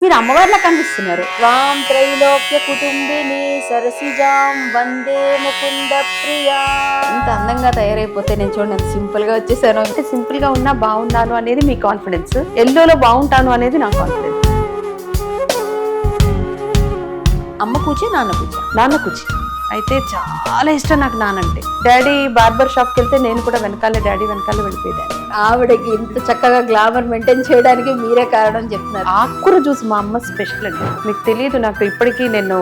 మీరు అమ్మవారిలా కనిపిస్తున్నారు. త్వాం త్రైలోక్య కుటుంబిని సరసిజాం వందే ముకుంద ప్రియా. ఇంత అందంగా తయారైపోతే నేను చూడండి ఎంత సింపుల్ గా వచ్చేసాను. అంటే సింపుల్ గా ఉన్నా బాగున్నాను అనేది మీ కాన్ఫిడెన్స్, ఎల్లోలో బాగుంటాను అనేది నా కాన్ఫిడెన్స్. అమ్మ కూర్చి నాన్న కూర్చో. నాన్న కుచి అయితే చాలా ఇష్టం నాకు నానంటే. డాడీ బార్బర్ షాప్కి వెళ్తే నేను కూడా వెనకాలే డాడీ వెనకాలే వెళ్ళిపోయేదాన్ని. ఆవిడకి ఇంత చక్కగా గ్లామర్ మెయింటైన్ చేయడానికి మీరే కారణం చెప్తున్నారు. ఆకుకూర జ్యూస్ మా అమ్మ స్పెషల్ అండి. మీకు తెలియదు, నాకు ఇప్పటికీ నేను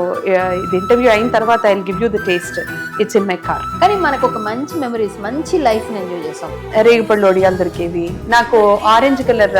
ఇది ఇంటర్వ్యూ అయిన తర్వాత I will give you the taste. It's in my car. కానీ మనకు ఒక మంచి మెమరీస్, మంచి లైఫ్ ని ఎంజాయ్ చేసాం. రేగుపళ్ళు ఒడియాలు దొరికేవి. నాకు ఆరెంజ్ కలర్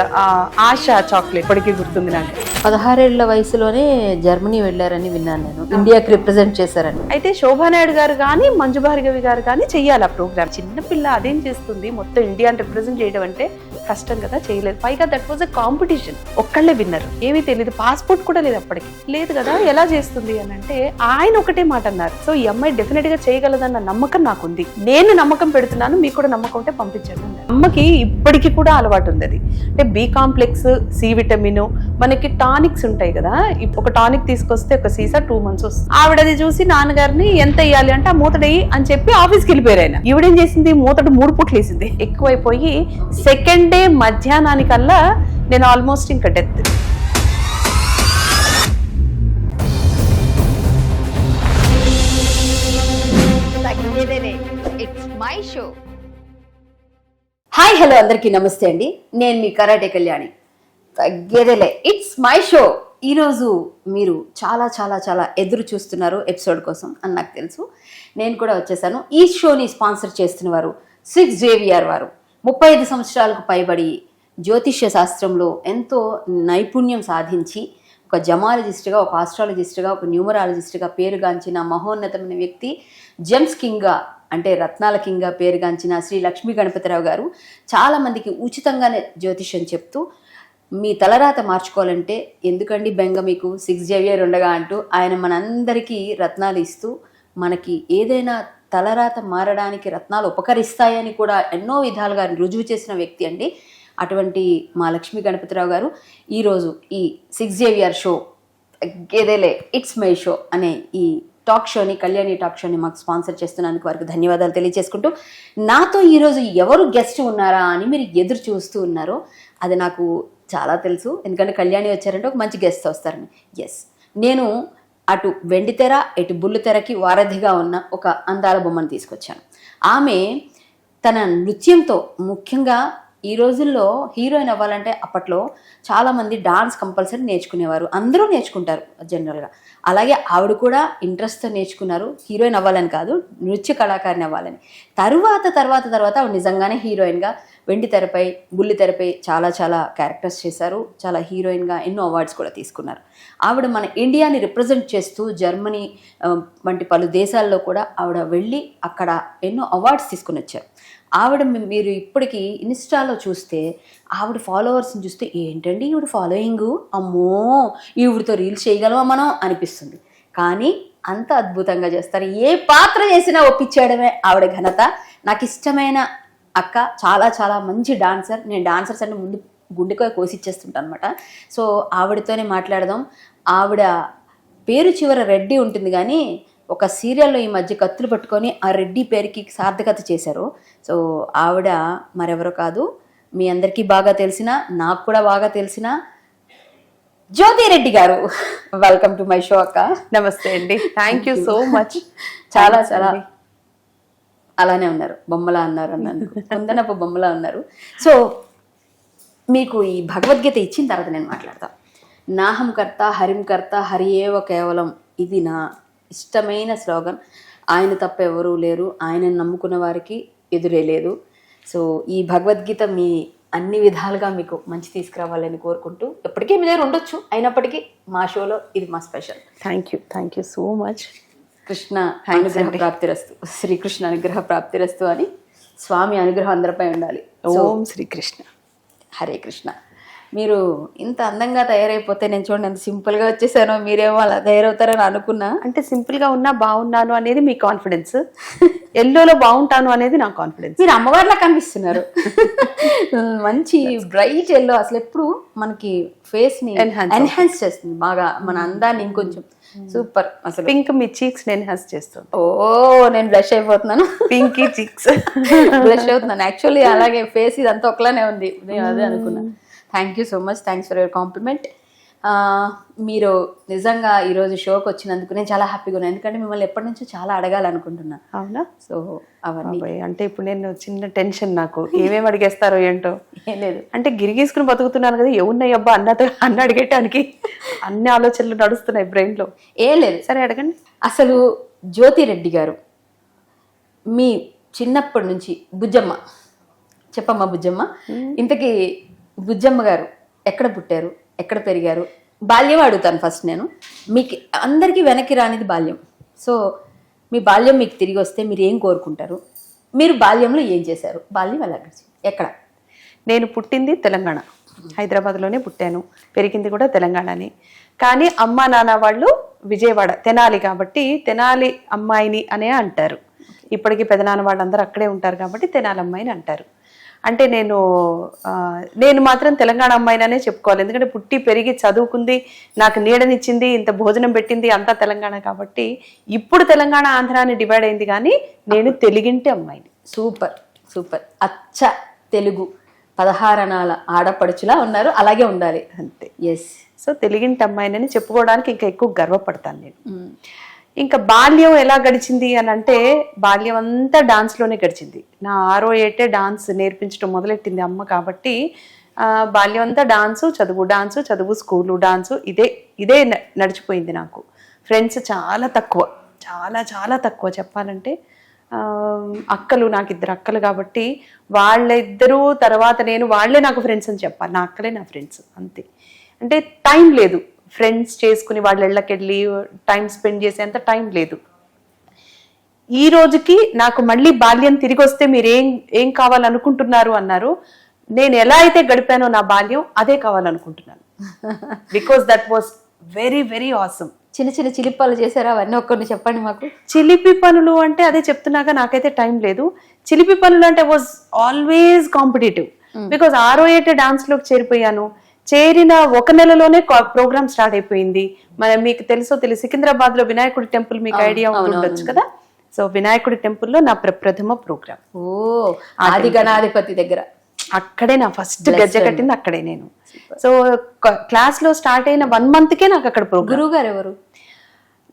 ఆశ చాక్లెట్ ఇప్పటికీ గుర్తుంది నాకు. 16 ఏళ్ల వయసులోనే జర్మనీ వెళ్ళారని విన్నాను నేను. ఇండియాకి రిప్రజెంట్ చేశారని. అయితే శోభానాయుడు గారు కానీ మంజు భార్గవి గారు కానీ చెయ్యాలి ఆ ప్రోగ్రామ్. చిన్నపిల్ల అదేం చేస్తుంది, మొత్తం ఇండియాని రిప్రజెంట్ చేయడం అంటే కష్టం కదా, చేయలేదు. పైగా దట్ వాజ్ అ కాంపిటీషన్. ఒక్కళ్ళే విన్నర్, ఏమీ తెలియదు, పాస్పోర్ట్ కూడా లేదు అప్పటికి. లేదు కదా, ఎలా చేస్తుంది అని అంటే ఆయన ఒకటే మాట అన్నారు. సో ఈ అమ్మాయి డెఫినెట్ గా చేయగలదన్న నమ్మకం నాకుంది. నేను నమ్మకం పెడుతున్నాను, మీకు కూడా నమ్మకం ఉంటే పంపించండి అన్నారు. అమ్మకి ఇప్పటికీ కూడా అలవాటు ఉంది అది. అంటే బి కాంప్లెక్స్, సి విటమిన్, మనకి టానిక్స్ ఉంటాయి కదా. ఒక టానిక్ తీసుకొస్తే ఒక సీసా 2 months వస్తుంది. ఆవిడది చూసి నాన్నగారిని ఎంత వేయాలి అంటే ఆ మూతడయ్యి అని చెప్పి ఆఫీస్కి వెళ్ళిపోయారు ఆయన. ఈవిడేం చేసింది, మూతడు 3 పూట్లు వేసింది. ఎక్కువైపోయి సెకండ్ డే మధ్యాహ్నానికల్లా నేను ఆల్మోస్ట్ ఇంకా డెత్. హాయ్ హలో అందరికీ నమస్తే అండి. నేను మీ కరాటే కళ్యాణి. తగ్గేదేలే, ఇట్స్ మై షో. ఈరోజు మీరు చాలా చాలా చాలా ఎదురు చూస్తున్నారు ఎపిసోడ్ కోసం అని నాకు తెలుసు. నేను కూడా వచ్చేసాను. ఈ షోని స్పాన్సర్ చేస్తున్న వారు 6 JVR వారు. 35 సంవత్సరాలకు పైబడి జ్యోతిష్య శాస్త్రంలో ఎంతో నైపుణ్యం సాధించి ఒక జమాలజిస్ట్గా, ఒక ఆస్ట్రాలజిస్ట్గా, ఒక న్యూమరాలజిస్ట్గా పేరుగాంచిన మహోన్నతమైన వ్యక్తి, జెమ్స్ కింగ్గా అంటే రత్నాల కింగ్గా పేరుగాంచిన శ్రీ లక్ష్మీ గణపతిరావు గారు చాలామందికి ఉచితంగానే జ్యోతిష్యం చెప్తూ మీ తలరాత మార్చుకోవాలంటే ఎందుకండి బెంగ మీకు, 6 JVR ఉండగా అంటూ ఆయన మనందరికీ రత్నాలు ఇస్తూ మనకి ఏదైనా తలరాత మారడానికి రత్నాలు ఉపకరిస్తాయని కూడా ఎన్నో విధాలుగా రుజువు చేసిన వ్యక్తి అండి. అటువంటి మా లక్ష్మీ గణపతిరావు గారు ఈరోజు ఈ 6 JVR షో తగ్గేదేలే ఇట్స్ మై షో అనే ఈ టాక్ షోని, కళ్యాణి టాక్ షోని మాకు స్పాన్సర్ చేస్తున్నందుకు వారికి ధన్యవాదాలు తెలియజేసుకుంటూ, నాతో ఈరోజు ఎవరు గెస్ట్ ఉన్నారా అని మీరు ఎదురు చూస్తూ ఉన్నారో అది నాకు చాలా తెలుసు. ఎందుకంటే కళ్యాణి వచ్చారంటే ఒక మంచి గెస్ట్ వస్తారని. ఎస్, నేను అటు వెండితెర ఇటు బుల్లితెరకి వారధిగా ఉన్న ఒక అందాల బొమ్మను తీసుకొచ్చాను. ఆమె తన నృత్యంతో, ముఖ్యంగా ఈ రోజుల్లో హీరోయిన్ అవ్వాలంటే అప్పట్లో చాలామంది డాన్స్ కంపల్సరీ నేర్చుకునేవారు. అందరూ నేర్చుకుంటారు జనరల్గా. అలాగే ఆవిడ కూడా ఇంట్రెస్ట్తో నేర్చుకున్నారు. హీరోయిన్ అవ్వాలని కాదు, నృత్య కళాకారిని అవ్వాలని. తర్వాత ఆవిడ నిజంగానే హీరోయిన్గా వెండి తెరపై, బుల్లి తెరపై చాలా చాలా క్యారెక్టర్స్ చేశారు. చాలా హీరోయిన్గా ఎన్నో అవార్డ్స్ కూడా తీసుకున్నారు. ఆవిడ మన ఇండియాని రిప్రజెంట్ చేస్తూ జర్మనీ వంటి పలు దేశాల్లో కూడా ఆవిడ వెళ్ళి అక్కడ ఎన్నో అవార్డ్స్ తీసుకుని వచ్చారు. ఆవిడ మీరు ఇప్పటికీ ఇన్స్టాలో చూస్తే ఆవిడ ఫాలోవర్స్ని చూస్తే ఏంటండి ఈవిడ ఫాలోయింగు, అమ్మో ఈవిడితో రీల్స్ చేయగలమా మనం అనిపిస్తుంది. కానీ అంత అద్భుతంగా చేస్తారు. ఏ పాత్ర చేసినా ఒప్పించేయడమే ఆవిడ ఘనత. నాకు ఇష్టమైన అక్క, చాలా చాలా మంచి డాన్సర్. నేను డాన్సర్స్ అంటే ముందు గుండెకాయ కోసిచ్చేస్తుంటాను అనమాట. సో ఆవిడతోనే మాట్లాడదాం. ఆవిడ పేరు చివర రెడ్డి ఉంటుంది, కానీ ఒక సీరియల్లో ఈ మధ్య కత్తులు పట్టుకొని ఆ రెడ్డి పేరుకి సార్థకత చేశారు. సో ఆవిడ మరెవరో కాదు, మీ అందరికీ బాగా తెలిసిన, నాకు కూడా బాగా తెలిసిన జ్యోతి రెడ్డి గారు. వెల్కమ్ టు మై షో అక్క. నమస్తే అండి, థ్యాంక్ యూ సో మచ్. చాలా చాలా అలానే ఉన్నారు, బొమ్మలా అన్నారు అన్నాను, కొందనపు బొమ్మలా ఉన్నారు. సో మీకు ఈ భగవద్గీత ఇచ్చిన తర్వాత నేను మాట్లాడతా. నాహం కర్త హరిం కర్త హరియేవ కేవలం, ఇది నా ఇష్టమైన స్లోగన్. ఆయన తప్ప ఎవరూ లేరు, ఆయనను నమ్ముకున్న వారికి ఎదురే లేదు. సో ఈ భగవద్గీత మీ అన్ని విధాలుగా మీకు మంచి తీసుకురావాలని కోరుకుంటూ, ఎప్పటికీ మీ దగ్గర ఉండొచ్చు, అయినప్పటికీ మా షోలో ఇది మా special. Thank you so much. Krishna అనుగ్రహ ప్రాప్తిరస్తు, శ్రీకృష్ణ అనుగ్రహ ప్రాప్తిరస్తు అని స్వామి అనుగ్రహం అందరిపై ఉండాలి. ఓం శ్రీకృష్ణ. హరే కృష్ణ. మీరు ఇంత అందంగా తయారైపోతే నేను చూడండి ఎంత సింపుల్ గా వచ్చేసానో, మీరేమో అలా తయారవుతారని అనుకున్నా. అంటే సింపుల్ గా ఉన్నా బాగున్నాను అనేది మీ కాన్ఫిడెన్స్, ఎల్లోలో బాగుంటాను అనేది నా కాన్ఫిడెన్స్. మీరు అమ్మవారిలా కనిపిస్తున్నారు. మంచి బ్రైట్ ఎల్లో అసలు ఎప్పుడు మనకి ఫేస్ ని ఎన్హాన్స్ చేస్తుంది బాగా, మన అందాన్ని ఇంకొంచెం సూపర్. అసలు పింక్ మీ చీక్స్ ఎన్హాన్స్ చేస్తుంది. ఓ నేను బ్లష్ అయిపోతున్నాను. పింకీ చీక్స్ బ్లష్ అవుతున్నాను. యాక్చువల్లీ అలాగే ఫేస్ ఇదంతా ఒకలానే ఉంది, నేను అదే అనుకున్నా. Thank you so much, thanks for your compliment. మీరు నిజంగా ఈరోజు షోకి వచ్చినందుకు నేను చాలా హ్యాపీగా ఉన్నాను, ఎందుకంటే మిమ్మల్ని ఎప్పటి నుంచో చాలా అడగాలనుకుంటున్నా. అవునా? సో అవన్నీ అంటే ఇప్పుడు నేను చిన్న టెన్షన్, నాకు ఏమేమి అడిగేస్తారో ఏంటో. ఏం లేదు, అంటే గిరిగీసుకుని బతుకుతున్నాను కదా, ఏమున్నాయి అబ్బా అన్న అడిగేటానికి అన్ని ఆలోచనలు నడుస్తున్నాయి బ్రెయిన్ లో. ఏం లేదు. సరే అడగండి. అసలు జ్యోతిరెడ్డి గారు మీ చిన్నప్పటి నుంచి బుజ్జమ్మ, చెప్పమ్మా బుజ్జమ్మ, ఇంతకీ బుజ్జమ్మ గారు ఎక్కడ పుట్టారు, ఎక్కడ పెరిగారు? బాల్యం అడుగుతాను ఫస్ట్ నేను. మీకు అందరికీ వెనక్కి రానిది బాల్యం. సో మీ బాల్యం మీకు తిరిగి వస్తే మీరు ఏం కోరుకుంటారు? మీరు బాల్యంలో ఏం చేశారు? బాల్యం ఎలా గడిచింది? ఎక్కడ? నేను పుట్టింది తెలంగాణ, హైదరాబాద్లోనే పుట్టాను, పెరిగింది కూడా తెలంగాణనే. కానీ అమ్మ నాన్న వాళ్ళు విజయవాడ, తెనాలి, కాబట్టి తెనాలి అమ్మాయిని అనే అంటారు. ఇప్పటికీ పెదనాన్న వాళ్ళందరూ అక్కడే ఉంటారు కాబట్టి తెనాలి అమ్మాయిని అంటారు. అంటే నేను మాత్రం తెలంగాణ అమ్మాయిననే చెప్పుకోవాలి, ఎందుకంటే పుట్టి పెరిగి చదువుకుంది, నాకు నీడనిచ్చింది, ఇంత భోజనం పెట్టింది అంతా తెలంగాణ కాబట్టి. ఇప్పుడు తెలంగాణ ఆంధ్రాని డివైడ్ అయింది, కానీ నేను తెలుగింటి అమ్మాయిని. సూపర్ సూపర్, అచ్చ తెలుగు 16 అణాల ఆడపడుచులా ఉన్నారు, అలాగే ఉండాలి అంతే. ఎస్. సో తెలుగింటి అమ్మాయినని చెప్పుకోవడానికి ఇంకా ఎక్కువ గర్వపడతాను నేను. ఇంకా బాల్యం ఎలా గడిచింది అని అంటే, బాల్యం అంతా డాన్స్లోనే గడిచింది. నా 6వ ఏటే డాన్స్ నేర్పించడం మొదలెట్టింది అమ్మ కాబట్టి, బాల్యం అంతా డాన్సు, చదువు, స్కూలు, డాన్సు, ఇదే నడిచిపోయింది నాకు. ఫ్రెండ్స్ చాలా తక్కువ, చాలా తక్కువ చెప్పాలంటే. అక్కలు, నాకు 2 అక్కలు కాబట్టి వాళ్ళిద్దరూ తర్వాత నేను, వాళ్ళే నాకు ఫ్రెండ్స్ అని చెప్పాలి, నా అక్కలే నా ఫ్రెండ్స్ అంతే. అంటే టైం లేదు ఫ్రెండ్స్ చేసుకుని వాళ్ళ ఇళ్ళకి వెళ్ళి టైం స్పెండ్ చేసేంత టైం లేదు. ఈ రోజుకి నాకు మళ్ళీ బాల్యం తిరిగి వస్తే మీరు ఏం కావాలనుకుంటున్నారు అన్నారు. నేను ఎలా అయితే గడిపానో నా బాల్యం అదే కావాలనుకుంటున్నాను. Because that was very very awesome. చిన్న చిన్న చిలిపి పనులు చేశారా? అవన్నీ ఒక్కరిని చెప్పండి మాకు. చిలిపి పనులు అంటే అదే చెప్తున్నాక నాకైతే టైం లేదు. చిలిపి పనులు అంటే వాజ్ ఆల్వేస్ కాంపిటేటివ్. బికాస్ 6వ ఏటే డాన్స్ లోకి చేరిపోయాను. చేరిన 1 నెలలోనే ప్రోగ్రామ్ స్టార్ట్ అయిపోయింది. మీకు తెలుసో సికింద్రాబాద్ లో వినాయకుడి టెంపుల్, మీకు ఐడియా ఉండొచ్చు కదా. సో వినాయకుడి టెంపుల్లో నా ప్రథమ ప్రోగ్రామ్. ఓ, ఆది గణాధిపతి దగ్గర. అక్కడే నా ఫస్ట్ గజ్జ కట్టింది అక్కడే నేను. సో క్లాస్ లో స్టార్ట్ అయిన 1 మంత్కే నాకు అక్కడ ప్రోగ్రామ్. గురువు గారు ఎవరు?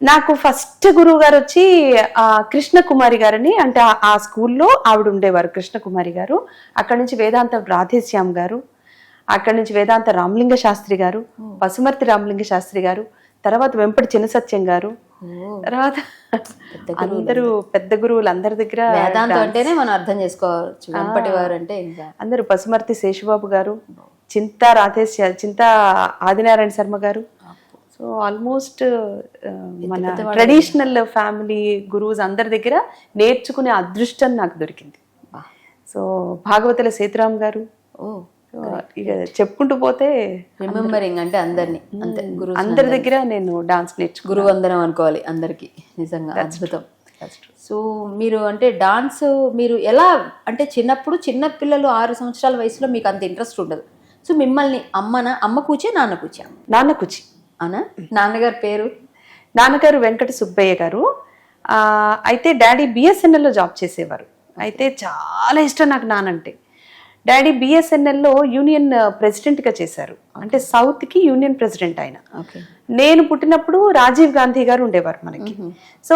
నాకు ఫస్ట్ గురువు గారు వచ్చి కృష్ణకుమారి గారని, అంటే ఆ స్కూల్లో ఆవిడ ఉండేవారు, కృష్ణకుమారి గారు. అక్కడ నుంచి వేదాంత రాధేశ్యామ్ గారు, అక్కడి నుంచి వేదాంత రామలింగ శాస్త్రి గారు, పసుమర్తి రామలింగ శాస్త్రి గారు, తర్వాత వెంపటి చిన్న సత్యం గారు, తర్వాత అందరూ పెద్ద గురువులు అందరి దగ్గర. వేదాంతం అంటేనే మనం అర్థం చేసుకోవచ్చు, వెంపటి వారు అంటే ఇంకా అందరూ. పసుమర్తి శేషబాబు గారు, చింతా ఆదినారాయణ శర్మ గారు. సో ఆల్మోస్ట్ మన ట్రెడిషనల్ ఫ్యామిలీ గురువుస్ అందరి దగ్గర నేర్చుకునే అదృష్టం నాకు దొరికింది. సో భాగవతుల సేతురాం గారు, ఇక చెప్పుకుంటూ పోతే రిమెంబరింగ్ అంటే అందరినీ, అంతే గురువు అందరి దగ్గర నేను డాన్స్ నేర్చుకున్నాను. గురువు అందరం అనుకోవాలి అందరికి, నిజంగా అద్భుతం. సో మీరు అంటే డాన్స్ మీరు ఎలా అంటే చిన్నప్పుడు, చిన్న పిల్లలు 6 సంవత్సరాల వయసులో మీకు అంత ఇంట్రెస్ట్ ఉండదు. సో మిమ్మల్ని అమ్మ కూర్చే నాన్న కూర్చా? నాన్న కూర్చి. అవునా? నాన్నగారి పేరు? నాన్నగారు వెంకట సుబ్బయ్య గారు. అయితే డాడీ బిఎస్ఎన్ఎల్లో జాబ్ చేసేవారు. అయితే చాలా ఇష్టం నాకు నానంటే. డాడీ బిఎస్ఎన్ఎల్లో యూనియన్ ప్రెసిడెంట్గా చేశారు, అంటే సౌత్కి యూనియన్ ప్రెసిడెంట్ ఆయన. నేను పుట్టినప్పుడు రాజీవ్ గాంధీ గారు ఉండేవారు మనకి. సో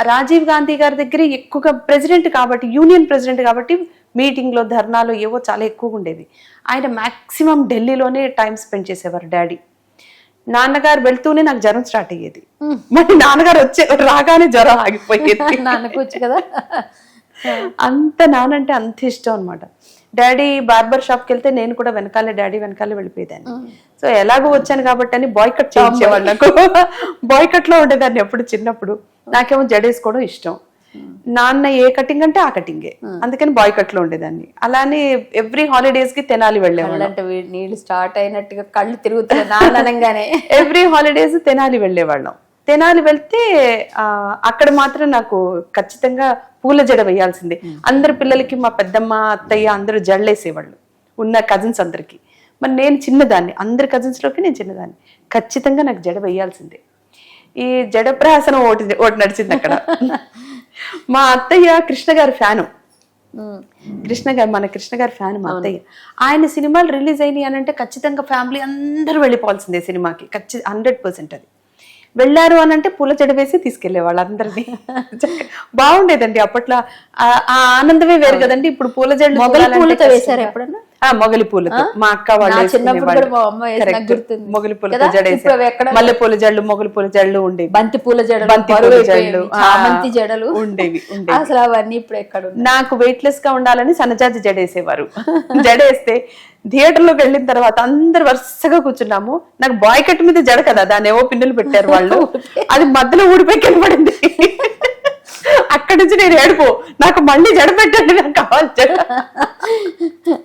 రాజీవ్ గాంధీ గారి దగ్గర ఎక్కువగా ప్రెసిడెంట్ కాబట్టి, యూనియన్ ప్రెసిడెంట్ కాబట్టి మీటింగ్లో, ధర్నాలు ఏవో చాలా ఎక్కువగా ఉండేవి. ఆయన మ్యాక్సిమం ఢిల్లీలోనే టైం స్పెండ్ చేసేవారు డాడీ. నాన్నగారు వెళ్తూనే నాకు జ్వరం స్టార్ట్ అయ్యేది, మరి నాన్నగారు రాగానే జ్వరం ఆగిపోయేది. నాన్న కూర్చు కదా, అంత నానంటే అంత ఇష్టం అనమాట. డాడీ బార్బర్ షాప్కి వెళ్తే నేను కూడా డాడీ వెనకాలే వెళ్ళిపోయేదాన్ని. సో ఎలాగో వచ్చాను కాబట్టి అని బాయ్కట్ చేయించేవాళ్ళు నాకు. బాయ్కట్ లో ఉండేదాన్ని ఎప్పుడు చిన్నప్పుడు. నాకేమో జడేసుకోవడం ఇష్టం. నాన్న ఏ కటింగ్ అంటే ఆ కటింగే, అందుకని బాయ్ కట్ లో ఉండేదాన్ని. అలానే ఎవ్రీ హాలిడేస్ కి తెనాలి వెళ్ళేవాళ్ళం. అంటే నీళ్ళు స్టార్ట్ అయినట్టుగా కళ్ళు తిరుగుతున్నాయి నాన్నగానే. ఎవ్రీ హాలిడేస్ తెనాలి వెళ్ళేవాళ్ళం. తెనాలి వెళ్తే అక్కడ మాత్రం నాకు ఖచ్చితంగా పూల జడ వేయాల్సిందే. అందరి పిల్లలకి మా పెద్దమ్మ అత్తయ్య అందరూ జడలేసేవాళ్ళు ఉన్న కజిన్స్ అందరికి. మరి నేను చిన్నదాన్ని, అందరి కజిన్స్ లోకి నేను చిన్నదాన్ని, ఖచ్చితంగా నాకు జడ వేయాల్సిందే. ఈ జడ ప్రహాసనం ఒకటి నడిచింది అక్కడ. మా అత్తయ్య కృష్ణ గారి ఫ్యాను, మన కృష్ణ గారి ఫ్యాన్ మా అత్తయ్య. ఆయన సినిమాలు రిలీజ్ అయినాయి అని అంటే ఖచ్చితంగా ఫ్యామిలీ అందరూ వెళ్ళిపోవాల్సిందే సినిమాకి, 100%. అది వెళ్ళారు అని అంటే పూల జడ వేసి తీసుకెళ్లేవాళ్ళు అందరినీ. బాగుండేదండి అప్పట్లో. ఆ ఆనందమే వేరు కదండి. ఇప్పుడు పూల జడలు పూలతో వేసారు ఎప్పుడన్నా? మొగలి పూలతో మా అక్క వాళ్ళు మొగలి పూలతో జడేసి, మల్లె పూల జడలు, మొగలి పూల జడలు ఉండేవి, బంతి పూల జడలు, చామంతి జడలు ఉండేవి. అసలు అవన్నీ ఇప్పుడు ఎక్కడ? నాకు వెయిట్లెస్ గా ఉండాలని సన్నజాజి జడేసేవారు. జడేస్తే థియేటర్ లోకి వెళ్ళిన తర్వాత అందరు వరుసగా కూర్చున్నాము. నాకు బాయ్ కట్ మీద జడ కదా, దాన్ని ఏవో పిన్నులు పెట్టారు వాళ్ళు, అది మధ్యలో ఊడిపోయి కనబడింది. అక్కడి నుంచి నేను ఏడుపు, నాకు మళ్ళీ జడ పెట్టండి, నాకు కావాలి జడ.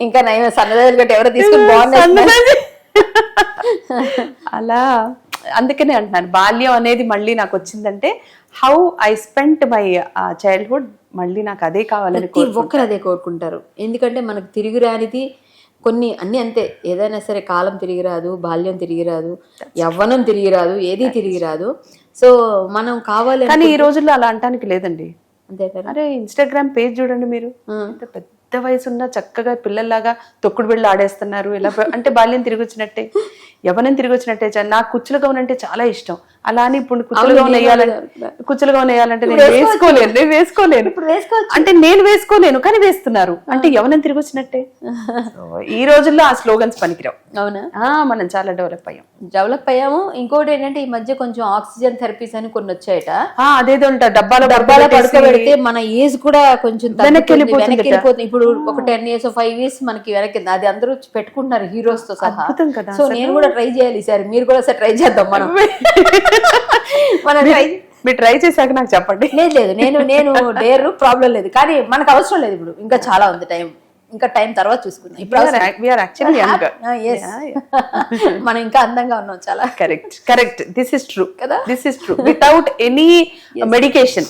ఇంకా నయం సన్నజాజి గట్టి ఎవరో తీసుకుని బాగుంది. అలా అందుకనే అంటున్నాను, బాల్యం అనేది మళ్ళీ నాకు వచ్చిందంటే how I spent my childhood, మళ్ళీ నాకు అదే కావాలని ఒక్కరు అదే కోరుకుంటారు. ఎందుకంటే మనకు తిరిగి రానిది కొన్ని అన్ని అంతే. ఏదైనా సరే కాలం తిరిగి రాదు, బాల్యం తిరిగి రాదు, యవ్వనం తిరిగి రాదు, ఏది తిరిగి రాదు. సో మనం కావాలి. కానీ ఈ రోజుల్లో అలా అంటానికి లేదండి. అంతే కదా. అరే ఇన్స్టాగ్రామ్ పేజ్ చూడండి మీరు, పెద్ద వయసు ఉన్న చక్కగా పిల్లల్లాగా తొక్కుడు బిళ్ళ ఆడేస్తున్నారు. ఇలా అంటే బాల్యం తిరిగి వచ్చినట్టే, యవ్వనం తిరిగి వచ్చినట్టే. నాకు కుచ్చుల గౌన్ అంటే చాలా ఇష్టం. అలా అని ఇప్పుడు కుచ్చుల గౌన్ వేయాలంటే నేను వేసుకోలేను. అంటే నేను వేసుకోలేను కానీ వేస్తున్నారు అంటే యవ్వనం తిరిగి వచ్చినట్టే. ఈ రోజుల్లో ఆ స్లోగన్స్ పనికిరావు. అవునా? మనం చాలా డెవలప్ అయ్యాము. ఇంకోటి ఏంటంటే ఈ మధ్య కొంచెం ఆక్సిజన్ థెరపీస్ అని కొన్ని వచ్చాయట. అదేదో డబ్బాల పడుకోబెడితే మన ఏజ్ కూడా కొంచెం వెనక్కి వెళ్ళిపోతుంది. ఇప్పుడు ఒక 10 years 5 years మనకి వెనక్కి, అది అందరూ పెట్టుకుంటున్నారు హీరోస్ తో సహా. సో నేను కూడా ట్రై చేయాలి ఈసారి, మీరు కూడా ట్రై చేద్దాం మనం. మీరు ట్రై చేశాక నాకు చెప్పండి. లేదు నేను డేర్ ప్రాబ్లం లేదు, కానీ మనకు అవసరం లేదు ఇప్పుడు, ఇంకా చాలా ఉంది టైం. ఇంకా టైం తర్వాత చూసుకుందాం. ఇప్పుడు మనం ఇంకా అందంగా ఉన్నాం చాలా. కరెక్ట్. దిస్ ఇస్ ట్రూ కదా. This is true. Without any medication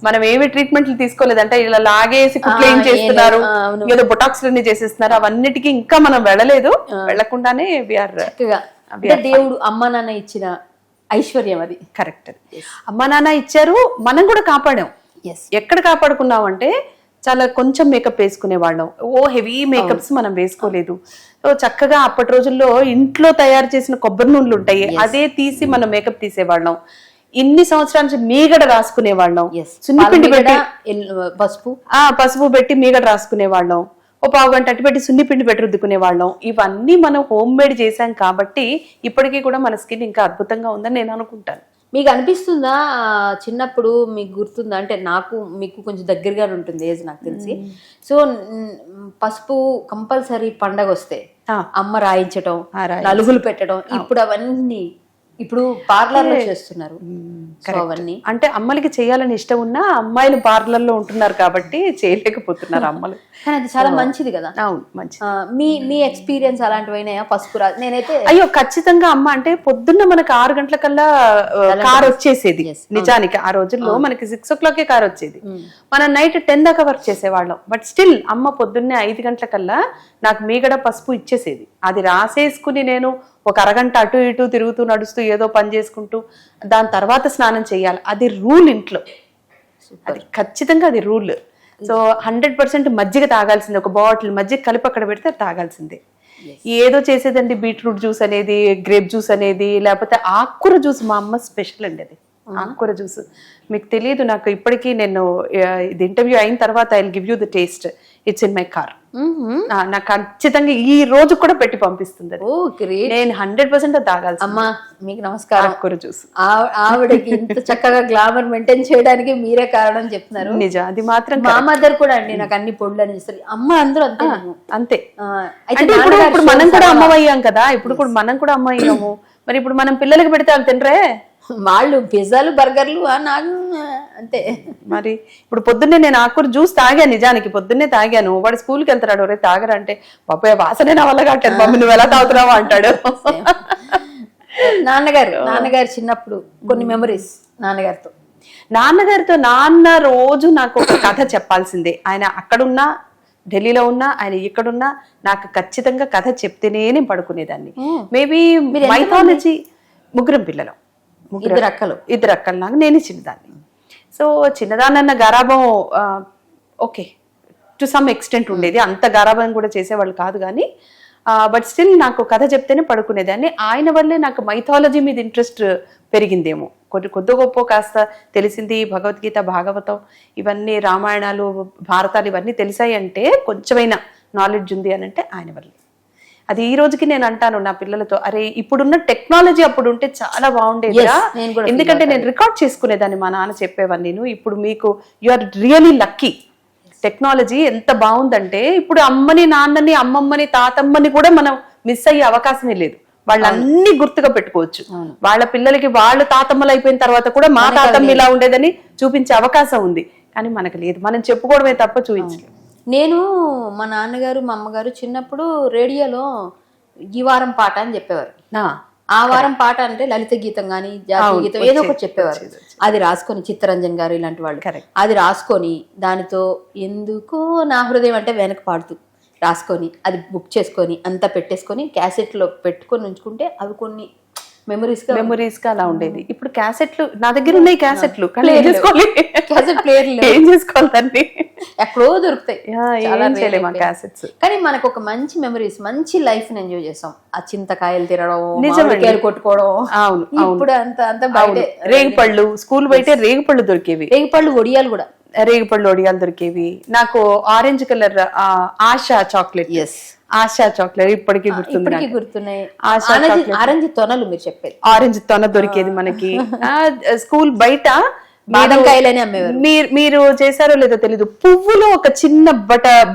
మనం ఏమి ట్రీట్మెంట్లు తీసుకోలేదంటే ఇలా లాగేసి క్లీన్ చేస్తున్నారు, ఏదో బొటాక్స్ అన్ని చేసేస్తున్నారు, అవన్నిటికీ ఇంకా మనం వెళ్ళలేదు. వెళ్లకుండానే దేవుడు అమ్మ నాన్న ఇచ్చిన ఐశ్వర్యం అది. కరెక్ట్. అమ్మా నాన్న ఇచ్చారు, మనం కూడా కాపాడాం. ఎక్కడ కాపాడుకున్నాం అంటే చాలా కొంచెం మేకప్ వేసుకునే వాళ్ళం, హెవీ మేకప్స్ మనం వేసుకోలేదు. సో చక్కగా అప్పటి రోజుల్లో ఇంట్లో తయారు చేసిన కొబ్బరి నూనెలు ఉంటాయి, అదే తీసి మనం మేకప్ తీసేవాళ్ళం. ఇన్ని సంవత్సరాల నుంచి మీగడ రాసుకునే వాళ్ళం, సున్నిపిండి పెట్టి పసుపు పెట్టి మీగడ రాసుకునే వాళ్ళం, ఓ పావు గంట అట్టి పెట్టి సున్నిపిండి పెట్టి రుద్దుకునే వాళ్ళం. ఇవన్నీ మనం హోమ్ మేడ్ చేసాం కాబట్టి ఇప్పటికీ కూడా మన స్కిన్ ఇంకా అద్భుతంగా ఉందని నేను అనుకుంటాను. మీకు అనిపిస్తుందా చిన్నప్పుడు, మీకు గుర్తుందా? అంటే మీకు కొంచెం దగ్గరగానే ఉంటుంది ఏజ్ నాకు తెలిసి. సో పసుపు కంపల్సరీ పండగ వస్తే అమ్మ రాయించటం, నలుగులు పెట్టడం, ఇప్పుడు అవన్నీ ఇప్పుడు పార్లర్ లో చేస్తున్నారు. అవన్నీ అంటే అమ్మలకి చేయాలని ఇష్టం ఉన్నా అమ్మాయిలు పార్లర్ లో ఉంటున్నారు కాబట్టి చేయలేకపోతున్నారు అమ్మలు. కానీ అది చాలా మంచిది కదా. అవును, మంచిది. మీ ఎక్స్పీరియన్స్ అలాంటివైనాయా? పసుపు నేనైతే అయ్యో ఖచ్చితంగా అమ్మ అంటే పొద్దున్న మనకి 6 గంటలకల్లా కార్ వచ్చేసేది. నిజానికి ఆ రోజుల్లో మనకి 6 o'clock కార్ వచ్చేది. మనం నైట్ 10 దాకా వర్క్ చేసేవాళ్ళం. బట్ స్టిల్ అమ్మ పొద్దున్నే 5 గంటలకల్లా నాకు మీగడ పసుపు ఇచ్చేసేది. అది రాసేసుకుని నేను ఒక అరగంట అటు ఇటు తిరుగుతూ నడుస్తూ ఏదో పని చేసుకుంటూ దాని తర్వాత స్నానం చేయాలి. అది రూల్ ఇంట్లో, అది ఖచ్చితంగా అది రూల్. సో 100% మజ్జిగ తాగాల్సిందే. ఒక బాటిల్ మజ్జిగ కలిపి అక్కడ పెడితే తాగాల్సిందే. ఏదో చేసేదండి బీట్రూట్ జ్యూస్ అనేది, గ్రేప్ జ్యూస్ అనేది, లేకపోతే ఆకుకూర జ్యూస్. మా అమ్మ స్పెషల్ అండి అది, ఆకుకూర జ్యూస్. మీకు తెలియదు, నాకు ఇప్పటికీ నేను ఇది ఇంటర్వ్యూ అయిన తర్వాత I will give you the taste. It's in my car. నాకు ఖచ్చితంగా ఈ రోజు కూడా పెట్టి పంపిస్తుంది. నేను 100% తాగాల్సి. అమ్మా మీకు నమస్కారం. ఆకుకూర జ్యూస్. ఆవిడకి ఇంత చక్కగా గ్లామర్ మెయింటైన్ చేయడానికి మీరే కారణం చెప్తున్నారు. నిజం, అది మాత్రం. మా మదర్ కూడా అండి నాకు అన్ని పొడులు అని చేస్తారు. అమ్మ అందరూ అంతే అంతే. అంటే ఇప్పుడు మనం కూడా అమ్మ అయ్యాం కదా, ఇప్పుడు కూడా మనం కూడా అమ్మ అయ్యాము. మరి ఇప్పుడు మనం పిల్లలకి పెడితే వాళ్ళు తినరే? వాళ్ళు పిజ్జాలు బర్గర్లు నాకు అంతే. మరి ఇప్పుడు పొద్దున్నే నేను ఆకుకూర జ్యూస్ తాగాను, నిజానికి పొద్దున్నే తాగాను. వాడు స్కూల్కి వెళ్తాడు, ఒరే తాగరా అంటే పాపయ్య వాసనే నా వల్ల కావట్లేదు మమ్మీ, నువ్వు ఎలా తాగుతున్నావు అంటాడు. నాన్నగారు చిన్నప్పుడు కొన్ని మెమరీస్ నాన్నగారితో నాన్న రోజు నాకు ఒక కథ చెప్పాల్సిందే. ఆయన అక్కడున్నా ఢిల్లీలో ఉన్నా ఆయన ఇక్కడున్నా నాకు ఖచ్చితంగా కథ చెప్తేనే నేను పడుకునేదాన్ని. మేబీ మైథాలజీ, ముగ్గురం పిల్లలు, ఇద్దరు అక్కలు నాకు, నేను చిన్నదాన్ని. సో చిన్నదాన్నన్న గారాభం ఓకే టు సమ్ ఎక్స్టెంట్ ఉండేది, అంత గారాభం కూడా చేసేవాళ్ళు కాదు కానీ బట్ స్టిల్ నాకు కథ చెప్తేనే పడుకునేదాన్ని. ఆయన వల్లే నాకు మైథాలజీ మీద ఇంట్రెస్ట్ పెరిగిందేమో, కొద్ది గొప్ప కాస్త తెలిసింది. భగవద్గీత, భాగవతం ఇవన్నీ, రామాయణాలు, భారతాలు ఇవన్నీ తెలిసాయి అంటే కొంచెమైనా నాలెడ్జ్ ఉంది అని అంటే ఆయన వల్లే. అది ఈ రోజుకి నేను అంటాను నా పిల్లలతో, అరే ఇప్పుడున్న టెక్నాలజీ అప్పుడు ఉంటే చాలా బాగుండేదిరా, ఎందుకంటే నేను రికార్డ్ చేసుకునేదాన్ని, మా నాన్న చెప్పేవాన్ని నేను. ఇప్పుడు మీకు you are really lucky, technology ఎంత బాగుందంటే ఇప్పుడు అమ్మని, నాన్నని, అమ్మమ్మని, తాతమ్మని కూడా మనం మిస్ అయ్యే అవకాశమే లేదు. వాళ్ళన్నీ గుర్తుగా పెట్టుకోవచ్చు. వాళ్ళ పిల్లలకి వాళ్ళు తాతమ్మలు అయిపోయిన తర్వాత కూడా మా తాతమ్మ ఇలా ఉండేదని చూపించే అవకాశం ఉంది, కానీ మనకు లేదు. మనం చెప్పుకోవడమే తప్ప చూపించలేదు. నేను మా నాన్నగారు మా అమ్మగారు చిన్నప్పుడు రేడియోలో ఈ వారం పాట అని చెప్పేవారు. ఆ వారం పాట అంటే లలిత గీతం గాని, జాతీయ గీతం ఏదో ఒకటి చెప్పేవారు. అది రాసుకొని, చిత్తరంజన్ గారు ఇలాంటి వాళ్ళు అది రాసుకొని దానితో ఎందుకో నా హృదయం అంటే వెనక పాడుతూ రాసుకొని అది బుక్ చేసుకొని అంతా పెట్టేసుకొని క్యాసెట్ లో పెట్టుకొని ఉంచుకుంటే అవి కొన్ని మెమరీస్ గా అలా ఉండేది. ఇప్పుడు క్యాసెట్లు నా దగ్గర ఉన్నాయి, క్యాసెట్లు ఏం చేసుకోవాలి దాన్ని, ఎక్కడో దొరుకుతాయి, కానీ మనకు ఒక మంచి మెమరీస్, మంచి లైఫ్ ని ఎంజాయ్ చేస్తాం. ఆ చింతకాయలు తినడం, నిజాలు కొట్టుకోవడం. అవును, ఇప్పుడు అంత బయట రేగిపళ్ళు, స్కూల్ బయట రేగిపళ్ళు దొరికేవి, రేగిపళ్ళు ఒడియాలు కూడా, రేగిపళ్ళు ఒడియాలు దొరికేవి. నాకు orange colour ASHA chocolate, ASHA chocolate ఇప్పటికీ గుర్తున్నాయి. ఆరెంజ్ తొనలు మీరు చెప్పేది, ఆరెంజ్ తొన దొరికేది మనకి స్కూల్ బయట. మీరు చేశారో లేదో తెలీదు, పువ్వులో ఒక చిన్న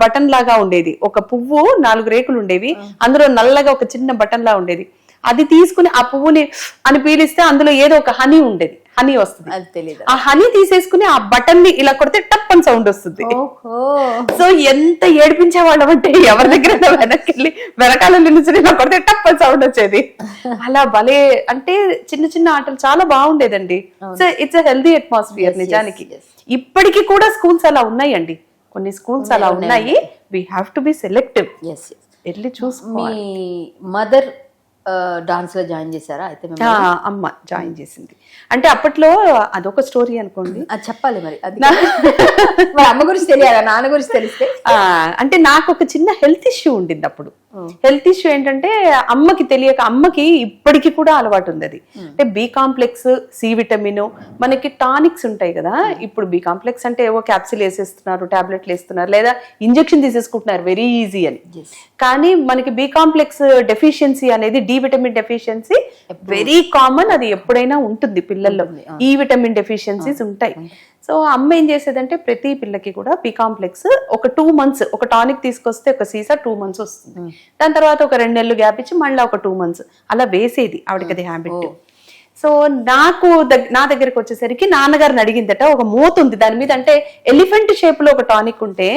బటన్ లాగా ఉండేది, ఒక పువ్వు 4 రేకులు ఉండేవి, అందులో నల్లగా ఒక చిన్న బటన్ లా ఉండేది. అది తీసుకుని ఆ పువ్వుని అని పీలిస్తే అందులో ఏదో ఒక హనీ ఉండేది, హనీ వస్తుంది, అది తెలియదు. ఆ హనీ తీసేసుకుని ఆ బటన్ ని ఇలా కొడితే టప్ అని సౌండ్ వస్తుంది. సో ఎంత ఏడిపించేవాళ్ళం అంటే ఎవరి దగ్గర వెనక్కి వెళ్ళి వెనకాల నిలుచుని ఇలా కొడితే టప్ అని సౌండ్ వచ్చేది. అలా భలే, అంటే చిన్న చిన్న ఆటలు చాలా బాగుండేదండి. ఇట్స్ హెల్దీ అట్మాస్ఫియర్ నిజానికి. ఇప్పటికీ కూడా స్కూల్స్ అలా ఉన్నాయండి, కొన్ని స్కూల్స్ అలా ఉన్నాయి. We have to be selective, వెళ్ళి చూసుకోవాలి. మీ మదర్ డాన్స్ లో జాయిన్ చేశారా? అయితే అమ్మ జాయిన్ చేసింది. అంటే అప్పట్లో అదొక స్టోరీ అనుకోండి, అది చెప్పాలి మరి. అది అమ్మ గురించి తెలియాలా, నాన్న గురించి తెలిస్తే. అంటే నాకు ఒక చిన్న హెల్త్ ఇష్యూ ఉండింది అప్పుడు. హెల్త్ ఇష్యూ ఏంటంటే అమ్మకి తెలియక, అమ్మకి ఇప్పటికీ కూడా అలవాటు ఉంది అది. అంటే బి కాంప్లెక్స్, సి విటమిన్, మనకి టానిక్స్ ఉంటాయి కదా. ఇప్పుడు బి కాంప్లెక్స్ అంటే ఏవో క్యాప్సిల్ వేసేస్తున్నారు, టాబ్లెట్లు వేస్తున్నారు, లేదా ఇంజెక్షన్ తీసేసుకుంటున్నారు వెరీ ఈజీ అని. కానీ మనకి బి కాంప్లెక్స్ డెఫిషియన్సీ అనేది, D vitamin deficiency very common, అది ఎప్పుడైనా ఉంటుంది పిల్లల్లో. ఈ విటమిన్ డెఫిషియన్సీస్ ఉంటాయి. సో అమ్మ ఏం చేసేదంటే ప్రతి పిల్లకి కూడా బి కాంప్లెక్స్ ఒక 2 months ఒక టానిక్ తీసుకొస్తే ఒక సీసా 2 months వస్తుంది. దాని తర్వాత ఒక 2 నెలలు గ్యాప్ ఇచ్చి మళ్ళీ ఒక 2 months అలా వేసేది ఆవిడకి, అది హ్యాబిట్. సో నాకు నా దగ్గరకు వచ్చేసరికి నాన్నగారిని అడిగిందట, ఒక మూత ఉంది దాని మీద, అంటే ఎలిఫెంట్ షేప్ లో ఒక టానిక్ ఉంటే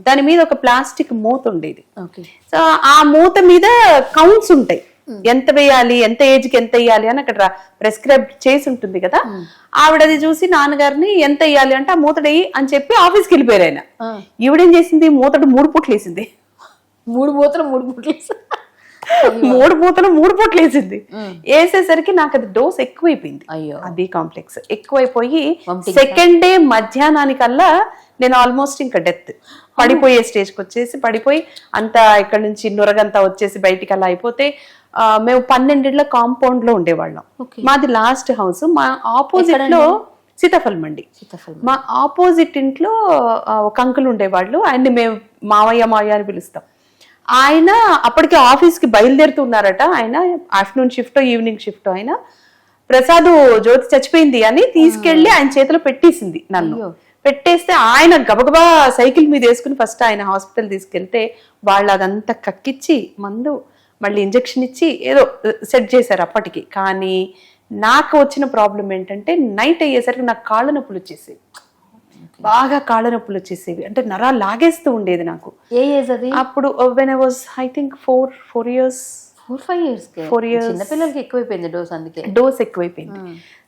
దాని మీద ఒక ప్లాస్టిక్ మూత ఉండేది. సో ఆ మూత మీద కౌంట్స్ ఉంటాయి, ఎంత వేయాలి, ఎంత ఏజ్ కి ఎంత వేయాలి అని అక్కడ ప్రెస్క్రైబ్ చేసి ఉంటుంది కదా. ఆవిడది చూసి నాన్నగారిని ఎంత వేయాలి అంటే ఆ మూతడేయి అని చెప్పి ఆఫీస్కి వెళ్ళిపోయారు ఆయన. ఈవిడేం చేసింది, మూతడు 3 పూట్లు వేసింది. 3 మూతలు 3 పూట్లు 3 మూతలు 3 పూట్లు వేసింది. వేసేసరికి నాకు అది డోస్ ఎక్కువైపోయింది, అది కాంప్లెక్స్ ఎక్కువైపోయి సెకండ్ డే మధ్యాహ్నానికల్లా నేను ఆల్మోస్ట్ ఇంకా డెత్, పడిపోయే స్టేజ్కి వచ్చేసి, పడిపోయి అంతా ఇక్కడ నుంచి నురగంతా వచ్చేసి బయటికి అలా అయిపోతే, మేము 12 కాంపౌండ్ లో ఉండేవాళ్ళం. మాది లాస్ట్ హౌస్, మా ఆపోజిట్ లో సీతాఫల్ మండి, మా ఆపోజిట్ ఇంట్లో ఒక అంకుల్ ఉండేవాళ్ళు, ఆయన్ని మేము మావయ్య అని పిలుస్తాం. ఆయన అప్పటికే ఆఫీస్ కి బయలుదేరుతున్నారట. ఆయన ఆఫ్టర్నూన్ షిఫ్ట్, ఈవినింగ్ షిఫ్ట్. ఆయన ప్రసాద్ జ్యోతి చచ్చిపోయింది అని తీసుకెళ్లి ఆయన చేతిలో పెట్టేసింది నన్ను. పెట్టేస్తే ఆయన గబగబా సైకిల్ మీద వేసుకుని ఫస్ట్ ఆయన హాస్పిటల్ తీసుకెళ్తే వాళ్ళు అదంతా కక్కిచ్చి మందు మళ్ళీ ఇంజెక్షన్ ఇచ్చి ఏదో సెట్ చేశారు అప్పటికి. కానీ నాకు వచ్చిన ప్రాబ్లం ఏంటంటే నైట్ అయ్యేసరికి నాకు కాళ్ళ నొప్పులు వచ్చేసి బాగా కాళ్ళ నొప్పులు వచ్చేసేవి, అంటే నరాలు లాగేస్తూ ఉండేది నాకు. ఏ ఏజ్ అది? అప్పుడు when I was I think 4 years. 4-5 years. చిన్నపిల్లలకి ఎక్కువైపోయింది డోస్, అందుకే డోస్ ఎక్కువైపోయింది.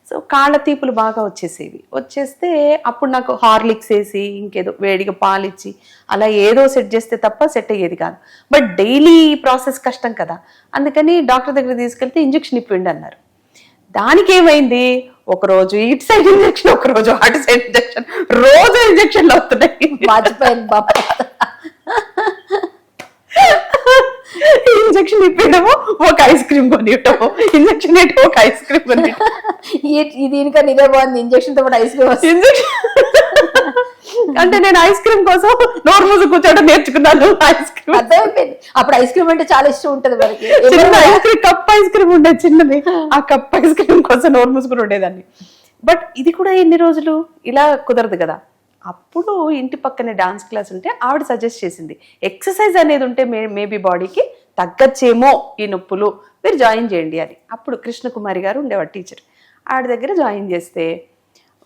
సో కాళ్ళ తీపులు బాగా వచ్చేస్తే అప్పుడు నాకు హార్లిక్స్ వేసి ఇంకేదో వేడిగా పాలిచ్చి అలా ఏదో సెట్ చేస్తే తప్ప సెట్ అయ్యేది కాదు. బట్ డైలీ ప్రాసెస్ కష్టం కదా, అందుకని డాక్టర్ దగ్గర తీసుకెళ్తే ఇంజెక్షన్ ఇప్పిండి అన్నారు. దానికి ఏమైంది, ఒకరోజు ఇటు సైడ్ ఇంజెక్షన్, ఒకరోజు అటు సైడ్ ఇంజెక్షన్, రోజు ఇంజెక్షన్లు అవుతున్నాయి. మర్చిపోయింది బాబా. ఇంజెక్షన్ ఇప్పడము, ఒక ఐస్ క్రీమ్ కొనియటము, ఇంజెక్షన్ ఇటు ఒక ఐస్ క్రీమ్ కొని. దీనికన్నా ఇదే బాగుంది, ఇంజెక్షన్ తో పాటు ఐస్ క్రీమ్. ఇంజెక్షన్ అంటే నేను ఐస్ క్రీమ్ కోసం నోరు మూసి కూర్చోవడం నేర్చుకున్నాను. ఐస్ క్రీమ్ అర్థమైపోయింది. అప్పుడు ఐస్ క్రీమ్ అంటే చాలా ఇష్టం ఉంటది మనకి. చిన్న ice cream, cup ice cream ఉండేది చిన్నది, ఆ కప్ ఐస్ క్రీమ్ కోసం నోరు మూసుకుని ఉండేదాన్ని. బట్ ఇది కూడా ఎన్ని రోజులు ఇలా కుదరదు కదా. అప్పుడు ఇంటి పక్కనే డాన్స్ క్లాస్ ఉంటే ఆవిడ సజెస్ట్ చేసింది, ఎక్సర్సైజ్ అనేది ఉంటే మేబీ బాడీకి తగ్గచ్చేమో ఈ నొప్పులు, మీరు జాయిన్ చేయండి అని. అప్పుడు కృష్ణకుమారి గారు ఉండేవాడు టీచర్, ఆవిడ దగ్గర జాయిన్ చేస్తే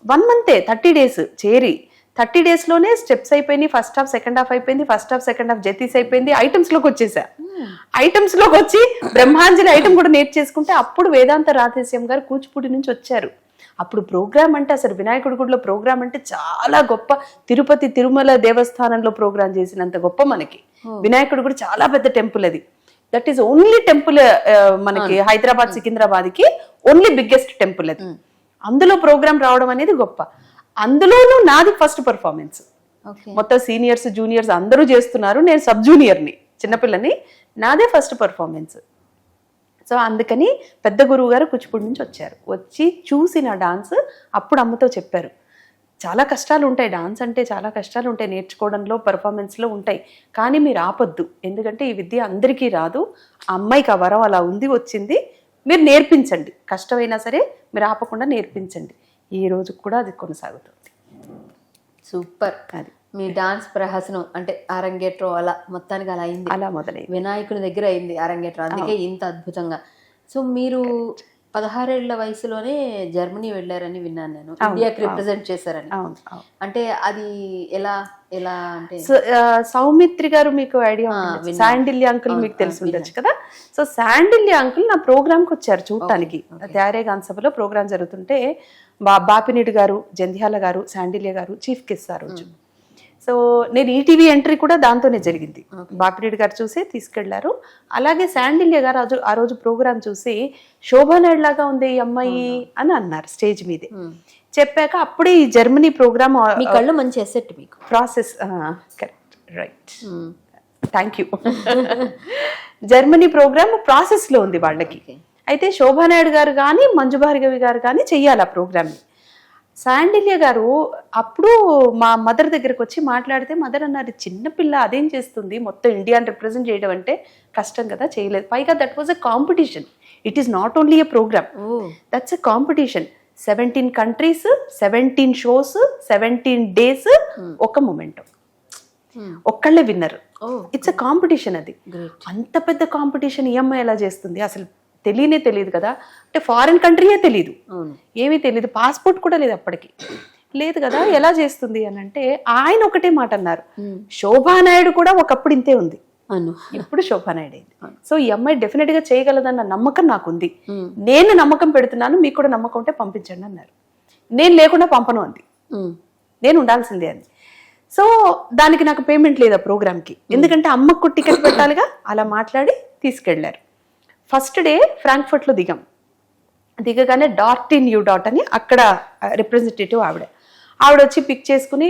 1 month 30 days చేరి 30 daysలోనే స్టెప్స్ అయిపోయినాయి. ఫస్ట్ హాఫ్ సెకండ్ హాఫ్ అయిపోయింది, ఫస్ట్ హాఫ్ సెకండ్ హాఫ్ జతీస్ అయిపోయింది, ఐటమ్స్లోకి వచ్చేసా. ఐటమ్స్లోకి వచ్చి బ్రహ్మాంజలి ఐటమ్ కూడా నేర్చేసుకుంటే అప్పుడు వేదాంత రాధేశ్యామ్ గారు కూచిపూడి నుంచి వచ్చారు. అప్పుడు ప్రోగ్రామ్ అంటే అసలు వినాయకుడి గుడిలో ప్రోగ్రామ్ అంటే చాలా గొప్ప, తిరుపతి తిరుమల దేవస్థానంలో ప్రోగ్రామ్ చేసినంత గొప్ప మనకి. వినాయకుడి గుడి చాలా పెద్ద టెంపుల్, అది దట్ ఈస్ ఓన్లీ టెంపుల్ మనకి హైదరాబాద్ సికింద్రాబాద్కి ఓన్లీ బిగ్గెస్ట్ టెంపుల్ అది. అందులో ప్రోగ్రామ్ రావడం అనేది గొప్ప. అందులోనూ నాది ఫస్ట్ పర్ఫార్మెన్స్. మొత్తం సీనియర్స్ జూనియర్స్ అందరూ చేస్తున్నారు, నేను సబ్ జూనియర్ని, చిన్నపిల్లని, నాదే ఫస్ట్ పర్ఫార్మెన్స్. సో అందుకని పెద్ద గురువు గారు కూచిపూడి నుంచి వచ్చారు, వచ్చి చూసిన డాన్స్ అప్పుడు అమ్మతో చెప్పారు, చాలా కష్టాలు ఉంటాయి, డాన్స్ అంటే చాలా కష్టాలు ఉంటాయి, నేర్చుకోవడంలో పర్ఫార్మెన్స్లో ఉంటాయి, కానీ మీరు ఆపొద్దు, ఎందుకంటే ఈ విద్య అందరికీ రాదు, ఆ అమ్మాయికి ఆ వరం అలా ఉంది, వచ్చింది, మీరు నేర్పించండి, కష్టమైనా సరే మీరు ఆపకుండా నేర్పించండి. ఈ రోజు కూడా అది కొనసాగుతుంది. సూపర్. అది మీ డాన్స్ ప్రహసనం అంటే అరంగేట్రం అలా మొత్తానికి అలా అయింది, అలా మొదలైంది, వినాయకుని దగ్గర అయింది అరంగేట్రం, అందుకే ఇంత అద్భుతంగా. సో మీరు 16 ఏళ్ల వయసులోనే జర్మనీ వెళ్ళారని విన్నాను నేను, ఇండియాకి రిప్రజెంట్ చేశారని. అంటే అది ఎలా ఎలా అంటే సౌమిత్రి గారు మీకు ఐడియా, శాండిల్య అంకుల్ మీకు తెలిసి ఉండొచ్చు కదా. సో శాండిల్య అంకుల్ నా ప్రోగ్రామ్కి వచ్చారు చూడటానికి. త్యారే గాన సభలో ప్రోగ్రామ్ జరుగుతుంటే బాపినీడు గారు, జంధ్యాల గారు, శాండిల్య గారు చీఫ్ గెస్ట్ ఆ రోజు. సో నేను ఈటీవీ ఎంట్రీ కూడా దాంతోనే జరిగింది. బాపిరెడ్డి గారు చూసి తీసుకెళ్లారు. అలాగే శాండిల్య గారు ఆ రోజు ప్రోగ్రామ్ చూసి శోభానాయుడు లాగా ఉంది ఈ అమ్మాయి అని అన్నారు స్టేజ్ మీదే. చెప్పాక అప్పుడే ఈ జర్మనీ ప్రోగ్రామ్, మీ కళ్ళు మంచి ఎసెట్, మీకు process correct, right, thank you. Germany programme process లో ఉంది వాళ్ళకి. అయితే శోభానాయుడు గారు కానీ మంజు భార్గవి గారు కానీ చెయ్యాలి ఆ ప్రోగ్రామ్ని. శాండిల్య గారు అప్పుడు మా మదర్ దగ్గరకు వచ్చి మాట్లాడితే మదర్ అన్నారు, చిన్నపిల్ల అదేం చేస్తుంది, మొత్తం ఇండియాని రిప్రజెంట్ చేయడం అంటే కష్టం కదా, చేయలేదు. పైగా that was a competition, it is not only a programme, that's a competition. 17 countries, 17 shows, 17 days, ఒక మూమెంట్, ఒక్కళ్ళే విన్నర్. It's a competition. అది అంత పెద్ద కాంపిటీషన్ ఈ అమ్మాయి ఎలా చేస్తుంది, అసలు తెలియదు కదా. అంటే ఫారిన్ కంట్రీయే తెలియదు, ఏమీ తెలియదు, పాస్పోర్ట్ కూడా లేదు అప్పటికి, లేదు కదా, ఎలా చేస్తుంది అని అంటే ఆయన ఒకటే మాట అన్నారు, శోభానాయుడు కూడా ఒకప్పుడు ఇంతే ఉంది, ఇప్పుడు శోభానాయుడు అయింది. సో ఈ అమ్మాయి డెఫినెట్ గా చేయగలదన్న నమ్మకం నాకుంది, నేను నమ్మకం పెడుతున్నాను, మీకు కూడా నమ్మకం ఉంటే పంపించండి అన్నారు. నేను లేకుండా పంపను అంది, నేను ఉండాల్సిందే అంది. సో దానికి నాకు పేమెంట్ లేదు ఆ ప్రోగ్రామ్కి, ఎందుకంటే అమ్మకు టికెట్ పెట్టాలిగా. అలా మాట్లాడి తీసుకెళ్లారు. ఫస్ట్ డే ఫ్రాంక్ఫర్ట్లో దిగగానే డార్టిన్ యూ డాట్ అని అక్కడ రిప్రజెంటేటివ్ ఆవిడ వచ్చి పిక్ చేసుకుని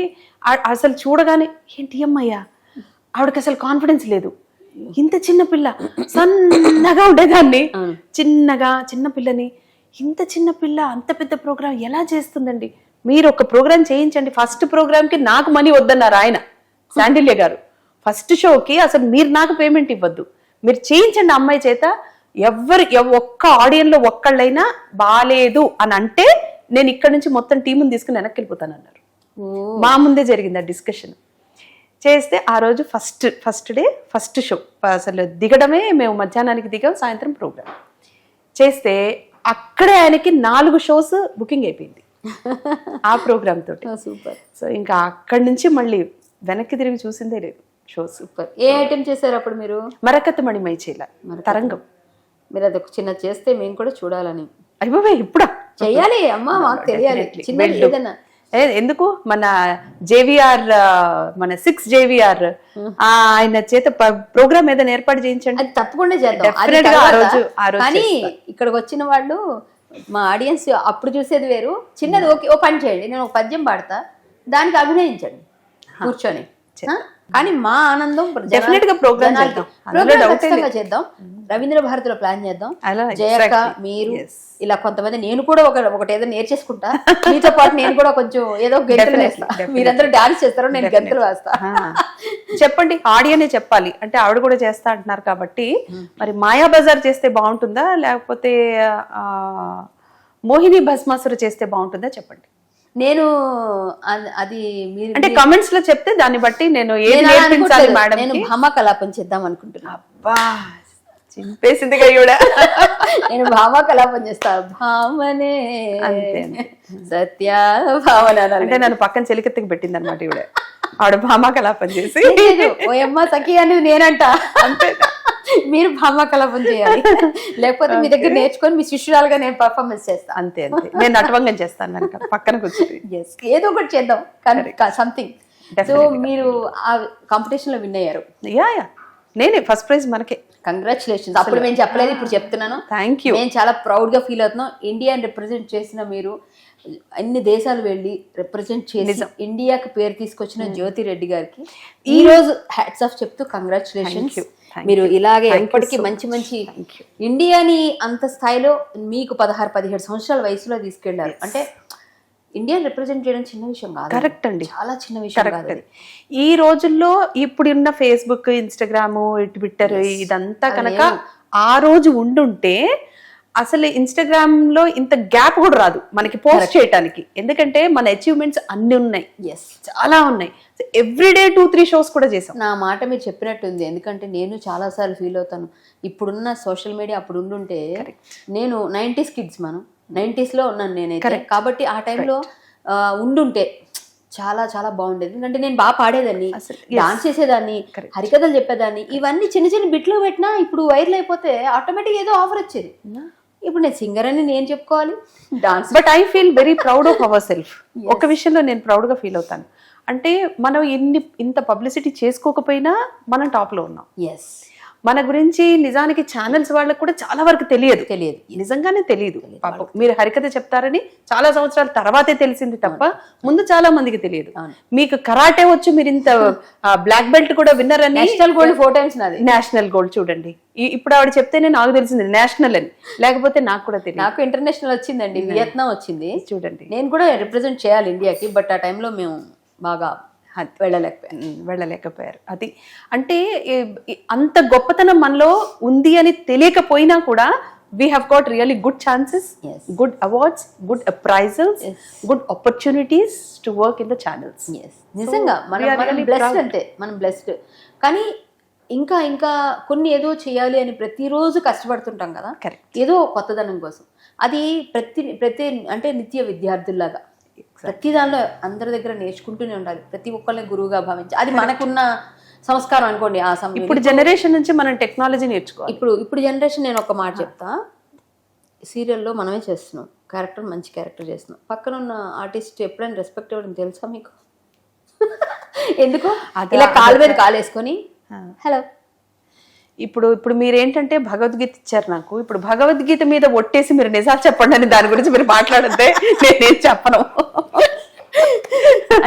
అసలు చూడగానే ఏంటి అమ్మయ్యా, ఆవిడకి అసలు కాన్ఫిడెన్స్ లేదు, ఇంత చిన్న పిల్ల, సన్నగా ఉండేదాన్ని, చిన్న పిల్లని, ఇంత చిన్న పిల్ల అంత పెద్ద ప్రోగ్రామ్ ఎలా చేస్తుందండి, మీరు ఒక ప్రోగ్రామ్ చేయించండి. ఫస్ట్ ప్రోగ్రామ్కి నాకు మనీ వద్దన్నారు ఆయన, శాండిల్య గారు. ఫస్ట్ షోకి అసలు మీరు నాకు పేమెంట్ ఇవ్వద్దు, మీరు చేయించండి అమ్మాయి చేత, ఒక్క ఆడియన్లో ఒక్కళ్ళైనా బాలేదు అని అంటే నేను ఇక్కడ నుంచి మొత్తం టీముని తీసుకుని వెనక్కి వెళ్ళిపోతాను అన్నారు. మా ముందే జరిగింది ఆ డిస్కషన్. చేస్తే ఆ రోజు ఫస్ట్ డే ఫస్ట్ షో, అసలు దిగడమే మేము మధ్యాహ్నానికి దిగాం, సాయంత్రం ప్రోగ్రామ్ చేస్తే అక్కడే ఆయనకి 4 shows బుకింగ్ అయిపోయింది. ఆ ప్రోగ్రామ్ తోటి. సూపర్ సో ఇంకా అక్కడి నుంచి మళ్ళీ వెనక్కి తిరిగి చూసిందే లేదు షోస్. సూపర్. ఏ ఐటెం చేశారు అప్పుడు మీరు? మరకత్త మణిమైచేల తరంగం. మీరు అదొక చిన్న చేస్తే మేము కూడా చూడాలని. అయిపోయి ఇప్పుడా చెయ్యాలి అమ్మా, మాకు తెలియాలి. చిన్నది ఏదైనా ఎందుకు మన జేవిఆర్, మన 6 JVR ఆయన చేత ప్రోగ్రామ్ ఏదైనా ఏర్పాటు చేయించండి. అది తప్పకుండా చేద్దాం. Definitely గా ఆ రోజు కానీ ఇక్కడికి వచ్చిన వాళ్ళు మా ఆడియన్స్ అప్పుడు చూసేది వేరు. చిన్నది ఓకే, ఓ పని చేయండి, నేను ఒక పద్యం పాడతా, దానికి అభినయించండి కూర్చొని. కానీ మా ఆనందం డెఫినెట్ గా ప్రోగ్రామ్ చేద్దాం. రవీంద్ర భారతిలో ప్లాన్ చేద్దాం. జయక్క, మీరు ఇలా కొంతమంది, నేను కూడా ఒకటి ఏదో నేర్చేసుకుంటా, మీతో పాటు నేను కూడా కొంచెం ఏదో గెంతులు వేస్తా. మీరందరూ డాన్స్ చేస్తారు, నేను గెంతులు వేస్తా. చెప్పండి, ఆడియనే చెప్పాలి అంటే ఆవిడ కూడా చేస్తా అంటున్నారు కాబట్టి మరి మాయా బజార్ చేస్తే బాగుంటుందా లేకపోతే మోహిని భస్మాసురు చేస్తే బాగుంటుందా చెప్పండి. నేను అది అంటే కామెంట్స్ లో చెప్తే దాన్ని బట్టి నేను ఏది నేర్పించాలి మేడం. నేను భామా కలాపం చేద్దాం అనుకుంటున్నా. అబ్బా చింపేసింది కూడా. నేను భామా కలాపం చేస్తా. భామనే సత్య భావన అంటే నన్ను పక్కన చెలికెత్తికి పెట్టింది అనమాట ఇవిడ. ఆవిడ భామా కలాపం చేసి ఓయమ్మ సఖి అనేది నేనంట. అంతే, మీరు భామా కలాపం చేయాలి, లేకపోతే మీ దగ్గర నేర్చుకొని మీ శిష్యురాలుగా నేను పర్ఫార్మెన్స్ చేస్తాను. అంతే అంతే, నేను నటవంగం చేస్తాను వెనక పక్కన కూర్చొని. ఏదో ఒకటి చేద్దాం, సంథింగ్. సో మీరు ఆ కాంపిటీషన్ లో విన్ అయ్యారు. యా నేనే ఫస్ట్ ప్రైజ్ మనకే. కంగ్రాచులేషన్స్. అప్పుడు మేము చెప్పలేదు, ఇప్పుడు చెప్తున్నాను. Thank you. నేను చాలా ప్రౌడ్ గా ఫీల్ అవుతున్నాం. ఇండియాని రిప్రజెంట్ చేసిన మీరు, అన్ని దేశాలు వెళ్ళి రిప్రజెంట్ చేసి ఇండియాకి పేరు తీసుకొచ్చిన జ్యోతి రెడ్డి గారికి ఈ రోజు హ్యాట్స్ ఆఫ్ చెప్తూ కంగ్రాచులేషన్స్. మీరు ఇలాగే ఎప్పటికీ మంచి మంచి ఇండియాని అంత స్థాయిలో మీకు 16-17 సంవత్సరాల వయసులో తీసుకెళ్లారు అంటే ఇండియాని రిప్రజెంట్ చేయడం చిన్న విషయం కాదు. కరెక్ట్ అండి, చాలా చిన్న విషయం కాదు. ఈ రోజుల్లో ఇప్పుడున్న ఫేస్బుక్, ఇన్స్టాగ్రామ్, ట్విట్టర్ ఇదంతా కనుక ఆ రోజు ఉండుంటే అసలు ఇన్స్టాగ్రామ్ లో ఇంత గ్యాప్ కూడా రాదు మనకి పోస్ట్ చేయడానికి. ఎందుకంటే మన అచీవ్మెంట్స్ అన్ని ఉన్నాయి, చాలా ఉన్నాయి. ఎవ్రీడే 2-3 షోస్ కూడా చేసాం. నా మాట మీరు చెప్పినట్టుంది. ఎందుకంటే నేను చాలా సార్లు ఫీల్ అవుతాను, ఇప్పుడున్న సోషల్ మీడియా అప్పుడు ఉండుంటే, నేను 90s కిడ్స్, మనం 90s లో ఉన్నాను నేనైతే. కాబట్టి ఆ టైంలో ఉండుంటే చాలా చాలా బాగుండేది. ఎందుకంటే నేను బాగా పాడేదాన్ని, డాన్స్ చేసేదాన్ని, హరికథలు చెప్పేదాన్ని. ఇవన్నీ చిన్న చిన్న బిట్లో పెట్టినా ఇప్పుడు వైరల్ అయిపోతే ఆటోమేటిక్ ఏదో ఆఫర్ వచ్చేది. ఇప్పుడు నేను సింగర్ అని నేను చెప్పుకోవాలి, dance. But I feel very proud of our self. ఒక విషయంలో నేను ప్రౌడ్ గా ఫీల్ అవుతాను. అంటే మనం ఇంత పబ్లిసిటీ చేసుకోకపోయినా మనం టాప్ లో ఉన్నాం. మన గురించి నిజానికి ఛానల్స్ వాళ్ళకి కూడా చాలా వరకు తెలియదు, నిజంగానే తెలియదు. పాపం మీరు హరికథ చెప్తారని చాలా సంవత్సరాల తర్వాతే తెలిసింది తప్ప ముందు చాలా మందికి తెలియదు. మీకు కరాటే వచ్చు, మీరు ఇంత బ్లాక్ బెల్ట్ కూడా విన్నర్ అని. నేషనల్ గోల్డ్ 4 times నాది. నేషనల్ గోల్డ్ చూడండి, ఇప్పుడు ఆవిడ చెప్తేనే నాకు తెలిసింది నేషనల్ అని, లేకపోతే నాకు కూడా తెలియదు. నాకు ఇంటర్నేషనల్ వచ్చిందండి, వియత్నాం వచ్చింది. చూడండి, నేను కూడా రిప్రజెంట్ చేయాలి ఇండియాకి. బట్ ఆ టైంలో మేము బాగా వెళ్ళలేకపోయారు. అది అంటే అంత గొప్పతనం మనలో ఉంది అని తెలియకపోయినా కూడా we have got really good chances, good awards, good prizes, good opportunities to work in the channels. నిజంగా మనం బ్లెస్డ్, అంటే మనం బ్లెస్డ్. కానీ ఇంకా ఇంకా కొన్ని ఏదో చేయాలి అని ప్రతిరోజు కష్టపడుతుంటాం కదా, ఏదో కొత్తదనం కోసం. అది ప్రతి అంటే నిత్య విద్యార్థుల్లాగా ప్రతి దానిలో అందరి దగ్గర నేర్చుకుంటూనే ఉండాలి, ప్రతి ఒక్కరిని గురువుగా భావించి. అది మనకున్న సంస్కారం అనుకోండి ఆ సమయం. ఇప్పుడు జనరేషన్ నుంచి మనం టెక్నాలజీ నేర్చుకోవాలి. ఇప్పుడు జనరేషన్, నేను ఒక మాట చెప్తా, సీరియల్లో మనమే చేస్తున్నాం, క్యారెక్టర్ మంచి క్యారెక్టర్ చేస్తున్నాం. పక్కన ఉన్న ఆర్టిస్ట్ ఎప్పుడైనా రెస్పెక్ట్ ఇవ్వడం తెలుసా మీకు? ఎందుకు ఇలా కాలు మీద కాలేసుకొని హలో. ఇప్పుడు మీరేంటంటే భగవద్గీత ఇచ్చారు నాకు. ఇప్పుడు భగవద్గీత మీద ఒట్టేసి మీరు నిజాలు చెప్పండి అని దాని గురించి మీరు మాట్లాడితే నేనేం చెప్పను.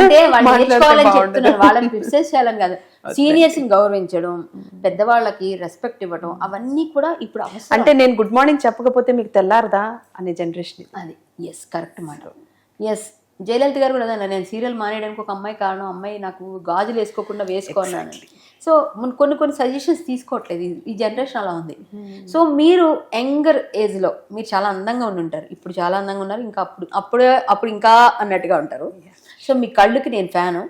అంటే వాళ్ళు నేర్చుకోవాలని చెప్తున్నారు, వాళ్ళని క్రిటిసైజ్ చేయాలని కాదు. సీనియర్స్ ని గౌరవించడం, పెద్దవాళ్ళకి రెస్పెక్ట్ ఇవ్వడం, అవన్నీ కూడా ఇప్పుడు అవసరం. అంటే నేను గుడ్ మార్నింగ్ చెప్పకపోతే మీకు తెల్లారదా అనే జనరేషన్ అది. కరెక్ట్ మాట. జయలలిత గారు కూడా అదన్నా, నేను సీరియల్ మానేయడానికి ఒక అమ్మాయి కారణం, అమ్మాయి నాకు గాజులు వేసుకోకుండా వేసుకోన్నాను. సో కొన్ని సజెషన్స్ తీసుకోవట్లేదు, ఈ జనరేషన్ అలా ఉంది. సో మీరు యంగర్ ఏజ్లో మీరు చాలా అందంగా ఉంటారు, ఇప్పుడు చాలా అందంగా ఉన్నారు, ఇంకా అప్పుడు ఇంకా అన్నట్టుగా ఉంటారు. సో మీ కళ్ళుకి నేను ఫ్యాను.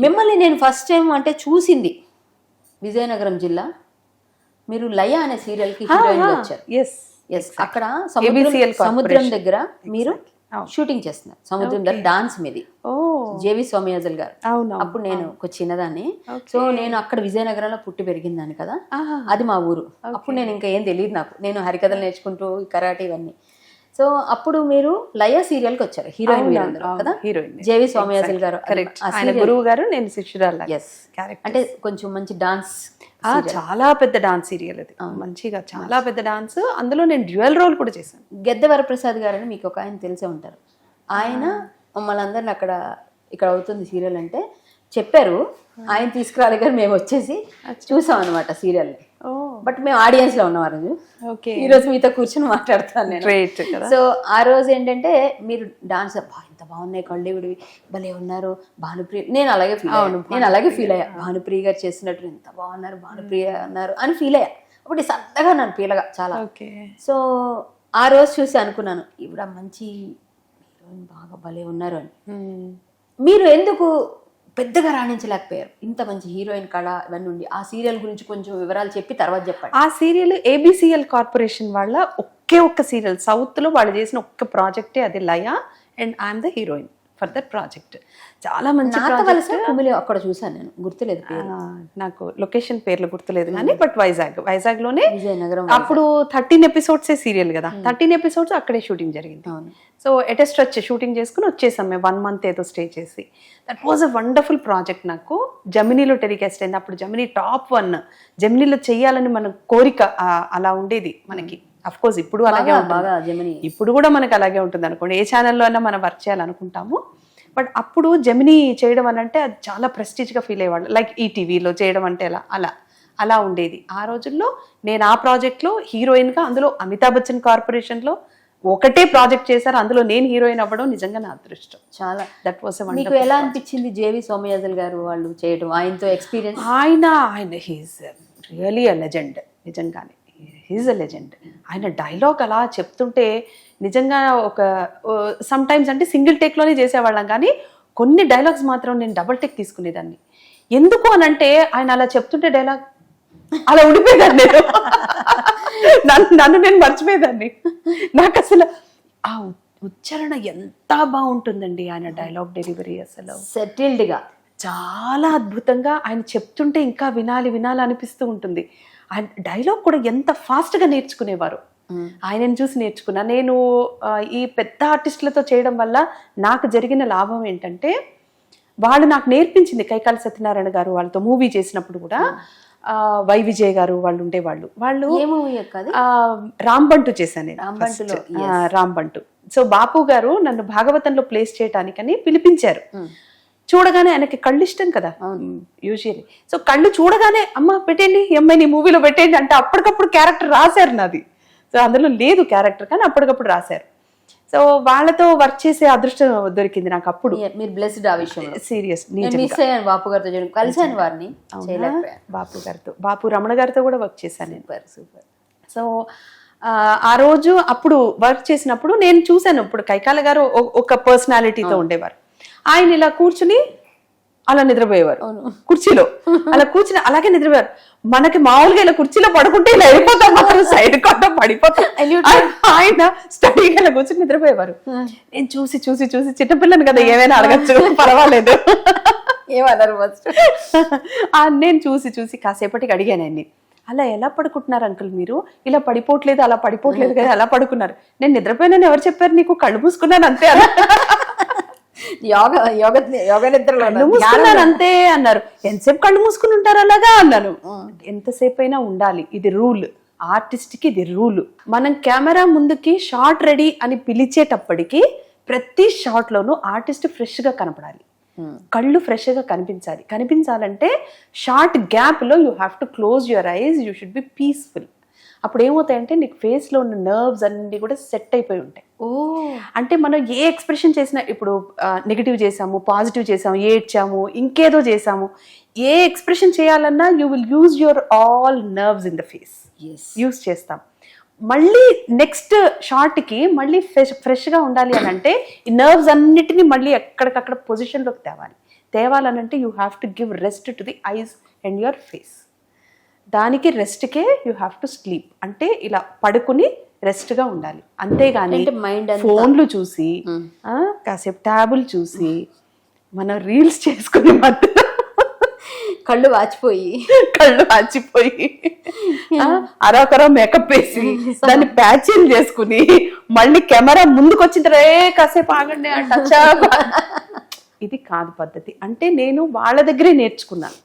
మిమ్మల్ని నేను ఫస్ట్ టైం అంటే చూసింది విజయనగరం జిల్లా, మీరు లయ అనే సీరియల్కి హీరోయిన్ వచ్చారు. అక్కడ సముద్రం దగ్గర మీరు అవును. షూటింగ్ చేస్తున్నారు సముద్రం దగ్గర డాన్స్ మీది. ఓ జేవి సోమయాజుల్ గారు. అవును అప్పుడు నేను ఒక చిన్నదాన్ని. Okay. సో నేను అక్కడ విజయనగరంలో పుట్టి పెరిగిందాన్ని కదా, ఆహా. అది మా ఊరు. అప్పుడు నేను ఇంకా ఏం తెలియదు నాకు, నేను హరికథలు నేర్చుకుంటూ ఈ కరాటే ఇవన్నీ. సో అప్పుడు మీరు లయ సీరియల్కి వచ్చారు, హీరోయిన్ మీరందరూ కదా, హీరోయిన్ జేవి సోమయాజుల్ గారు. కరెక్ట్, ఆయన గురువు గారు, నేను శిష్యురాలు. ఎస్, అంటే కొంచెం మంచి డాన్స్. చాలా పెద్ద డాన్స్ సీరియల్ అది, మంచిగా చాలా పెద్ద డాన్స్. అందులో నేను డ్యూయల్ రోల్ కూడా చేశాను. గెద్దె వరప్రసాద్ గారు అని మీకు ఒక ఆయన తెలిసే ఉంటారు. ఆయన మమ్మల్ని అందరిని అక్కడ ఇక్కడ అవుతుంది సీరియల్ అంటే చెప్పారు, ఆయన తీసుకురాలి కానీ మేము వచ్చేసి చూసాం అనమాట సీరియల్ని. బట్ మేము ఆడియన్స్ లో ఉన్నాం ఆ రోజు. ఓకే, ఈ రోజు మీతో కూర్చొని మాట్లాడుతాను నేను. గ్రేట్ కదా. సో ఆ రోజు ఏంటంటే మీరు డాన్స్ ఎంత బాగున్నాయి, కళ్ళేవిడివి భలే ఉన్నారు, భానుప్రియ, నేను అలాగే ఫీల్ అయ్యా భానుప్రియ గారు చేసినట్టు ఎంత బాగున్నారు, భానుప్రియ అన్నారు అని ఫీల్ అయ్యా. అప్పుడు సరదాగా నన్ను పీలగా చాలా. సో ఆ రోజు చూసి అనుకున్నాను, ఇవిడ మంచి హీరోయిన్, బాగా భలే ఉన్నారు అని. మీరు ఎందుకు పెద్దగా రాణించలేకపోయారు? ఇంత మంచి హీరోయిన్ కళ ఇవన్నీ ఉండి. ఆ సీరియల్ గురించి కొంచెం వివరాలు చెప్పి తర్వాత చెప్పండి. ఆ సీరియల్ ఏబిసిఎల్ కార్పొరేషన్ వాళ్ళ ఒక్క సీరియల్, సౌత్ లో వాళ్ళు చేసిన ఒక్క ప్రాజెక్టే అది, Laya, and I'm the heroine for that project. చాలా మంచి ప్రాజెక్ట్. అక్కడ చూసాను నేను, గుర్తులేదు నాకు లొకేషన్ పేర్లు గుర్తులేదు కానీ, బట్ వైజాగ్ లోనే విజయనగరం. అప్పుడు 13 ఎపిసోడ్స్ సీరియల్ కదా, 13 ఎపిసోడ్స్ అక్కడే షూటింగ్ జరిగింది. So at a stretch shooting చేసుకుని వచ్చేసాం మేము 1 month ఏదో స్టే చేసి. That was a wonderful project. నాకు జమినీలో టెలికాస్ట్ అయింది. అప్పుడు జమినీ టాప్ 1 జమినీలో చెయ్యాలని మన కోరిక అలా ఉండేది మనకి. అఫ్ కోర్స్ ఇప్పుడు అలాగే ఉంటుంది, ఇప్పుడు కూడా మనకి అలాగే ఉంటుంది అనుకోండి, ఏ ఛానల్లో అయినా మనం వర్క్ చేయాలనుకుంటాము. బట్ అప్పుడు జమినీ చేయడం అని అంటే అది చాలా ప్రెస్టీజ్గా ఫీల్ అయ్యేవాళ్ళు. లైక్ ఈటీవీలో చేయడం అంటే అలా ఉండేది ఆ రోజుల్లో. నేను ఆ ప్రాజెక్ట్లో హీరోయిన్గా, అందులో అమితాబ్ బచ్చన్ కార్పొరేషన్లో ఒకటే ప్రాజెక్ట్ చేశారు, అందులో నేను హీరోయిన్ అవ్వడం నిజంగా నా అదృష్టం. చాలా దట్ వాస్ మీకు ఎలా అనిపించింది జేవి సోమయాజుల్ గారు వాళ్ళు చేయడం, ఆయనతో ఎక్స్పీరియన్స్? ఆయన హీఈస్ రియలీ అ లెజెండ్, నిజంగానే హీఈస్ అ లెజెండ్. ఆయన డైలాగ్ అలా చెప్తుంటే నిజంగా ఒక సమ్ టైమ్స్ అంటే సింగిల్ టేక్లోనే చేసేవాళ్ళం, కానీ కొన్ని డైలాగ్స్ మాత్రం నేను డబుల్ టేక్ తీసుకునేదాన్ని. ఎందుకు అని అంటే ఆయన అలా చెప్తుంటే డైలాగ్ అలా ఉండిపోయేదాన్ని నేను. నన్ను నేను మర్చిపోయేదాన్ని. నాకు అసలు ఆ ఉచ్చారణ ఎంత బాగుంటుందండి ఆయన డైలాగ్ డెలివరీ, అసలు సెటిల్డ్గా చాలా అద్భుతంగా. ఆయన చెప్తుంటే ఇంకా వినాలి అనిపిస్తూ ఉంటుంది. ఆయన డైలాగ్ కూడా ఎంత ఫాస్ట్గా నేర్చుకునేవారు. ఆయనను చూసి నేర్చుకున్నా నేను. ఈ పెద్ద ఆర్టిస్టులతో చేయడం వల్ల నాకు జరిగిన లాభం ఏంటంటే, వాళ్ళు నాకు నేర్పించింది. కైకాల సత్యనారాయణ గారు వాళ్ళతో మూవీ చేసినప్పుడు కూడా వై విజయ్ గారు వాళ్ళు ఉండేవాళ్ళు. వాళ్ళు రాంబంటు చేశాను నేను, రాంబంటు. సో బాపు గారు నన్ను భాగవతంలో ప్లేస్ చేయటానికని పిలిపించారు. చూడగానే ఆయనకి కళ్ళు ఇష్టం కదా యూజువల్లీ. సో కళ్ళు చూడగానే అమ్మ పెట్టండి, ఈ అమ్మాయిని మూవీలో పెట్టండి అంటే అప్పటికప్పుడు క్యారెక్టర్ రాశారు నాది. సో అందులో లేదు క్యారెక్టర్, కానీ అప్పటికప్పుడు రాశారు. సో వాళ్ళతో వర్క్ చేసే అదృష్టం దొరికింది నాకు అప్పుడు. మీరు బ్లెస్డ్ ఆ విషయంలో. సీరియస్, బాపు గారితో కలిసాను వారిని, బాపు రమణ గారితో కూడా వర్క్ చేశాను నేను. సూపర్. సో ఆ రోజు అప్పుడు వర్క్ చేసినప్పుడు నేను చూశాను, ఇప్పుడు కైకాల గారు ఒక పర్సనాలిటీతో ఉండేవారు. ఆయన ఇలా కూర్చుని అలా నిద్రపోయేవారు కుర్చీలో, అలా కూర్చుని అలాగే నిద్రపోయారు. మనకి మామూలుగా ఇలా కుర్చీలో పడుకుంటే ఇలా వెళ్ళిపోతాం, మాత్రం సైడ్ కొట్ట పడిపోతాం. ఆయన స్టడీగా ఇలా కూర్చుని నిద్రపోయేవారు. నేను చూసి చిన్నపిల్లని కదా ఏమైనా అడగచ్చు, పర్వాలేదు ఏమన్నారు. నేను చూసి కాసేపటికి అడిగాను ఆయన్ని, అలా ఎలా పడుకుంటున్నారు అంకుల్ మీరు? ఇలా పడిపోవట్లేదు, అలా పడిపోవట్లేదు కదా, ఎలా పడుకున్నారు? నేను నిద్రపోయినాను ఎవరు చెప్పారు నీకు? కళ్ళు మూసుకున్నాను అంతే అంతే అన్నారు. ఎంతసేపు కళ్ళు మూసుకుని ఉంటారు అలాగా అన్నాను. ఎంతసేపు అయినా ఉండాలి, ఇది రూల్, ఆర్టిస్ట్ కి ఇది రూల్. మనం కెమెరా ముందుకి షార్ట్ రెడీ అని పిలిచేటప్పటికి ప్రతి షాట్ లోనూ ఆర్టిస్ట్ ఫ్రెష్ గా కనపడాలి, కళ్ళు ఫ్రెష్ గా కనిపించాలంటే షార్ట్ గ్యాప్ లో you have to close your eyes, you should be peaceful. అప్పుడు ఏమవుతాయంటే నీకు ఫేస్ లో ఉన్న నర్వ్స్ అన్ని కూడా సెట్ అయిపోయి ఉంటాయి. అంటే మనం ఏ ఎక్స్ప్రెషన్ చేసినా, ఇప్పుడు నెగిటివ్ చేసాము, పాజిటివ్ చేసాము, ఏడ్చాము, ఇంకేదో చేసాము, ఏ ఎక్స్ప్రెషన్ చేయాలన్నా you will use your all nerves in the face, use చేస్తాం. మళ్ళీ నెక్స్ట్ షార్ట్ కి మళ్ళీ ఫ్రెష్ గా ఉండాలి అని అంటే ఈ నర్వ్స్ అన్నిటినీ మళ్ళీ ఎక్కడికక్కడ పొజిషన్లోకి తేవాలనంటే you have to give rest to the eyes and your face. దానికి రెస్ట్కే యూ హ్యావ్ టు స్లీప్, అంటే ఇలా పడుకుని రెస్ట్ గా ఉండాలి. అంతేగాని అంటే మైండ్ ఫోన్లు చూసి కాసేపు ట్యాబులు చూసి మనం రీల్స్ చేసుకునే మధ్యలో కళ్ళు వాచిపోయి అరొకర మేకప్ వేసి దాన్ని ప్యాచింగ్ చేసుకుని మళ్ళీ కెమెరా ముందుకు వచ్చిన కాసేపు ఆగండి టచ్ ఇది కాదు పద్ధతి. అంటే నేను వాళ్ళ దగ్గరే నేర్చుకున్నాను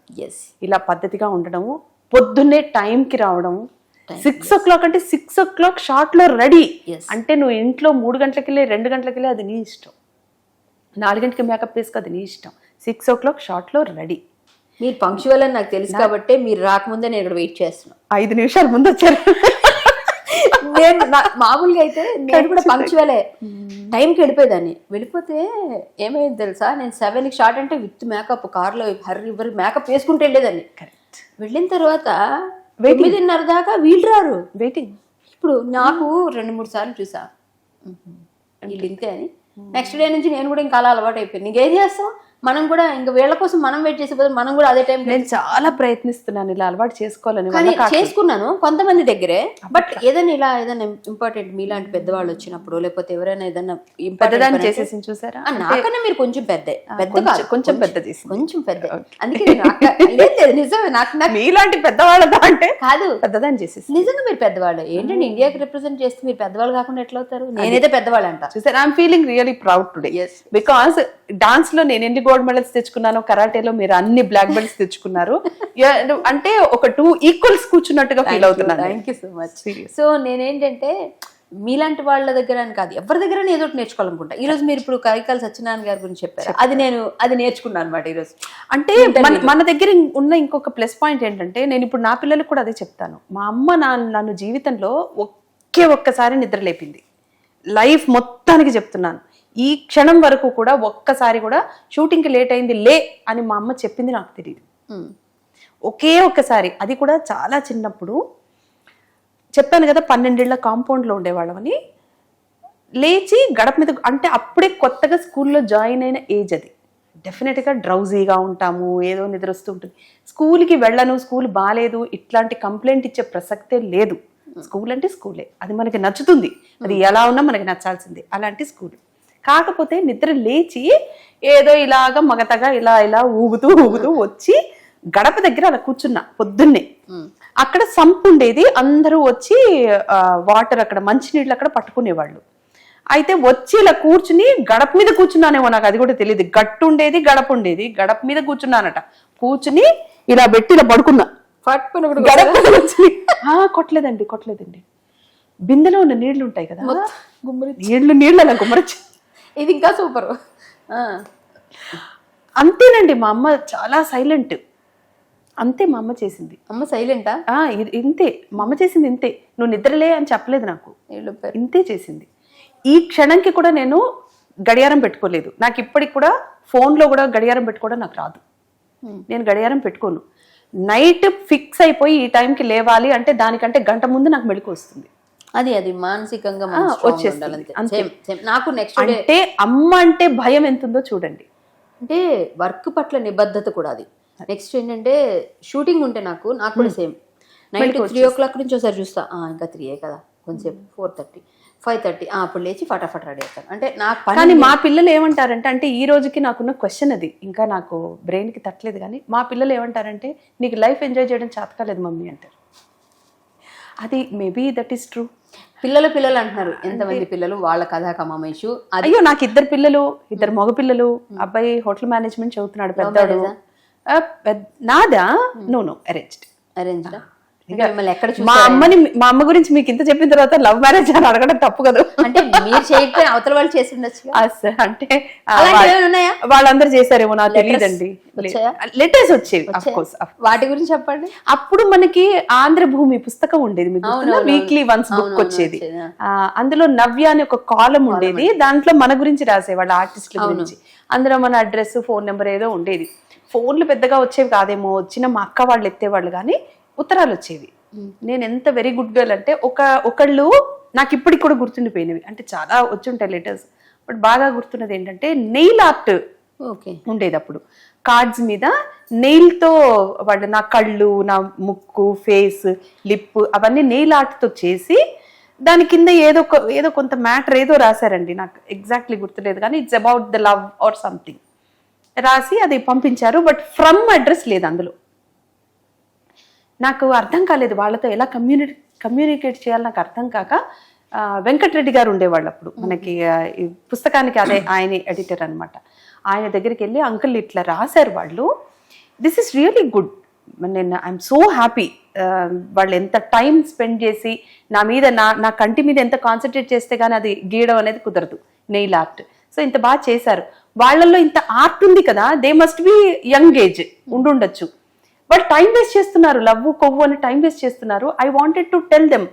ఇలా పద్ధతిగా ఉండడము, పొద్దున్నే టైంకి రావడము. 6 o'clock అంటే 6 o'clock షార్ట్ లో రెడీ. అంటే నువ్వు ఇంట్లో 3 గంటలకి వెళ్ళి 2 గంటలకి వెళ్ళి అది నీ ఇష్టం, 4 గంటలకి మేకప్ వేసుకో అది నీ ఇష్టం. 6 o'clock షార్ట్ లో రెడీ. మీరు పంక్చువల్ అని నాకు తెలుసు కాబట్టి మీరు రాకముందే నేను ఇక్కడ వెయిట్ చేస్తున్నాను. 5 నిమిషాల ముందు వచ్చారు. నేను మామూలుగా అయితే నేను కూడా పంక్చువలే, టైంకి వెళ్ళిపోయేదాన్ని. వెళ్ళిపోతే ఏమైంది తెలుసా, నేను 7కి షార్ట్ అంటే విత్ మేకప్ కార్లో హర్రీ మేకప్ వేసుకుంటూ వెళ్ళేదాన్ని. వెళ్ళిన తర్వాత 9:30 దాకా వీళ్ళు రారు, వెయిటింగ్. ఇప్పుడు నాకు 2-3 సార్లు చూసా వీళ్ళు ఇంతే అని. నెక్స్ట్ డే నుంచి నేను కూడా ఇంకా అలా అలవాటు అయిపోయింది. ఇంకేం చేస్తాం, మనం కూడా ఇంకా వీళ్ళ కోసం మనం వెయిట్ చేసే బదులు మనం కూడా అదే టైం. నేను చాలా ప్రయత్నిస్తున్నాను ఇలా అలవాటు చేసుకోవాలని, చేసుకున్నాను కొంతమంది దగ్గరే. బట్ ఏదైనా ఇంపార్టెంట్ మీలాంటి పెద్దవాళ్ళు వచ్చినప్పుడు, లేకపోతే ఎవరైనా ఏదైనా పెద్దదాన్ని చేసేసి చూసారా, నాకన్నా మీరు కొంచెం పెద్ద కొంచెం పెద్ద చేసి కొంచెం పెద్ద. అందుకే నిజమే, నాకు మీలాంటి పెద్దవాళ్ళదా అంటే కాదు, పెద్దదాన్ని చేసేసి. నిజంగా మీరు పెద్దవాళ్ళు ఏంటంటే ఇండియాకి రిప్రజెంట్ చేస్తే మీరు పెద్దవాళ్ళు కాకుండా ఎట్లా అవుతారు? నేనైతే పెద్దవాళ్ళు అంట. చూసారు, I'm feeling really proud today. Because dance లో నేను ఎన్ని గోల్డ్ మెడల్స్ తెచ్చుకున్నాను, కరాటేలో మీరు అన్ని బ్లాక్ బెల్ట్స్ తెచ్చుకున్నారు. అంటే ఒక 2 ఈక్వల్స్ కూర్చున్నట్టుగా ఫీల్ అవుతున్నాను. Thank you so much. So నేనేంటంటే మీలాంటి వాళ్ళ దగ్గర అని కాదు, ఎవరి దగ్గర ఏదో ఒకటి నేర్చుకోవాలనుకుంటా. ఈ రోజు మీరు ఇప్పుడు కరికాల సత్యనారాయణ గారి గురించి చెప్పారు, అది నేర్చుకున్నాను అనమాట ఈ రోజు. అంటే మన దగ్గర ఉన్న ఇంకొక ప్లస్ పాయింట్ ఏంటంటే, నేను ఇప్పుడు నా పిల్లలకు కూడా అదే చెప్తాను. మా అమ్మ నన్ను జీవితంలో ఒక్కసారి నిద్ర లేపింది, లైఫ్ మొత్తానికి చెప్తున్నాను. ఈ క్షణం వరకు కూడా ఒక్కసారి కూడా షూటింగ్కి లేట్ అయింది లే అని మా అమ్మ చెప్పింది నాకు తెలియదు. ఒకే ఒక్కసారి, అది కూడా చాలా చిన్నప్పుడు. చెప్పాను కదా 12 ఏళ్ల కాంపౌండ్లో ఉండేవాళ్ళమని. లేచి గడప మీద, అంటే అప్పుడే కొత్తగా స్కూల్లో జాయిన్ అయిన ఏజ్ అది. డెఫినెట్గా డ్రౌజీగా ఉంటాము, ఏదో నిద్ర వస్తూ ఉంటుంది. స్కూల్కి వెళ్ళను, స్కూల్ బాగాలేదు ఇట్లాంటి కంప్లైంట్ ఇచ్చే ప్రసక్తే లేదు. స్కూల్ అంటే స్కూలే, అది మనకి నచ్చుతుంది, అది ఎలా ఉన్నా మనకి నచ్చాల్సిందే, అలాంటి స్కూల్. కాకపోతే నిద్ర లేచి ఏదో ఇలాగా మగతగా ఇలా ఊగుతూ వచ్చి గడప దగ్గర అలా కూర్చున్నా పొద్దున్నే. అక్కడ సంపు ఉండేది, అందరూ వచ్చి వాటర్ అక్కడ మంచినీళ్ళు అక్కడ పట్టుకునేవాళ్ళు. అయితే వచ్చి ఇలా కూర్చుని గడప మీద కూర్చున్నానేమో, నాకు అది కూడా తెలియదు. గట్టు ఉండేది, గడప ఉండేది, గడప మీద కూర్చున్నానట. కూర్చుని ఇలా పెట్టి ఇలా పడుకున్నా. గడప కొట్టలేదండి. బిందెలో ఉన్న నీళ్లు ఉంటాయి కదా, నీళ్ళు అలా గుమ్మరచ్చు. ఇది ఇంకా సూపర్. అంతేనండి, మా అమ్మ చాలా సైలెంట్. అంతే మా అమ్మ చేసింది. అమ్మ సైలెంటా? ఇంతే మా అమ్మ చేసింది, ఇంతే. నువ్వు నిద్రలే అని చెప్పలేదు నాకు, ఇంతే చేసింది. ఈ క్షణంకి కూడా నేను గడియారం పెట్టుకోలేదు. నాకు ఇప్పటికి కూడా ఫోన్లో కూడా గడియారం పెట్టుకోవడం నాకు రాదు. నేను గడియారం పెట్టుకోను. నైట్ ఫిక్స్ అయిపోయి ఈ టైంకి లేవాలి అంటే దానికంటే గంట ముందు నాకు మెళుకు వస్తుంది. అది మానసికంగా వచ్చేస్తుంది. నాకు నెక్స్ట్ అంటే అమ్మ అంటే భయం ఎంత ఉందో చూడండి. అంటే వర్క్ పట్ల నిబద్ధత కూడా అది. నెక్స్ట్ ఏంటంటే షూటింగ్ ఉంటే నాకు కూడా సేమ్. నైట్ 3 o'clock నుంచి ఒకసారి చూస్తా, ఇంకా 3 కదా, కొంచెంసేపు 4:30, 5:30 అప్పుడు లేచి ఫటాఫట్ రెడీ అవుతాను. అంటే నాకు కానీ మా పిల్లలు ఏమంటారంటే, అంటే ఈ రోజుకి నాకున్న క్వశ్చన్ అది, ఇంకా నాకు బ్రెయిన్కి తట్టలేదు. కానీ మా పిల్లలు ఏమంటారంటే, నీకు లైఫ్ ఎంజాయ్ చేయడం చేతకాలేదు మమ్మీ అంటారు. అది మేబీ దట్ ఈస్ ట్రూ. పిల్లలు అంటున్నారు, ఎంతమంది పిల్లలు, వాళ్ళ కథా కమామేషు. అయ్యో నాకు 2 పిల్లలు, 2 మగ పిల్లలు. అబ్బాయి హోటల్ మేనేజ్మెంట్ చదువుతున్నాడు, పెద్దవాడు. నాదా? No arranged. మా అమ్మ గురించి మీకు ఇంత చెప్పిన తర్వాత లవ్ మ్యారేజ్ అని అడగడం తప్పు కదా. అంటే మీరు చేయకపోయినా అవతల వాళ్ళు చేసి ఉండొచ్చు. అంటే వాళ్ళందరూ చేశారేమో నాకు తెలియదండి. లెటర్స్ వచ్చేవి, వాటి గురించి చెప్పండి. అప్పుడు మనకి ఆంధ్రభూమి పుస్తకం ఉండేది, మీకు వీక్లీ వన్స్ బుక్ వచ్చేది. అందులో నవ్య అని ఒక కాలం ఉండేది, దాంట్లో మన గురించి రాసేవాళ్ళు, ఆర్టిస్టుల గురించి. అందులో మన అడ్రస్, ఫోన్ నెంబర్ ఏదో ఉండేది. ఫోన్లు పెద్దగా వచ్చేవి కాదేమో, వచ్చిన మా అక్క వాళ్ళు ఎత్తేవాళ్ళు, కానీ ఉత్తరాలు వచ్చేవి. నేను ఎంత వెరీ గుడ్ గర్ల్ అంటే, ఒకళ్ళు నాకు ఇప్పటికి కూడా గుర్తుండిపోయినవి, అంటే చాలా వచ్చి ఉంటాయి లెటర్స్, బట్ బాగా గుర్తున్నది ఏంటంటే నెయిల్ ఆర్ట్ ఉండేది. అప్పుడు కార్డ్స్ మీద నెయిల్తో వాళ్ళు నా కళ్ళు, నా ముక్కు, ఫేస్, లిప్ అవన్నీ నెయిల్ ఆర్ట్తో చేసి దాని కింద ఏదో కొంత మ్యాటర్ ఏదో రాశారండి, నాకు ఎగ్జాక్ట్లీ గుర్తులేదు కానీ it's about the love or something రాసి అది పంపించారు. బట్ ఫ్రమ్ అడ్రస్ లేదు అందులో. నాకు అర్థం కాలేదు వాళ్ళతో ఎలా కమ్యూనికేట్ చేయాలి, నాకు అర్థం కాక వెంకటరెడ్డి గారు ఉండేవాళ్ళు అప్పుడు మనకి ఈ పుస్తకానికి, అదే ఆయన ఎడిటర్ అనమాట. ఆయన దగ్గరికి వెళ్ళి అంకుల్ ఇట్లా రాశారు వాళ్ళు, దిస్ ఇస్ రియలీ గుడ్, నేను ఐఎమ్ సో హ్యాపీ. వాళ్ళు ఎంత టైం స్పెండ్ చేసి నా కంటి మీద ఎంత కాన్సన్ట్రేట్ చేస్తే కానీ అది గీయడం అనేది కుదరదు, నెయిల్ ఆర్ట్. సో ఇంత బాగా చేశారు, వాళ్ళల్లో ఇంత ఆర్ట్ ఉంది కదా, they must be young age ఉండుండొచ్చు. వాళ్ళు టైం వేస్ట్ చేస్తున్నారు, లవ్వు కొవ్వు అని టైం వేస్ట్ చేస్తున్నారు. I wanted to tell them,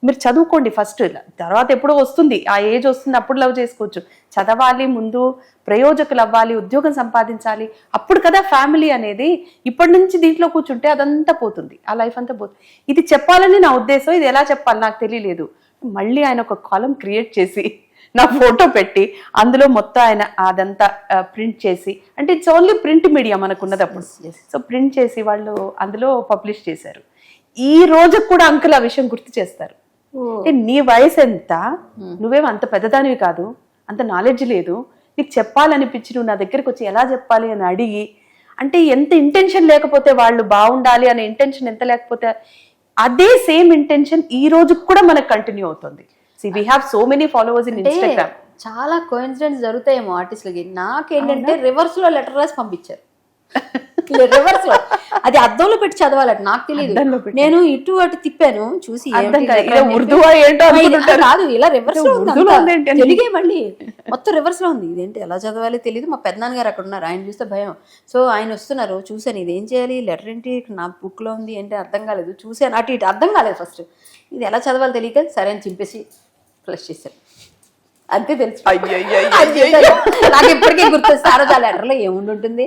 మీరు చదువుకోండి ఫస్ట్, తర్వాత ఎప్పుడో వస్తుంది, ఆ ఏజ్ వస్తుంది, అప్పుడు లవ్ చేసుకోవచ్చు. చదవాలి, ముందు ప్రయోజకులు అవ్వాలి, ఉద్యోగం సంపాదించాలి, అప్పుడు కదా ఫ్యామిలీ అనేది. ఇప్పటి నుంచి దీంట్లో కూర్చుంటే అదంతా పోతుంది, ఆ లైఫ్ అంతా పోతుంది. ఇది చెప్పాలని నా ఉద్దేశం, ఇది ఎలా చెప్పాలి నాకు తెలియలేదు. మళ్ళీ ఆయన ఒక కాలం క్రియేట్ చేసి నా ఫోటో పెట్టి అందులో మొత్తం ఆయన అదంతా ప్రింట్ చేసి, అంటే ఇట్స్ ఓన్లీ ప్రింట్ మీడియా మనకున్నది అప్పుడు. సో ప్రింట్ చేసి వాళ్ళు అందులో పబ్లిష్ చేశారు. ఈ రోజు కూడా అంకుల్ ఆ విషయం గుర్తు చేస్తారు. నీ వయసు ఎంత, నువ్వేం అంత పెద్దదానివి కాదు, అంత నాలెడ్జ్ లేదు, నీకు చెప్పాలనిపించి నువ్వు నా దగ్గరికి వచ్చి ఎలా చెప్పాలి అని అడిగి, అంటే ఎంత ఇంటెన్షన్ లేకపోతే, వాళ్ళు బాగుండాలి అనే ఇంటెన్షన్ ఎంత లేకపోతే, అదే సేమ్ ఇంటెన్షన్ ఈ రోజు కూడా మనకు కంటిన్యూ అవుతుంది. See, we have so many followers in Instagram. చాలా కోఇన్సిడెంట్స్ జరుగుతాయేమో ఆర్టిస్టులకి. నాకేంటంటే రివర్స్ లో లెటర్ రాసి పంపించారు, రివర్స్ లో. అది అద్దంలో పెట్టి చదవాలట, నాకు తెలియదు. నేను ఇటు అటు తిప్పాను, చూసి కాదు ఇలా రివర్స్ లో తెలుగే, మళ్ళీ మొత్తం రివర్స్ లో ఉంది. ఇదేంటి ఎలా చదవాలో తెలియదు. మా పెద్దనాన్న గారు అక్కడ ఉన్నారు, ఆయన చూస్తే భయం. సో ఆయన వస్తున్నారు, చూసాను ఇదేం చేయాలి, లెటర్ ఏంటి నా బుక్ లో ఉంది ఏంటి అర్థం కాలేదు. చూసాను అటు ఇటు అర్థం కాలేదు. ఫస్ట్ ఇది ఎలా చదవాలో తెలియక సరే అని చింపేసి ఫ్లష్ చేశారు, అంతే తెలుసు. నాకు ఇప్పటికే గుర్తు, సారోజు ఆ లెటర్ లో ఏముంటుంది,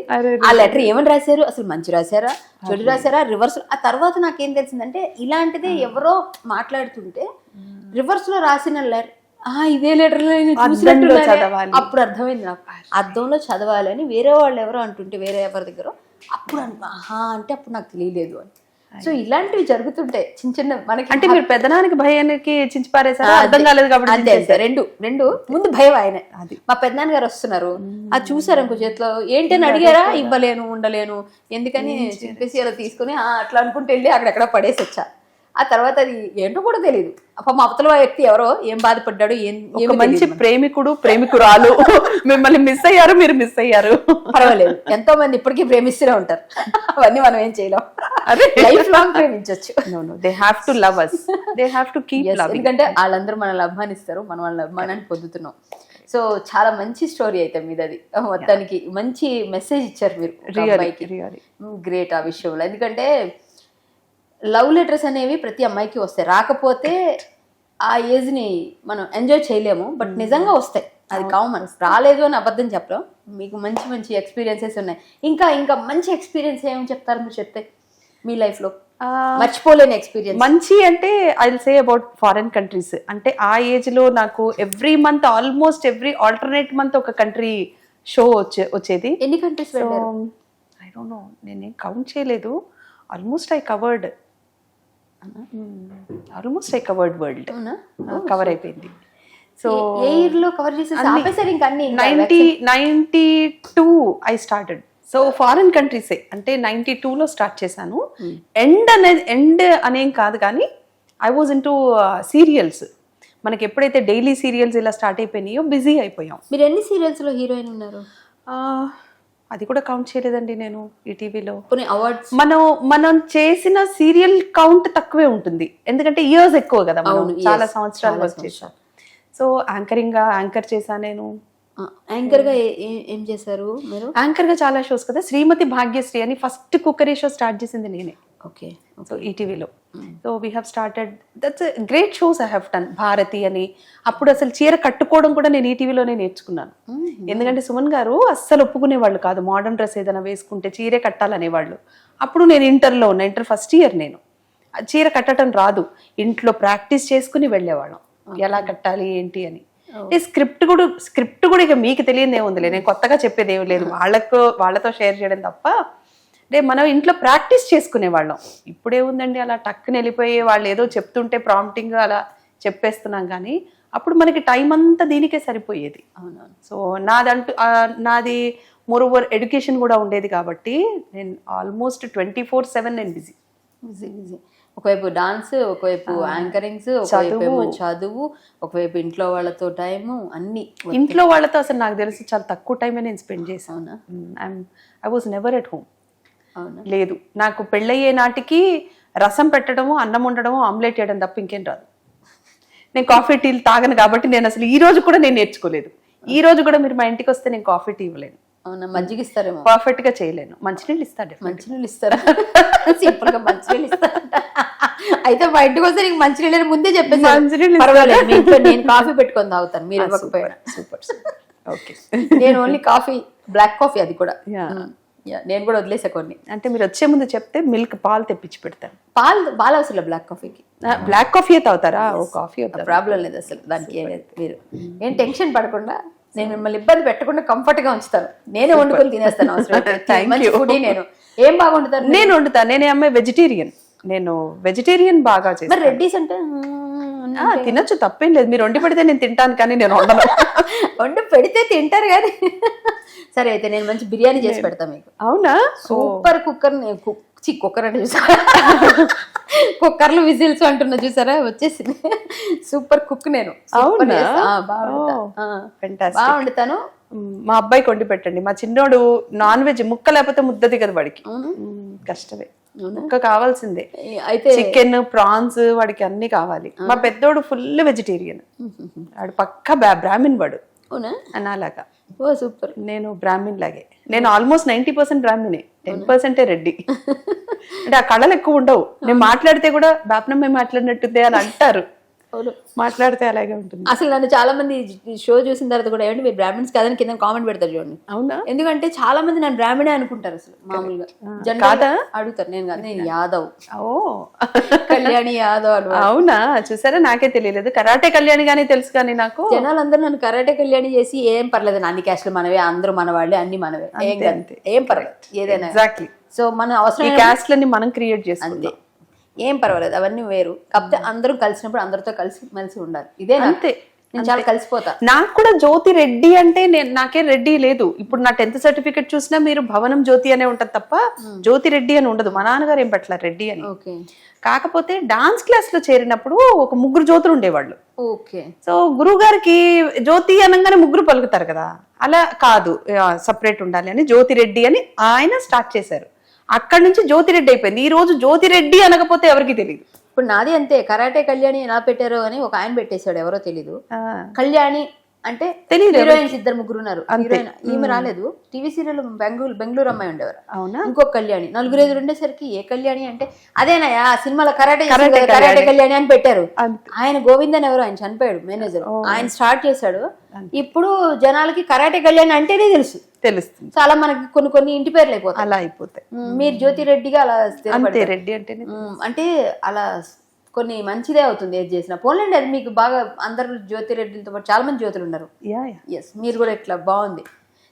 ఆ లెటర్ ఏమని రాశారు, అసలు మంచి రాశారా చెడు రాశారా, రివర్స్. ఆ తర్వాత నాకేం తెలిసిందంటే, ఇలాంటిదే ఎవరో మాట్లాడుతుంటే రివర్స్ లో రాసిన లెటర్, ఇదే లెటర్ లో అప్పుడు అర్థమైంది నాకు, అర్థంలో చదవాలి అని. వేరే వాళ్ళు ఎవరో అంటుంటే, వేరే ఎవరి దగ్గర, అప్పుడు అంటే అప్పుడు నాకు తెలియలేదు అని. సో ఇలాంటివి జరుగుతుంటాయి చిన్న చిన్న మనకి. అంటే మీరు పెద్దనానికి భయానికి చించి పారేసారు, అర్థం కాలేదు కాబట్టి. అంతే రెండు ముందు భయం ఆయన. మా పెద్దనాన్న గారు వస్తున్నారు, అది చూసారు ఇంకో చేతిలో, ఏంటి అని అడిగారా, ఇవ్వలేను ఉండలేను ఎందుకని చెప్పేసి అలా తీసుకుని అట్లా అనుకుంటూ వెళ్ళి అక్కడెక్కడ పడేసి వచ్చా. ఆ తర్వాత అది ఏంటో కూడా తెలియదు. అప్ప మా అవతల వ్యక్తి ఎవరో ఏం బాధపడ్డాడు, ఒక మంచి ప్రేమికుడు ప్రేమికురాలు మిమ్మల్ని మిస్ అయ్యారు, మీరు మిస్ అయ్యారు, పర్వాలేదు. ఎంతో మంది ఇప్పటికీ ప్రేమిస్తూనే ఉంటారు, అవన్నీ మనం ఏం చేయలేం, లైఫ్ లాంగ్ ప్రేమించవచ్చు. They have to love us, they have to keep loving. ఎందుకంటే వాళ్ళందరూ మనల్ని అభిమానిస్తారు, మనం వాళ్ళ అభిమానాన్ని పొందుతున్నాం. సో చాలా మంచి స్టోరీ అయితే మీది, అది మొత్తానికి మంచి మెసేజ్ ఇచ్చారు మీరు. గ్రేట్ ఆ విషయంలో. ఎందుకంటే లవ్ లెటర్స్ అనేవి ప్రతి అమ్మాయికి వస్తాయి, రాకపోతే ఆ ఏజ్ ని మనం ఎంజాయ్ చేయలేము, బట్ నిజంగా వస్తాయి, అది కామన్. రాలేదు అని అబద్ధం చెప్పడం. మీకు మంచి మంచి ఎక్స్పీరియన్సెస్ ఉన్నాయి, ఇంకా ఇంకా మంచి ఎక్స్పీరియన్స్ ఏమని చెప్తారు మీరు చెప్తే మీ లైఫ్ లో మర్చిపోలేని ఎక్స్పీరియన్స్? మంచి అంటే I will say about foreign countries. అంటే ఆ ఏజ్ లో నాకు every month, almost every alternate month ఒక కంట్రీ షో వచ్చేది. ఎన్ని కంట్రీస్ వెళ్ళారు? ఐ డోంట్ నో, నేనేం కౌంట్ చేయలేదు. Almost I covered world, cover అయిపోయింది. సో ఏ ఇయర్ లో కవర్ చేసేసి 92 ఐ స్టార్టెడ్. సో ఫారిన్ కంట్రీసే, అంటే 92లో స్టార్ట్ చేశాను. ఎండ్ అనేం కాదు కానీ ఐ వాజ్ ఇంటూ సీరియల్స్. మనకి ఎప్పుడైతే డైలీ సీరియల్స్ ఇలా స్టార్ట్ అయిపోయినాయో బిజీ అయిపోయాం. మీరు ఎన్ని సీరియల్స్ లో హీరోయిన్ ఉన్నారు? అది కూడా కౌంట్ చేయలేదండి నేను. ఈ టీవీలో అవార్డ్స్ మనం చేసిన సీరియల్ కౌంట్ తక్కువే ఉంటుంది, ఎందుకంటే ఇయర్స్ ఎక్కువ కదా, చాలా సంవత్సరాలు వర్క్ చేశాం. సో యాంకర్ చేశాను నేను. యాంకర్ గా ఏం చేశారు మీరు? యాంకర్ గా చాలా షోస్ కదా. శ్రీమతి భాగ్యశ్రీ అని ఫస్ట్ కుక్కరీ షో స్టార్ట్ చేసింది నేనే. ఓకే. సో ఈటీవీలో. So we have started, that's great shows I have done. Bharati అని, అప్పుడు అసలు చీర కట్టుకోవడం కూడా నేను ఈటీవీలోనే నేర్చుకున్నాను. ఎందుకంటే సుమన్ గారు అస్సలు ఒప్పుకునేవాళ్ళు కాదు, మోడర్న్ డ్రెస్ ఏదైనా వేసుకుంటే చీరే కట్టాలనేవాళ్ళు. అప్పుడు నేను ఇంటర్ ఫస్ట్ ఇయర్, నేను చీర కట్టడం రాదు, ఇంట్లో ప్రాక్టీస్ చేసుకుని వెళ్ళేవాళ్ళం ఎలా కట్టాలి ఏంటి అని. స్క్రిప్ట్ కూడా ఇక మీకు తెలియదు ఏముందిలే, నేను కొత్తగా చెప్పేది ఏమి లేదు, వాళ్ళతో షేర్ చేయడం తప్ప. అంటే మనం ఇంట్లో ప్రాక్టీస్ చేసుకునే వాళ్ళం. ఇప్పుడే ఉందండి అలా టక్కుని వెళ్ళిపోయి వాళ్ళు ఏదో చెప్తుంటే ప్రాంప్టింగ్ అలా చెప్పేస్తున్నాం కానీ అప్పుడు మనకి టైం అంతా దీనికే సరిపోయేది. అవునవును. సో నాది మోరోవర్ ఎడ్యుకేషన్ కూడా ఉండేది కాబట్టి నేను ఆల్మోస్ట్ 24/7 నేను బిజీ. ఒకవైపు డాన్స్, ఒకవైపు యాంకరింగ్స్, ఒకవైపు ఏమో చదువు, ఒకవైపు ఇంట్లో వాళ్ళతో టైము, అన్ని. ఇంట్లో వాళ్ళతో అసలు నాకు తెలిసి చాలా తక్కువ టైమే నేను స్పెండ్ చేశాను. I was never at home. అవునా? లేదు, నాకు పెళ్ళయ్యే నాటికి రసం పెట్టడము, అన్నం వండడము, ఆమ్లెట్ వేయడం తప్ప ఇంకేం రాదు. నేను కాఫీ టీలు తాగను కాబట్టి నేను అసలు ఈ రోజు కూడా నేను నేర్చుకోలేదు. ఈ రోజు కూడా మీరు మా ఇంటికి వస్తే నేను కాఫీ టీ ఇవ్వలేను. అవునా? మజ్జిగ ఇస్తారేమో? పర్ఫెక్ట్ గా చేయలేను. మంచినీళ్ళు ఇస్తాడు. మంచినీళ్ళు ఇస్తారా? సింపుల్ గా మంచినీళ్ళు ఇస్తారా? అయితే మా ఇంటికి వస్తే నీకు మంచినీళ్ళు ముందే చెప్పేసి పర్వాలేదు, మీ ఇంట్లో నేను కాఫీ పెట్టుకొని తాగుతాను, మీరు ఇవ్వకపోయినా. సూపర్. ఓకే. నేను ఓన్లీ కాఫీ, బ్లాక్ కాఫీ, అది కూడా నేను కూడా వదిలేసా కొన్ని. అంటే మీరు వచ్చే ముందు చెప్తే మిల్క్ పాలు తెప్పించి పెడతాను. పాలు అవసరం బ్లాక్ కాఫీకి. బ్లాక్ కాఫీ తాగుతారా? ఓ కాఫీ ప్రాబ్లం లేదు అసలు, దానికి ఏం లేదు. మీరు ఏం టెన్షన్ పడకుండా, నేను మిమ్మల్ని ఇబ్బంది పెట్టకుండా కంఫర్ట్ గా ఉంచుతాను. నేనే వండుకొని తినేస్తాను అవసరం. నేను ఏం బాగా వండుతాను? నేను వండుతాను. నేనే అమ్మాయి వెజిటేరియన్. నేను వెజిటేరియన్ బాగా చేస్తాను. రెడ్డిస్ అంటే తినొచ్చు, తప్పేం లేదు. మీరు వండి పెడితే నేను తింటాను, కానీ నేను వండను. వండి పెడితే తింటారు కానీ. సరే, అయితే నేను మంచి బిర్యానీ చేసి పెడతాను మీకు. అవునా? Super cooker. కుక్కర్ అంటే చూసారా, కుక్కర్లు విజిల్స్ అంటున్నా చూసారా, వచ్చేసింది. సూపర్ కుక్ నేను. బాగా వండుతాను. మా అబ్బాయికి వండి పెట్టండి. మా చిన్నోడు నాన్ వెజ్ ముక్క లేకపోతే ముద్ద దిగదు వాడికి. కష్టమే, ముక్క కావాల్సిందే. అయితే చికెన్, ప్రాన్స్ వాడికి అన్ని కావాలి. మా పెద్దోడు ఫుల్ వెజిటేరియన్. వాడు పక్కా బ్రాహ్మిన్ వాడు. అలాగా. ఓ సూపర్. నేను బ్రాహ్మిన్ లాగే. నేను ఆల్మోస్ట్ 90% బ్రాహ్మినే, 10% రెడ్డి. అంటే ఆ కళలు ఎక్కువ ఉండవు. నేను మాట్లాడితే కూడా బాపనమ్మ మాట్లాడినట్టుందే అని అంటారు. మాట్లాడితే అలాగే ఉంటుంది. అసలు నన్ను చాలా మంది షో చూసిన తర్వాత కూడా ఏమంటే మీరు బ్రాహ్మణ్స్ కాదని కింద కామెంట్ పెడతారు చూడండి. అవునా? ఎందుకంటే చాలా మంది నన్ను బ్రాహ్మణే అనుకుంటారు అసలు మామూలుగా. కాదా? అడుగుతారు. నేను కాదు, నేను యాదవ్. ఓ, కళ్యాణి యాదవ్. అవునా? చూసారా, నాకే తెలియలేదు. కరాటే కళ్యాణి గానీ తెలుసు, కానీ నాకు జనాలందరూ నన్ను కరాటే కళ్యాణి చేసి ఏం పర్లేదు, అన్ని క్యాస్ట్లు మనవే, అందరూ మన వాళ్ళే, అన్ని మనవే, ఏం పర్లేదు, ఏదైనా. ఎగ్జాక్ట్లీ. సో మన అవసరం క్యాస్ట్లని మనం క్రియేట్ చేసుకుంటాం, ఏం పర్వాలేదు, అవన్నీ వేరు. కాకపోతే అందరూ కలిసినప్పుడు అందరితో కలిసి మెలిసి ఉండాలి. ఇదే అంతే. నేను చాలా కలిసిపోతా. నాకు కూడా జ్యోతి రెడ్డి అంటే నాకే రెడ్డి లేదు. ఇప్పుడు నా 10th సర్టిఫికెట్ చూసినా మీరు భవనం జ్యోతి అనే ఉంటది తప్ప జ్యోతి రెడ్డి అని ఉండదు. మా నాన్నగారు ఏం పెట్టారు రెడ్డి అని. కాకపోతే డాన్స్ క్లాస్ లో చేరినప్పుడు ఒక 3 జ్యోతులు ఉండేవాళ్ళు. ఓకే. సో గురువు గారికి జ్యోతి అనగానే 3 పలుకుతారు కదా, అలా కాదు, సపరేట్ ఉండాలి అని జ్యోతి రెడ్డి అని ఆయన స్టార్ట్ చేశారు. అక్కడి నుంచి జ్యోతిరెడ్డి అయిపోయింది. ఈ రోజు జ్యోతిరెడ్డి అనకపోతే ఎవరికి తెలియదు. ఇప్పుడు నాది అంతే. కరాటే కళ్యాణి ఎలా పెట్టారో అని ఒక ఆయన పెట్టేశాడు, ఎవరో తెలీదు. కళ్యాణి అంటే తెలియదు. హీరోయిన్స్ 2-3 ఉన్నారు. ఈమె రాలేదు. టీవీ సీరియల్ బెంగళూరు అమ్మాయి ఉండేవారు. అవునా? ఇంకొక కళ్యాణి, 4-5 ఉండేసరికి ఏ కళ్యాణి అంటే అదేనా సినిమాలో కరాటే కళ్యాణి అని పెట్టారు. ఆయన గోవింద్ అని ఎవరు, ఆయన చనిపోయాడు, మేనేజర్. ఆయన స్టార్ట్ చేశాడు. ఇప్పుడు జనాలకి కరాటే కళ్యాణి అంటేనే తెలుస్తుంది. చాలా మనకి కొన్ని ఇంటి పేర్లు అయిపోతాయి, అలా అయిపోతాయి. మీరు జ్యోతి రెడ్డిగా అలా రెడ్డి అంటే అలా కొన్ని మంచిదే అవుతుంది ఏది చేసినా. పోన్లేండి, అది మీకు బాగా. అందరు జ్యోతి రెడ్డిలతో పాటు చాలా మంది జ్యోతులు ఉన్నారు. ఎస్, మీరు కూడా ఇట్లా బాగుంది.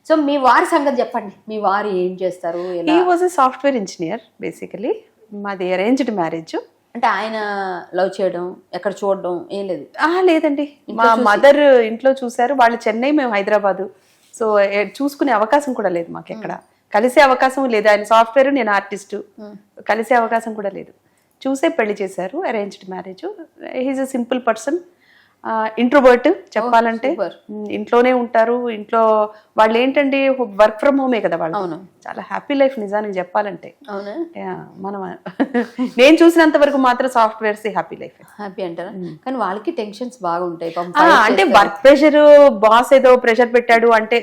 సో మీ వారి సంగతి చెప్పండి. మీ వారు ఏం చేస్తారు? He was a software engineer basically. మాది అరేంజ్డ్ మ్యారేజ్. అంటే ఆయన లవ్ చేయడం, ఎక్కడ చూడడం ఏం లేదు? లేదండి, మా మదర్ ఇంట్లో చూశారు. వాళ్ళు చెన్నై, మేము హైదరాబాదు. సో చూసుకునే అవకాశం కూడా లేదు మాకు. ఎక్కడ కలిసే అవకాశం లేదు. ఆయన సాఫ్ట్వేర్, నేను ఆర్టిస్టు. కలిసే అవకాశం కూడా లేదు. చూసే పెళ్లి చేశారు, arranged marriage. He's a simple person, introvert చెప్పాలంటే. ఇంట్లోనే ఉంటారు. ఇంట్లో వాళ్ళు ఏంటంటే వర్క్ ఫ్రమ్ హోమే కదా వాళ్ళు. చాలా హ్యాపీ లైఫ్ నిజానికి చెప్పాలంటే. మనం నేను చూసినంత వరకు మాత్రం సాఫ్ట్వేర్స్ హ్యాపీ లైఫ్. హ్యాపీ అంటారా? కానీ వాళ్ళకి టెన్షన్స్ బాగుంటాయి. అంటే వర్క్ ప్రెషర్, బాస్ ఏదో ప్రెషర్ పెట్టాడు అంటే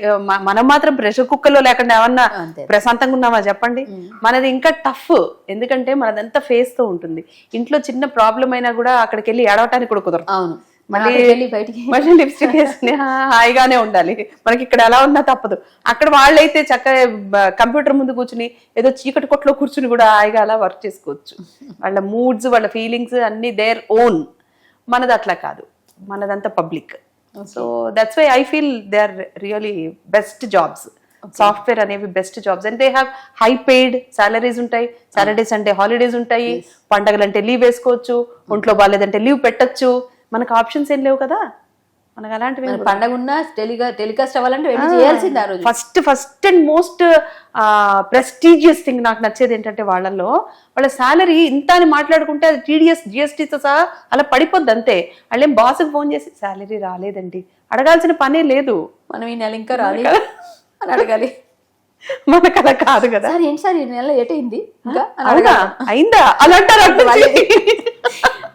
మనం మాత్రం ప్రెషర్ కుక్కర్లో లేకుండా ఏమన్నా ప్రశాంతంగా ఉన్నామా చెప్పండి? మనది ఇంకా టఫ్. ఎందుకంటే మనదంతా ఫేస్ తో ఉంటుంది. ఇంట్లో చిన్న ప్రాబ్లం అయినా కూడా అక్కడికి వెళ్ళి ఏడవటానికి కూడా కుదరదు. అవును. మళ్ళీ లిప్స్టిక్ వేసుకుని హాయిగానే ఉండాలి. మనకి ఇక్కడ ఎలా ఉన్నా తప్పదు. అక్కడ వాళ్ళైతే చక్కగా కంప్యూటర్ ముందు కూర్చుని ఏదో చీకటి కొట్లో కూర్చుని కూడా హాయిగా అలా వర్క్ చేసుకోవచ్చు. వాళ్ళ మూడ్స్, వాళ్ళ ఫీలింగ్స్ అన్ని దేర్ ఓన్. మనది అట్లా కాదు, మనదంతా public. So that's why I feel they are really best jobs. Software అనేవి best jobs. And they have high paid salaries ఉంటాయి. సాటర్డే సండే హాలిడేస్ ఉంటాయి. పండగలంటే లీవ్ వేసుకోవచ్చు. ఒంట్లో బాగాలేదంటే లీవ్ పెట్టచ్చు. మనకు ఆప్షన్స్ ఏం లేవు కదా, మనకు అలాంటివి మన పండగ ఉన్నా టెలికాస్ట్ అవ్వాలంటే వెళ్ళి చేయాల్సింది ఆ రోజు. First and most prestigious thing నాకు నచ్చేది ఏంటంటే వాళ్ళ శాలరీ ఇంత అని మాట్లాడుకుంటే అది టీడీఎస్ జిఎస్టీతో సహా అలా పడిపోద్ది అంతే. వాళ్ళేం బాస్కి ఫోన్ చేసి శాలరీ రాలేదండి అడగాల్సిన పనే లేదు. మనం ఈ నెల ఇంకా రాలేదు అని అడగాలి. మనకు అలా కాదు కదా. సార్ ఏంటి సార్ ఈ నెల ఏటైంది ఇంకా అవునా అయిందా అలా అంటారు.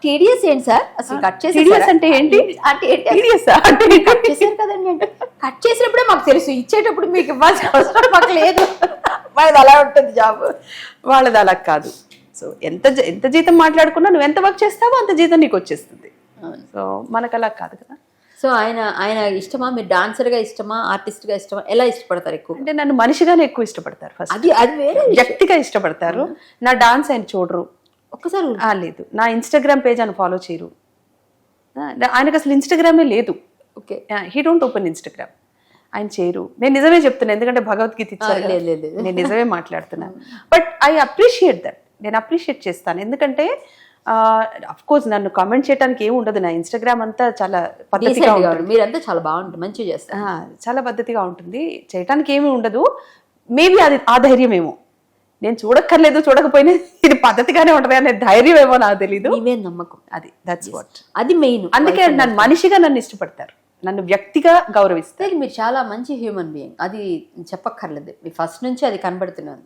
టీడీఎస్ ఏంటి సార్ అసలు కట్ చేసి టీడీఎస్ అంటే ఏంటి కట్ చేశారు కదండి అంటే కట్ చేసినప్పుడే మాకు తెలుసు, ఇచ్చేటప్పుడు మీకు ఇవ్వాల్సిన అవసరం మాకు లేదు. వాళ్ళది అలా ఉంటుంది జాబ్, వాళ్ళది అలా కాదు. సో ఎంత జీతం మాట్లాడుకున్నా నువ్వు ఎంత వర్క్ చేస్తావో అంత జీతం నీకు వచ్చేస్తుంది. సో మనకు అలా కాదు కదా. సో ఆయన ఇష్టమా, మీరు డాన్సర్ గా ఇష్టమా, ఆర్టిస్ట్ గా ఇష్టమా, ఎలా ఇష్టపడతారు ఎక్కువ? అంటే నన్ను మనిషిగానే ఎక్కువ ఇష్టపడతారు. ఫస్ట్ అది వేరే వ్యక్తిగా ఇష్టపడతారు. నా డాన్స్ ఆయన చూడరు ఒక్కసారి. లేదు, నా ఇన్స్టాగ్రామ్ పేజ్ ఆయన ఫాలో చేయరు. ఆయనకు అసలు ఇన్స్టాగ్రామే లేదు. Okay, he don't open Instagram. ఆయన చేయరు. నేను నిజమే చెప్తున్నాను, ఎందుకంటే భగవద్గీత ఇచ్చారు. నేను నిజమే మాట్లాడుతున్నాను. But I appreciate that. నేను అప్రిషియేట్ చేస్తాను. ఎందుకంటే అఫ్ కోర్స్ నన్ను కామెంట్ చేయడానికి ఏమి ఉండదు. నా ఇన్స్టాగ్రామ్ అంతా చాలా పద్ధతిగా ఉంటుంది. మీరంతా చాలా బాగుంటుంది, మంచిగా చేస్తారు. చాలా పద్ధతిగా ఉంటుంది, చేయడానికి ఏమీ ఉండదు. మేబీ అది ఆ ధైర్యం ఏమో, నేను చూడక్కర్లేదు చూడకపోయినా ఇది పద్ధతిగానే ఉంటది అనే ధైర్యం ఏమో నాకు తెలీదు. నమ్మకం అది, దట్స్ వాట్, అది మెయిన్. అందుకే నన్ను మనిషిగా నన్ను ఇష్టపడతారు, నన్ను వ్యక్తిగా గౌరవిస్తారు. మీరు చాలా మంచి హ్యూమన్ బీయింగ్, అది చెప్పక్కర్లేదు. మీ ఫస్ట్ నుంచి అది కనబడుతున్నాను,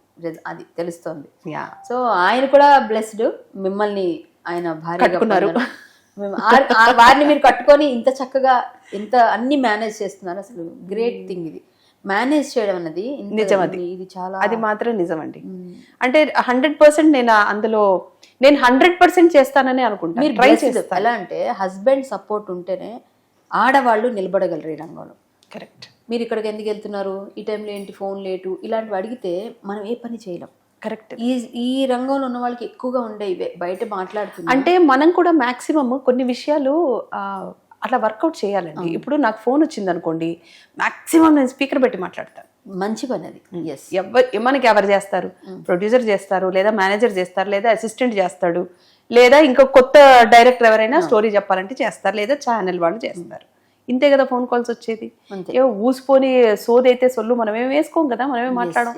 అది తెలుస్తోంది. సో ఆయన కూడా బ్లెస్డ్, మిమ్మల్ని ఆయన భార్యగా వారిని మీరు కట్టుకొని ఇంత చక్కగా ఇంత అన్ని మేనేజ్ చేస్తున్నారు. అసలు గ్రేట్ థింగ్ ఇది, మేనేజ్ చేయడం అన్నది నిజం. అది ఇది చాలా, అది మాత్రం నిజం అండి. అంటే 100% నేను అందులో 100% చేస్తానని అనుకుంటాను. మీరు ట్రై చేస్తారు. ఎలా అంటే హస్బెండ్ సపోర్ట్ ఉంటేనే ఆడవాళ్ళు నిలబడగలరు ఈ రంగంలో. కరెక్ట్. మీరు ఇక్కడికి ఎందుకు వెళ్తున్నారు, ఈ టైంలో ఏంటి, ఫోన్ లేటు, ఇలాంటివి అడిగితే మనం ఏ పని చేయలేం. కరెక్ట్. ఈ రంగంలో ఉన్న వాళ్ళకి ఎక్కువగా ఉండే ఇవే బయట మాట్లాడుతున్నారు. అంటే మనం కూడా మాక్సిమం కొన్ని విషయాలు అట్లా వర్కౌట్ చేయాలండి. ఇప్పుడు నాకు ఫోన్ వచ్చింది అనుకోండి, మాక్సిమం నేను స్పీకర్ పెట్టి మాట్లాడతాను. మంచి పని అది. మనకి ఎవరు చేస్తారు? ప్రొడ్యూసర్ చేస్తారు, లేదా మేనేజర్ చేస్తారు, లేదా అసిస్టెంట్ చేస్తాడు, లేదా ఇంకా కొత్త డైరెక్టర్ ఎవరైనా స్టోరీ చెప్పాలంటే చేస్తారు, లేదా ఛానల్ వాళ్ళు చేస్తారు. ఇంతే కదా ఫోన్ కాల్స్ వచ్చేది. ఊసిపోని సోదైతే సొల్లు మనమేం వేసుకోం కదా, మనమే మాట్లాడడం.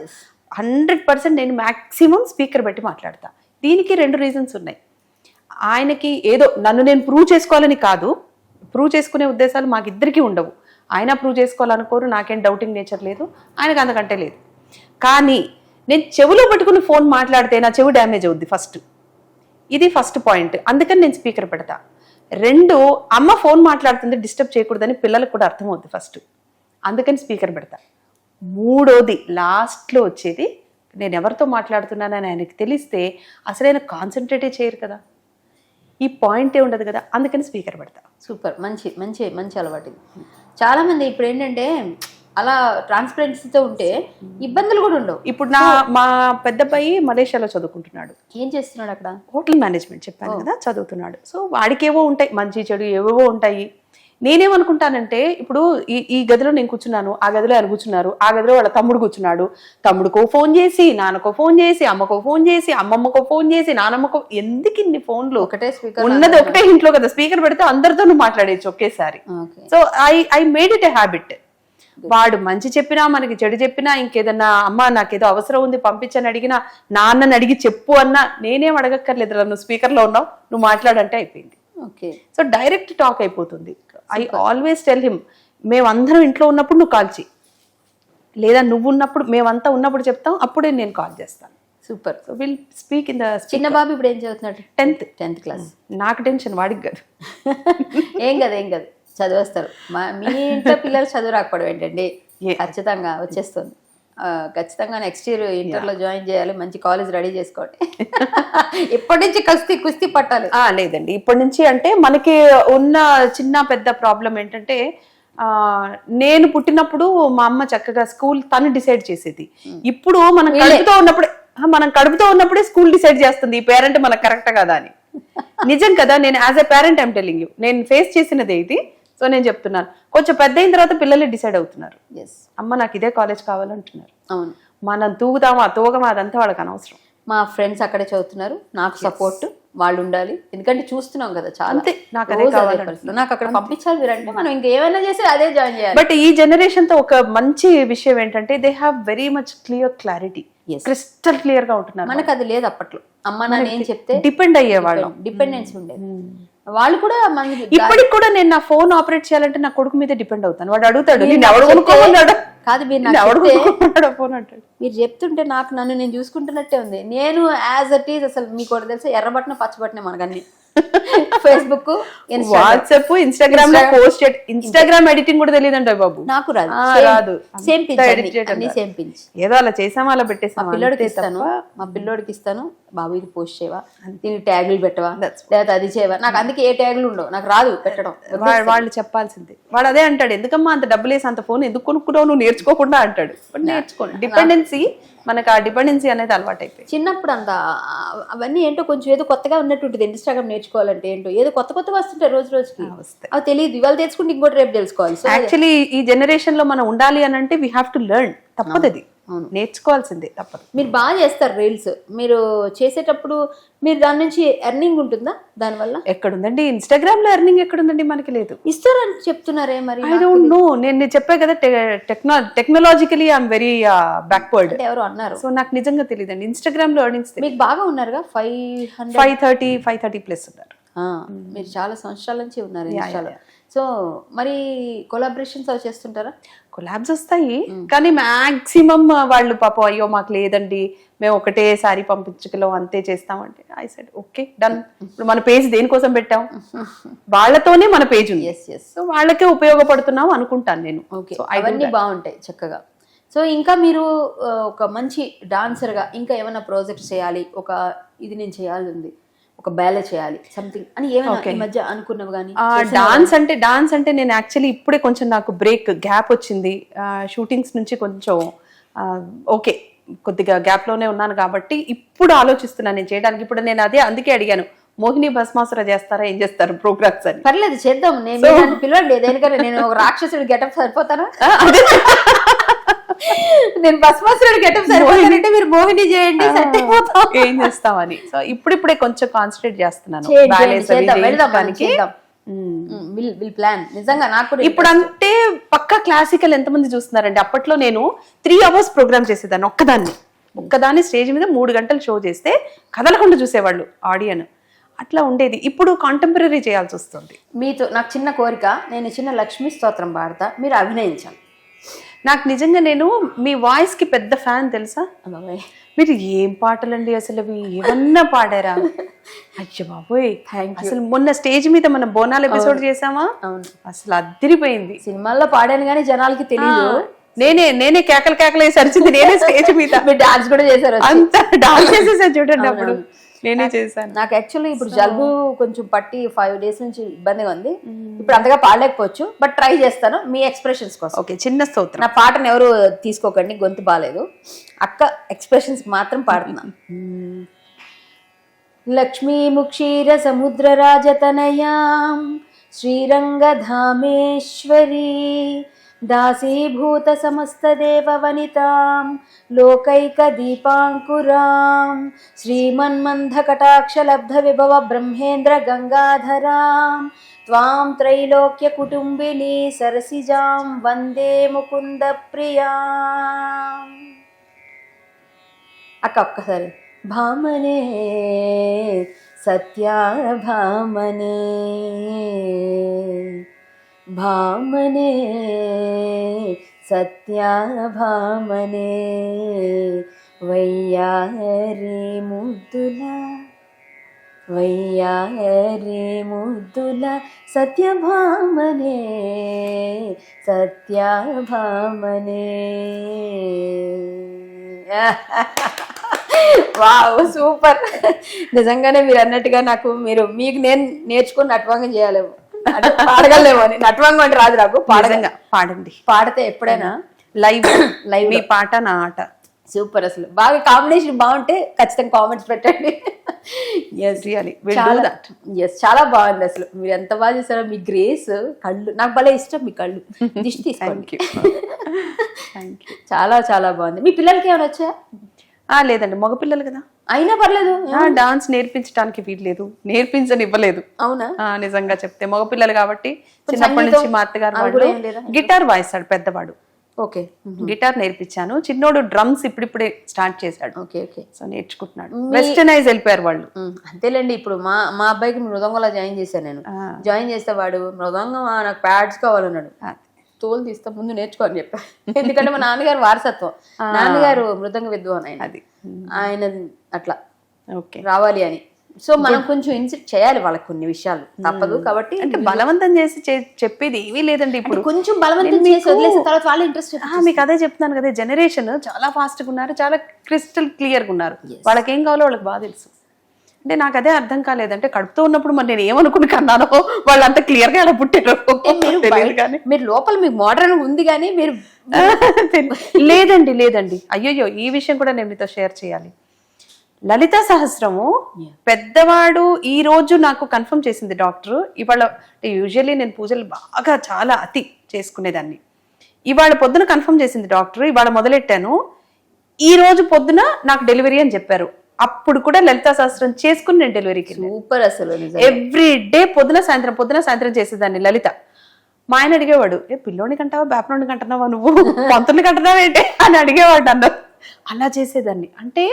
100% నేను మాక్సిమం స్పీకర్ పెట్టి మాట్లాడతా. దీనికి 2 రీజన్స్ ఉన్నాయి. ఆయనకి ఏదో నన్ను నేను ప్రూవ్ చేసుకోవాలని కాదు, ప్రూవ్ చేసుకునే ఉద్దేశాలు మాకిద్దరికీ ఉండవు. ఆయన ప్రూవ్ చేసుకోవాలనుకోరు, నాకేం డౌటింగ్ నేచర్ లేదు, ఆయనకు అంతకంటే లేదు. కానీ నేను చెవిలో పెట్టుకుని ఫోన్ మాట్లాడితే నా చెవి డ్యామేజ్ అవుద్ది ఫస్ట్. ఇది ఫస్ట్ పాయింట్. అందుకని నేను స్పీకర్ పెడతా. 2, అమ్మ ఫోన్ మాట్లాడుతుంది డిస్టర్బ్ చేయకూడదని పిల్లలకు కూడా అర్థమవుద్ది ఫస్ట్, అందుకని స్పీకర్ పెడతా. 3వది లాస్ట్లో వచ్చేది, నేను ఎవరితో మాట్లాడుతున్నానని ఆయనకి తెలిస్తే అసలు ఆయన కాన్సన్ట్రేటే చేయరు కదా, ఈ పాయింటే ఉండదు కదా, అందుకని స్పీకర్ పెడతా. సూపర్, మంచి మంచి మంచి అలవాటు. చాలా మంది ఇప్పుడు ఏంటంటే అలా ట్రాన్స్పరెన్సీతో ఉంటే ఇబ్బందులు కూడా ఉండవు. ఇప్పుడు మా పెద్ద అబ్బాయి మలేషియాలో చదువుకుంటున్నాడు. ఏం చేస్తున్నాడు అక్కడ? హోటల్ మేనేజ్మెంట్ చెప్పాను కదా, చదువుతున్నాడు. సో వాడికి ఏవో ఉంటాయి, మంచి చెడు ఏవేవో ఉంటాయి. నేనేమనుకుంటానంటే ఇప్పుడు ఈ గదిలో నేను కూర్చున్నాను, ఆ గదిలో ఆయన కూర్చున్నారు, ఆ గదిలో వాళ్ళ తమ్ముడు కూర్చున్నాడు. తమ్ముడికో ఫోన్ చేసి, నాన్నకో ఫోన్ చేసి, అమ్మకో ఫోన్ చేసి, అమ్మమ్మకో ఫోన్ చేసి, నానమ్మకో, ఎందుకు ఇన్ని ఫోన్లు? ఒకటే స్పీకర్ ఉన్నది ఒకటే ఇంట్లో కదా, స్పీకర్ పెడితే అందరితో మాట్లాడేచ్చు ఒకేసారి. So I made it a habit. వాడు మంచి చెప్పినా మనకి చెడు చెప్పినా, ఇంకేదన్నా అమ్మ నాకేదో అవసరం ఉంది పంపించని అడిగినా, నాన్నని అడిగి చెప్పు అన్నా, నేనేం అడగక్కర్లేదు, నువ్వు స్పీకర్లో ఉన్నావు నువ్వు మాట్లాడంటే అయిపోయింది. ఓకే. సో డైరెక్ట్ టాక్ అయిపోతుంది. ఐ ఆల్వేస్ టెల్ హిమ్, మేమందరం ఇంట్లో ఉన్నప్పుడు నువ్వు కాల్ చేయి, లేదా నువ్వు ఉన్నప్పుడు మేమంతా ఉన్నప్పుడు చెప్తాం, అప్పుడే నేను కాల్ చేస్తాను. Super. So will speak in the. చిన్న బాబు ఇప్పుడు ఏం చదువుతున్నాడు? 10th class. నాకు టెన్షన్, వాడికి కాదు. ఏం కాదు చదివేస్తారు. మీ ఇంట్లో పిల్లలు చదువు రాకపోవడం ఏంటండి, ఖచ్చితంగా వచ్చేస్తుంది. ఖచ్చితంగా నెక్స్ట్ ఇయర్ ఇంటర్లో జాయిన్ చేయాలి, మంచి కాలేజ్ రెడీ చేసుకోండి. ఇప్పటి నుంచి కుస్తీ పట్టాలి. లేదండి, ఇప్పటి నుంచి అంటే మనకి ఉన్న చిన్న పెద్ద ప్రాబ్లం ఏంటంటే, నేను పుట్టినప్పుడు మా అమ్మ చక్కగా స్కూల్ తను డిసైడ్ చేసేది. ఇప్పుడు మనం కడుపుతో ఉన్నప్పుడే స్కూల్ డిసైడ్ చేస్తుంది ఈ పేరెంట్ మనకు కరెక్ట్ కదా అని. నిజం కదా, నేను as a parent I'm telling you, నేను ఫేస్ చేసినదే ఇది. సో నేను చెప్తున్నాను, కొంచెం పెద్ద అయిన తర్వాత పిల్లలే డిసైడ్ అవుతున్నారు. అమ్మ నాకు ఇదే కాలేజ్ కావాలంటున్నారు. అవును, మనం తూగుతామా తూగమా అదంతా వాళ్ళకి అనవసరం. మా ఫ్రెండ్స్ అక్కడే చదువుతున్నారు, నాకు సపోర్ట్, వాళ్ళు ఉండాలి, ఎందుకంటే చూస్తున్నాం కదా చాలా. అంతే, నాకు అదే రోజు కావాలి పరిస్థితి. నాకు అక్కడ పంపించాలి మీరు అంటే మనం ఇంకేమైనా చేసి అదే జాయిన్ చేయాలి. బట్ ఈ జనరేషన్ తో ఒక మంచి విషయం ఏంటంటే they have very much clarity, crystal clear గా ఉంటున్నారు. మనకు అది లేదు అప్పట్లో. అమ్మ నాన్న ఏం చెప్తే డిపెండ్ అయ్యేవాళ్ళం, డిపెండెన్స్ ఉండేది. వాళ్ళు కూడా మనకి ఇప్పటికి కూడా నేను నా ఫోన్ ఆపరేట్ చేయాలంటే నా కొడుకు మీద డిపెండ్ అవుతాను. వాడు అడుగుతాడు నేను ఎవడు కొనుక్కోమన్నాడు కాదు, మీరు ఫోన్ అంటాడు. మీరు చెప్తుంటే నాకు నన్ను నేను చూసుకుంటున్నట్టే ఉంది. నేను యాజ్ అట్ ఈజ్ అసలు మీకు ఒకటి తెలుసా, ఎర్రబట్టిన పచ్చబట్టిన మనకన్నీ ఫేస్బుక్, వాట్సాప్, ఇన్స్టాగ్రామ్ లో పోస్ట్, ఇన్స్టాగ్రామ్ ఎడిటింగ్ కూడా తెలియదంట బాబు. నాకు రాదు. సేమ్ పించ్ ఏదో అలా చేసామా అలా పెట్టేసాం. పిల్లోడికి ఇస్తాను, మా పిల్లోడికి ఇస్తాను, బాబు ఇది పోస్ట్ చేయవా, దీనికి ట్యాగులు పెట్టవా, లేదా అది చేయవా. నాకు అందుకే ఏ ట్యాగులు ఉండవు, నాకు రాదు పెట్టడం. వాళ్ళు చెప్పాల్సిందే. వాడు అదే అంటాడు, ఎందుకమ్మా అంత డబ్బులు వేసి అంత ఫోన్ ఎందుకు కొనుక్కున్నావు, నువ్వు నేర్చుకోకుండా అంటాడు. బట్ నేర్చుకోండి, డిపెండెన్సీ, మనకు ఆ డిపెండెన్సీ అనేది అలవాటు అయిపోయింది. చిన్నప్పుడు అంతా అవన్నీ ఏంటో కొంచెం ఏదో కొత్తగా ఉన్నట్టు ఉంటుంది. ఇన్స్టాగ్రామ్ నేర్చుకోవాలంటే ఏంటో ఏదో కొత్తగా వస్తుంటాయి రోజు రోజుకి, అవి తెలియదు. ఇవాళ తెలుసుకుంటే ఇంకోటి రేపు తెలుసుకోవాలి. యాక్చువల్లీ ఈ జనరేషన్ లో మనం ఉండాలి అని అంటే వీ హ్యావ్ టు లెర్న్, తప్పదు, అది నేర్చుకోవాల్సిందే, తప్పదు. మీరు బాగా చేస్తారు రీల్స్, మీరు చేసేటప్పుడు మీరు దాని నుంచి ఎర్నింగ్ ఉంటుందా దానివల్ల? ఎక్కడుందండి ఇన్స్టాగ్రామ్ లో ఎర్నింగ్, ఎక్కడుందండి, మనకి లేదు. ఇస్తారని చెప్తున్నారే మరి. ఐ డోంట్ నో, నేను చెప్పా కదా టెక్నాలజికలీ ఐఎమ్ వెరీ బ్యాక్వర్డ్ ఎవరు అన్నారు. సో నాకు నిజంగా తెలియదండి ఇన్స్టాగ్రామ్ లో ఎర్నింగ్స్. మీకు బాగా ఉన్నారుగా 530 ప్లస్ ఉన్నారు. మీరు చాలా సంవత్సరాల నుంచి ఉన్నారు ఇన్స్టాలో. సో మరి కొలాబరేషన్స్ అవి చేస్తుంటారా? కొలాబ్స్ వస్తాయి, కానీ మాక్సిమం వాళ్ళు పాపం అయ్యో మాకు లేదండి, మేము ఒకటేసారి పంపించగలం, అంతే చేస్తామంటే ఐ సెడ్ ఓకే డన్. ఇప్పుడు మన పేజ్ దేనికోసం పెట్టాం, వాళ్ళతోనే మన పేజ్ ఉంది, సో వాళ్ళకే ఉపయోగపడుతున్నాం అనుకుంటాను నేను. ఓకే, అవన్నీ బాగుంటాయి చక్కగా. సో ఇంకా మీరు ఒక మంచి డాన్సర్గా ఇంకా ఏమైనా ప్రాజెక్ట్స్ చేయాలి, ఒక ఇది నేను చేయాలి ఉంది, ఒక బ్యాలే చేయాలి సంథింగ్ అని ఏమైనా ఈ మధ్య అనుకున్నవి కానీ? డాన్స్ అంటే నేను యాక్చువల్లీ ఇప్పుడే కొంచెం నాకు గ్యాప్ వచ్చింది షూటింగ్స్ నుంచి, కొంచెం ఓకే కొద్దిగా గ్యాప్ లోనే ఉన్నాను కాబట్టి ఇప్పుడు ఆలోచిస్తున్నాను నేను చేయడానికి. ఇప్పుడు నేను అదే అందుకే అడిగాను, మోహిని భస్మాసుర చేస్తారా, ఏం చేస్తారు ప్రోగ్రామ్స్ అని. పర్లేదు చేద్దాం, నేను పిలవండి దేనికన్నా. నేను ఒక రాక్షసుడి గెటప్ సరిపోతానా? నేను భస్మాసురుడి గెటప్ సరిపోతానంటే మీరు మోహిని చేయండి, ఏం చేస్తామని. సో ఇప్పుడిప్పుడే కొంచెం కాన్సన్ట్రేట్ చేస్తున్నాను. ప్లాన్ నిజంగా నాకు ఇప్పుడు అంటే పక్కా క్లాసికల్ ఎంతమంది చూస్తున్నారండి. అప్పట్లో నేను 3 hours ప్రోగ్రామ్ చేసేదాన్ని, ఒక్కదాన్ని స్టేజ్ మీద 3 గంటలు షో చేస్తే కదలకుండా చూసేవాళ్ళు ఆడియన్, అట్లా ఉండేది. ఇప్పుడు కాంటెంపరీ చేయాల్సి వస్తుంది. మీతో నాకు చిన్న కోరిక, నేను చిన్న లక్ష్మీ స్తోత్రం పాడతా, మీరు అభినయించాలి. నాకు నిజంగా నేను మీ వాయిస్ కి పెద్ద ఫ్యాన్ తెలుసా. మీరు ఏం పాటలండి అసలు, అవి ఏమన్నా పాడారా? అయ్యో బాబోయ్, అసలు మొన్న స్టేజ్ మీద మనం బోనాలు ఎపిసోడ్ చేసామా, అసలు అదిరిపోయింది. సినిమాల్లో పాడాను కానీ జనాలకి తెలియదు. నేనే కేకలు వేసి అరిచింది నేనే స్టేజ్ మీద. డాన్స్ కూడా చేశారు, అంత డాన్స్ చేసేసారు చూడండి. అప్పుడు నేనే చేశాను. నాకు యాక్చువల్లీ ఇప్పుడు జలుబు కొంచెం పట్టి 5 days నుంచి ఇబ్బందిగా ఉంది. ఇప్పుడు అంతగా పాడలేకపోవచ్చు, బట్ ట్రై చేస్తాను మీ ఎక్స్ప్రెషన్స్ కోసం. ఓకే, చిన్న స్తోత్రం. నా పాటను ఎవరు తీసుకోకండి, గొంతు బాగాలేదు. అక్క ఎక్స్ప్రెషన్స్ మాత్రం పాడుతున్నాను. లక్ష్మీ ముక్షీర సముద్ర రాజతనయాం శ్రీరంగధామేశ్వరీ దాసీభూత సమస్త దేవ వనితాం లోకైక దీపాంకురాం శ్రీమన్మంధ కటాక్ష లబ్ధ విభవ బ్రహ్మేంద్ర గంగాధరాం త్వాం త్రైలోక్య కుటుంబిని సరసిజాం వందే ముకుంద ప్రియాం. అక్క ఒక్కసారి భామనే సత్యా భామనే భామనే సత్యా భామనే వయ్యారి ముద్దుల వయ్యారి ముద్దుల సత్యభామనే సత్యభామనే. Wow, super. నిజంగానే మీరు అన్నట్టుగా నాకు మీకు నేను నేర్చుకుని నటవాంగం చేయాలేమో, పాడగలేమో అని. నటవాంగం అంటే రాదు నాకు, పాడండి. పాడితే ఎప్పుడైనా లైవ్ మీ పాట నా ఆట. సూపర్, అసలు బాగా కాంబినేషన్ బాగుంటే ఖచ్చితంగా కామెంట్స్ పెట్టండి. చాలా బాగుంది అసలు, మీరు ఎంత బాగా చేశారో. మీ గ్రేస్, కళ్ళు నాకు భలే ఇష్టం, మీ కళ్ళు దిష్టి తీసుకోండి. చాలా చాలా బాగుంది. మీ పిల్లలకి ఏమైనా వచ్చాయా? లేదండి, మగపిల్లలు కదా. అయినా పర్లేదు. డాన్స్ నేర్పించడానికి వీల్లేదు, నేర్పించనివ్వలేదు. అవునా? నిజంగా చెప్తే మగపిల్లలు కాబట్టి చిన్నప్పటి నుంచి మా అత్తగారు వాళ్ళు గిటార్ వాయిస్తాడు పెద్దవాడు. ఓకే, గిటార్ నేర్పించాను. చిన్నోడు డ్రమ్స్ ఇప్పుడిప్పుడే స్టార్ట్ చేశాడు. Okay okay. సో నేర్చుకుంటున్నాడు. వెస్టర్నైజ్ వెళ్ళిపోయారు వాళ్ళు. అంతేలేండి. ఇప్పుడు మా అబ్బాయికి మృదంగంలో జాయిన్ చేశాను నేను. జాయిన్ చేస్తే వాడు మృదంగం నాకు ప్యాడ్స్ కావాలన్నాడు. తోలు తీస్తా ముందు నేర్చుకో అని చెప్పా. ఎందుకంటే మా నాన్నగారు వారసత్వం, నాన్నగారు మృదంగ విద్వాన్ ఆయన, అది ఆయన అట్లా ఓకే రావాలి అని. సో మనం కొంచెం ఇన్సిట్ చేయాలి వాళ్ళకి కొన్ని విషయాలు, తప్పదు. కాబట్టి అంటే బలవంతం చేసి చెప్పేది ఏమీ లేదండి. ఇప్పుడు కొంచెం బలవంతం చేసి వదిలేసిన తర్వాత వాళ్ళ ఇంట్రెస్ట్. మీకు అదే చెప్తున్నాను కదా, జనరేషన్ చాలా ఫాస్ట్ గా ఉన్నారు, చాలా క్రిస్టల్ క్లియర్ గా ఉన్నారు. వాళ్ళకి ఏం కావాలో వాళ్ళకి బాగా తెలుసు. అంటే నాకు అదే అర్థం కాలేదు. అంటే కడుపుతో ఉన్నప్పుడు మరి నేను ఏమనుకుని కన్నానో వాళ్ళు అంత క్లియర్ గా ఎలా పుట్టారు. మీరు లోపల మీకు మోడర్న్ ఉంది కానీ మీరు లేదండి. అయ్యో ఈ విషయం కూడా నేను మీతో షేర్ చేయాలి. లలితా సహస్రము పెద్దవాడు ఈ రోజు నాకు కన్ఫర్మ్ చేసింది డాక్టర్. ఇవాళ యూజువల్లీ నేను పూజలు బాగా చాలా అతి చేసుకునేదాన్ని. ఇవాళ పొద్దున కన్ఫర్మ్ చేసింది డాక్టర్. ఇవాళ మొదలెట్టాను, ఈ రోజు పొద్దున నాకు డెలివరీ అని చెప్పారు. అప్పుడు కూడా లలితా సహస్రం చేసుకుని నేను డెలివరీకి. సూపర్. అసలు ఎవ్రీ డే పొద్దున సాయంత్రం చేసేదాన్ని లలిత. మా ఆయన అడిగేవాడు, పిల్లోని కంటావా బేపనోడిని కంటున్నావా నువ్వు, పంతుని కంటున్నావా ఏంటి అని అడిగేవాడు నన్ను. అలా చేసేదాన్ని. అంటే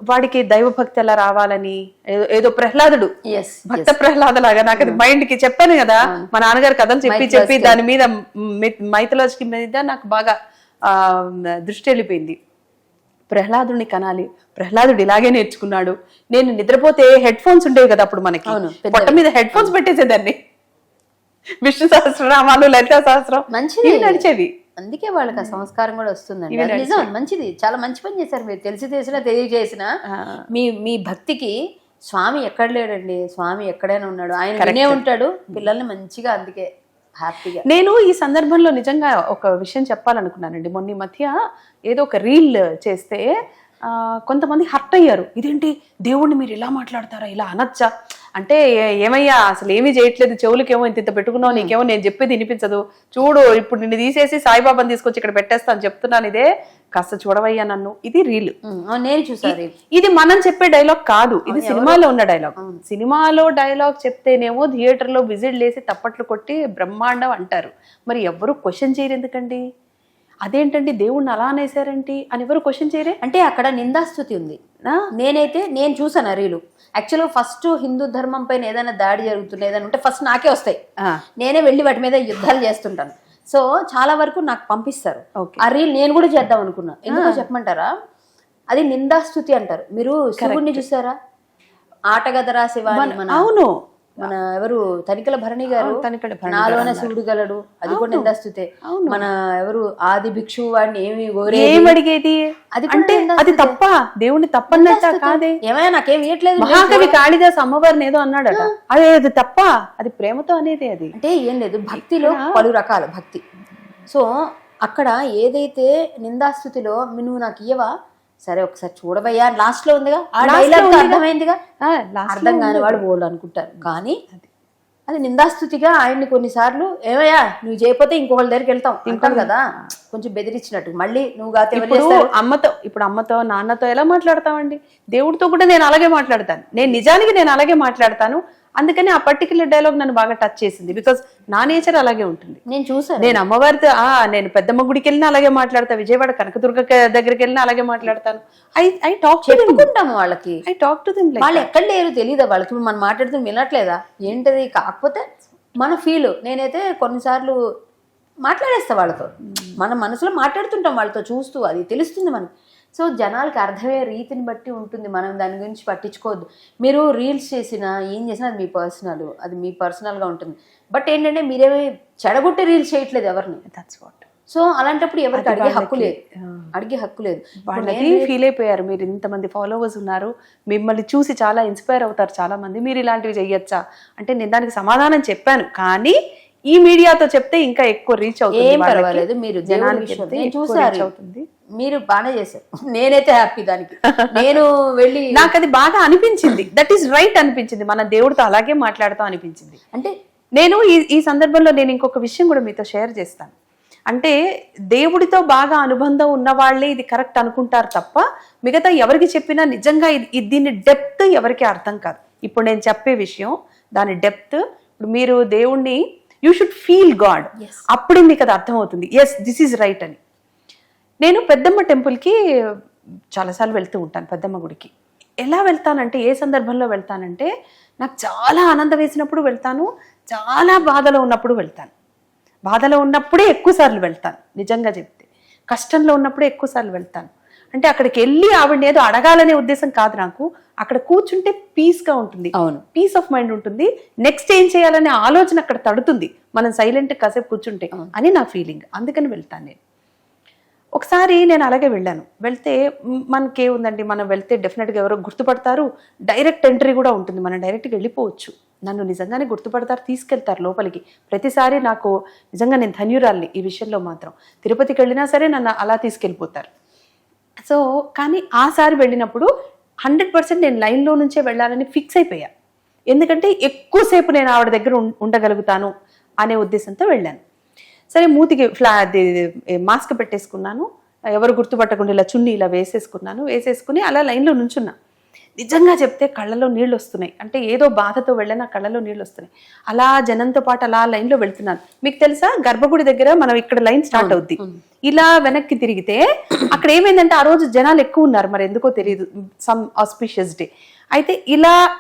వాడికి దైవభక్తి ఎలా రావాలని, ఏదో ప్రహ్లాదుడు భక్త ప్రహ్లాదలాగా నాకు అది మైండ్ కి చెప్పాను కదా, మా నాన్నగారు కథలు చెప్పి దాని మీద మైథలాజీ మీద నాకు బాగా దృష్టి వెళ్ళిపోయింది. ప్రహ్లాదుడిని కనాలి, ప్రహ్లాదుడు ఇలాగే నేర్చుకున్నాడు. నేను నిద్రపోతే హెడ్ ఫోన్స్ ఉండేవి కదా అప్పుడు మనకి, పొట్ట మీద హెడ్ ఫోన్స్ పెట్టేసేదాన్ని. విష్ణు సహస్రనామాలు, లలితా సహస్రం మంచిది నడిచేవి. అందుకే వాళ్ళకి ఆ సంస్కారం కూడా వస్తుందండి. నిజం, మంచిది, చాలా మంచి పని చేశారు మీరు. తెలిసినా తెలియజేసిన మీ భక్తికి స్వామి ఎక్కడ లేడండి, స్వామి ఎక్కడైనా ఉన్నాడు, ఆయన వినే ఉంటాడు పిల్లల్ని మంచిగా. అందుకే హ్యాపీగా. నేను ఈ సందర్భంలో నిజంగా ఒక విషయం చెప్పాలనుకున్నానండి. మొన్న ఈ మధ్య ఏదో ఒక రీల్ చేస్తే కొంతమంది హర్ట్ అయ్యారు. ఇదేంటి దేవుణ్ణి మీరు ఇలా మాట్లాడతారా, ఇలా అనొచ్చా అంటే, ఏమయ్యా అసలు ఏమీ చేయట్లేదు, చెవులకేమో ఇంత పెట్టుకున్నావు, నీకేమో నేను చెప్పేది వినిపించదు, చూడు ఇప్పుడు నిన్ను తీసేసి సాయిబాబాని తీసుకొచ్చి ఇక్కడ పెట్టేస్తాను చెప్తున్నాను, ఇదే కాస్త చూడవయ్యా నన్ను. ఇది రీల్, నేను చూసాను. ఇది మనం చెప్పే డైలాగ్ కాదు, ఇది సినిమాలో ఉన్న డైలాగ్. సినిమాలో డైలాగ్ చెప్తేనేమో థియేటర్ లో విజిల్ వేసి తప్పట్లు కొట్టి బ్రహ్మాండం అంటారు. మరి ఎవరు క్వశ్చన్ చేయరు ఎందుకండి? అదేంటండి దేవుణ్ణి అలా అనేసారేంటి అని ఎవరు క్వశ్చన్ చేయరే? అంటే అక్కడ నిందాస్తుతి ఉంది. నేను చూసాను రీలు. యాక్చువల్గా ఫస్ట్ హిందూ ధర్మం పైన ఏదైనా దాడి జరుగుతుంది ఏదైనా ఉంటే ఫస్ట్ నాకే వస్తాయి, నేనే వెళ్ళి వాటి మీద యుద్ధాలు చేస్తుంటాను. సో చాలా వరకు నాకు పంపిస్తారు. ఆ రీల్ నేను కూడా చేద్దాం అనుకున్నా. ఎందుకో చెప్పమంటారా, అది నిందాస్తుతి అంటారు. మీరు శివుడిని చూసారా, ఆటగదరా శివాని, అవును మన ఎవరు తనికల భరణి గారు నాలోన శివుడు గలడు, అది కూడా నిందాస్తుతే. మన ఎవరు ఆది భిక్షు వాడిని ఏమడిగేది, అది అంటే అది తప్ప, దేవుణ్ణి తప్పన్నట్ట కాదే. ఏమైనా నాకేం ఇయట్లేదు. మహాకవి కాళిదాస్ అమ్మవారిని ఏదో అన్నాడట, అది తప్ప, అది ప్రేమతో అనేది. అది అంటే ఏం లేదు, భక్తిలో పలు రకాల భక్తి. సో అక్కడ ఏదైతే నిందాస్తుతిలో నువ్వు నాకు ఇయ్యవా, సరే ఒకసారి చూడవయ్యా లాస్ట్ లో ఉందిగా, ఆ డైలాగ్ అర్థమైందిగా. అర్థం కాని వాడు బోల్డ్ అనుకుంటారు, కానీ అది నిందాస్తుతిగా ఆయన్ని కొన్నిసార్లు ఏమయ్యా నువ్వు చేయకపోతే ఇంకొకళ్ళ దగ్గరికి వెళ్తాం తింటాం కదా, కొంచెం బెదిరించినట్టు. మళ్ళీ నువ్వు అమ్మతో నాన్నతో ఎలా మాట్లాడతామండి, దేవుడితో కూడా నేను అలాగే మాట్లాడతాను. నేను అలాగే మాట్లాడతాను. అందుకని ఆ పర్టికులర్ డైలాగ్ నన్ను బాగా టచ్ చేసింది. బికాస్ నా నేచర్ అలాగే ఉంటుంది. నేను చూసాను, నేను అమ్మవారితో నేను పెద్దమ్మ గుడికి వెళ్ళినా అలాగే మాట్లాడతా, విజయవాడ కనకదుర్గ దగ్గరికి వెళ్ళినా అలాగే మాట్లాడతాను. ఐ టాక్ చెప్పుకుంటాము వాళ్ళకి, ఐ టాక్ టు దెమ్. వాళ్ళు ఎక్కడ లేరు తెలియదా వాళ్ళకి, మనం మాట్లాడుతూ వినట్లేదా ఏంటది, కాకపోతే మన ఫీల్. నేనైతే కొన్నిసార్లు మాట్లాడేస్తా వాళ్ళతో, మన మనసులో మాట్లాడుతుంటాం వాళ్ళతో చూస్తూ, అది తెలుస్తుంది మనకి. సో జనాలకి అర్థమయ్యే రీతిని బట్టి ఉంటుంది, మనం దాని గురించి పట్టించుకోవద్దు. మీరు రీల్స్ చేసినా ఏం చేసినా అది మీ పర్సనల్గా ఉంటుంది. బట్ ఏంటంటే మీరేమీ చెడగొట్టే రీల్స్ చేయట్లేదు ఎవరిని. That's what. సో అలాంటప్పుడు ఎవరికి అడిగే హక్కు లేదు. వాళ్ళకి ఫీల్ అయిపోయారు. మీరు ఇంతమంది ఫాలోవర్స్ ఉన్నారు, మిమ్మల్ని చూసి చాలా ఇన్స్పైర్ అవుతారు చాలా మంది, మీరు ఇలాంటివి చెయ్యొచ్చా అంటే నేను దానికి సమాధానం చెప్పాను. కానీ ఈ మీడియాతో చెప్తే ఇంకా ఎక్కువ రీచ్ అవుతుంది. ఏం పర్వాలేదు, మీరు జనానికి చూసారు, మీరు బాగానే చేశారు. నేనైతే హ్యాపీ దానికి. నేను వెళ్ళి నాకు అది బాగా అనిపించింది, దట్ ఈస్ రైట్ అనిపించింది. మన దేవుడితో అలాగే మాట్లాడతాం అనిపించింది. అంటే నేను ఈ సందర్భంలో నేను ఇంకొక విషయం కూడా మీతో షేర్ చేస్తాను. అంటే దేవుడితో బాగా అనుబంధం ఉన్న వాళ్ళే ఇది కరెక్ట్ అనుకుంటారు తప్ప మిగతా ఎవరికి చెప్పినా నిజంగా దీని డెప్త్ ఎవరికి అర్థం కాదు. ఇప్పుడు నేను చెప్పే విషయం దాని డెప్త్, ఇప్పుడు మీరు దేవుణ్ణి యూ షుడ్ ఫీల్ గాడ్, అప్పుడే మీకు అది అర్థమవుతుంది, ఎస్ దిస్ ఈజ్ రైట్ అని. నేను పెద్దమ్మ టెంపుల్కి చాలాసార్లు వెళ్తూ ఉంటాను. పెద్దమ్మ గుడికి ఎలా వెళ్తానంటే, ఏ సందర్భంలో వెళ్తానంటే, నాకు చాలా ఆనందం వేసినప్పుడు వెళ్తాను, చాలా బాధలో ఉన్నప్పుడు వెళ్తాను. బాధలో ఉన్నప్పుడే ఎక్కువసార్లు వెళ్తాను, నిజంగా చెప్తే కష్టంలో ఉన్నప్పుడే ఎక్కువసార్లు వెళ్తాను. అంటే అక్కడికి వెళ్ళి ఆవిడని ఏదో అడగాలనే ఉద్దేశం కాదు నాకు, అక్కడ కూర్చుంటే పీస్గా ఉంటుంది, అవును, పీస్ ఆఫ్ మైండ్ ఉంటుంది. నెక్స్ట్ ఏం చేయాలనే ఆలోచన అక్కడ తడుతుంది మనం సైలెంట్ కాసేపు కూర్చుంటే అని నా ఫీలింగ్. అందుకని వెళ్తాను నేను. ఒకసారి నేను అలాగే వెళ్ళాను. వెళ్తే మనకేముందండి, మనం వెళ్తే డెఫినెట్గా ఎవరో గుర్తుపడతారు, డైరెక్ట్ ఎంట్రీ కూడా ఉంటుంది, మనం డైరెక్ట్గా వెళ్ళిపోవచ్చు. నన్ను నిజంగానే గుర్తుపడతారు, తీసుకెళ్తారు లోపలికి. ప్రతిసారి నాకు నిజంగా నేను ధన్యురాల్ని ఈ విషయంలో మాత్రం. తిరుపతికి వెళ్ళినా సరే నన్ను అలా తీసుకెళ్ళిపోతారు. సో కానీ ఆసారి వెళ్ళినప్పుడు 100% నేను లైన్లో నుంచే వెళ్ళాలని ఫిక్స్ అయిపోయా. ఎందుకంటే ఎక్కువసేపు నేను ఆవిడ దగ్గర ఉండగలుగుతాను అనే ఉద్దేశంతో వెళ్ళాను. సరే మూతికి మాస్క్ పెట్టేసుకున్నాను, ఎవరు గుర్తుపట్టకుండా ఇలా చున్నీ ఇలా వేసేసుకుని అలా లైన్లో నుంచున్నా. నిజంగా చెప్తే కళ్ళలో నీళ్ళు వస్తున్నాయి. అంటే ఏదో బాధతో వెళ్ళిన కళ్ళలో నీళ్ళు వస్తున్నాయి. అలా జనంతో పాటు అలా లైన్లో వెళ్తున్నాను. మీకు తెలుసా, గర్భగుడి దగ్గర మనం ఇక్కడ లైన్ స్టార్ట్ అవుద్ది, ఇలా వెనక్కి తిరిగితే అక్కడ ఏమైందంటే ఆ రోజు జనాలు ఎక్కువ ఉన్నారు, మరి ఎందుకో తెలియదు, సమ్ ఆస్పిషియస్ డే. అయితే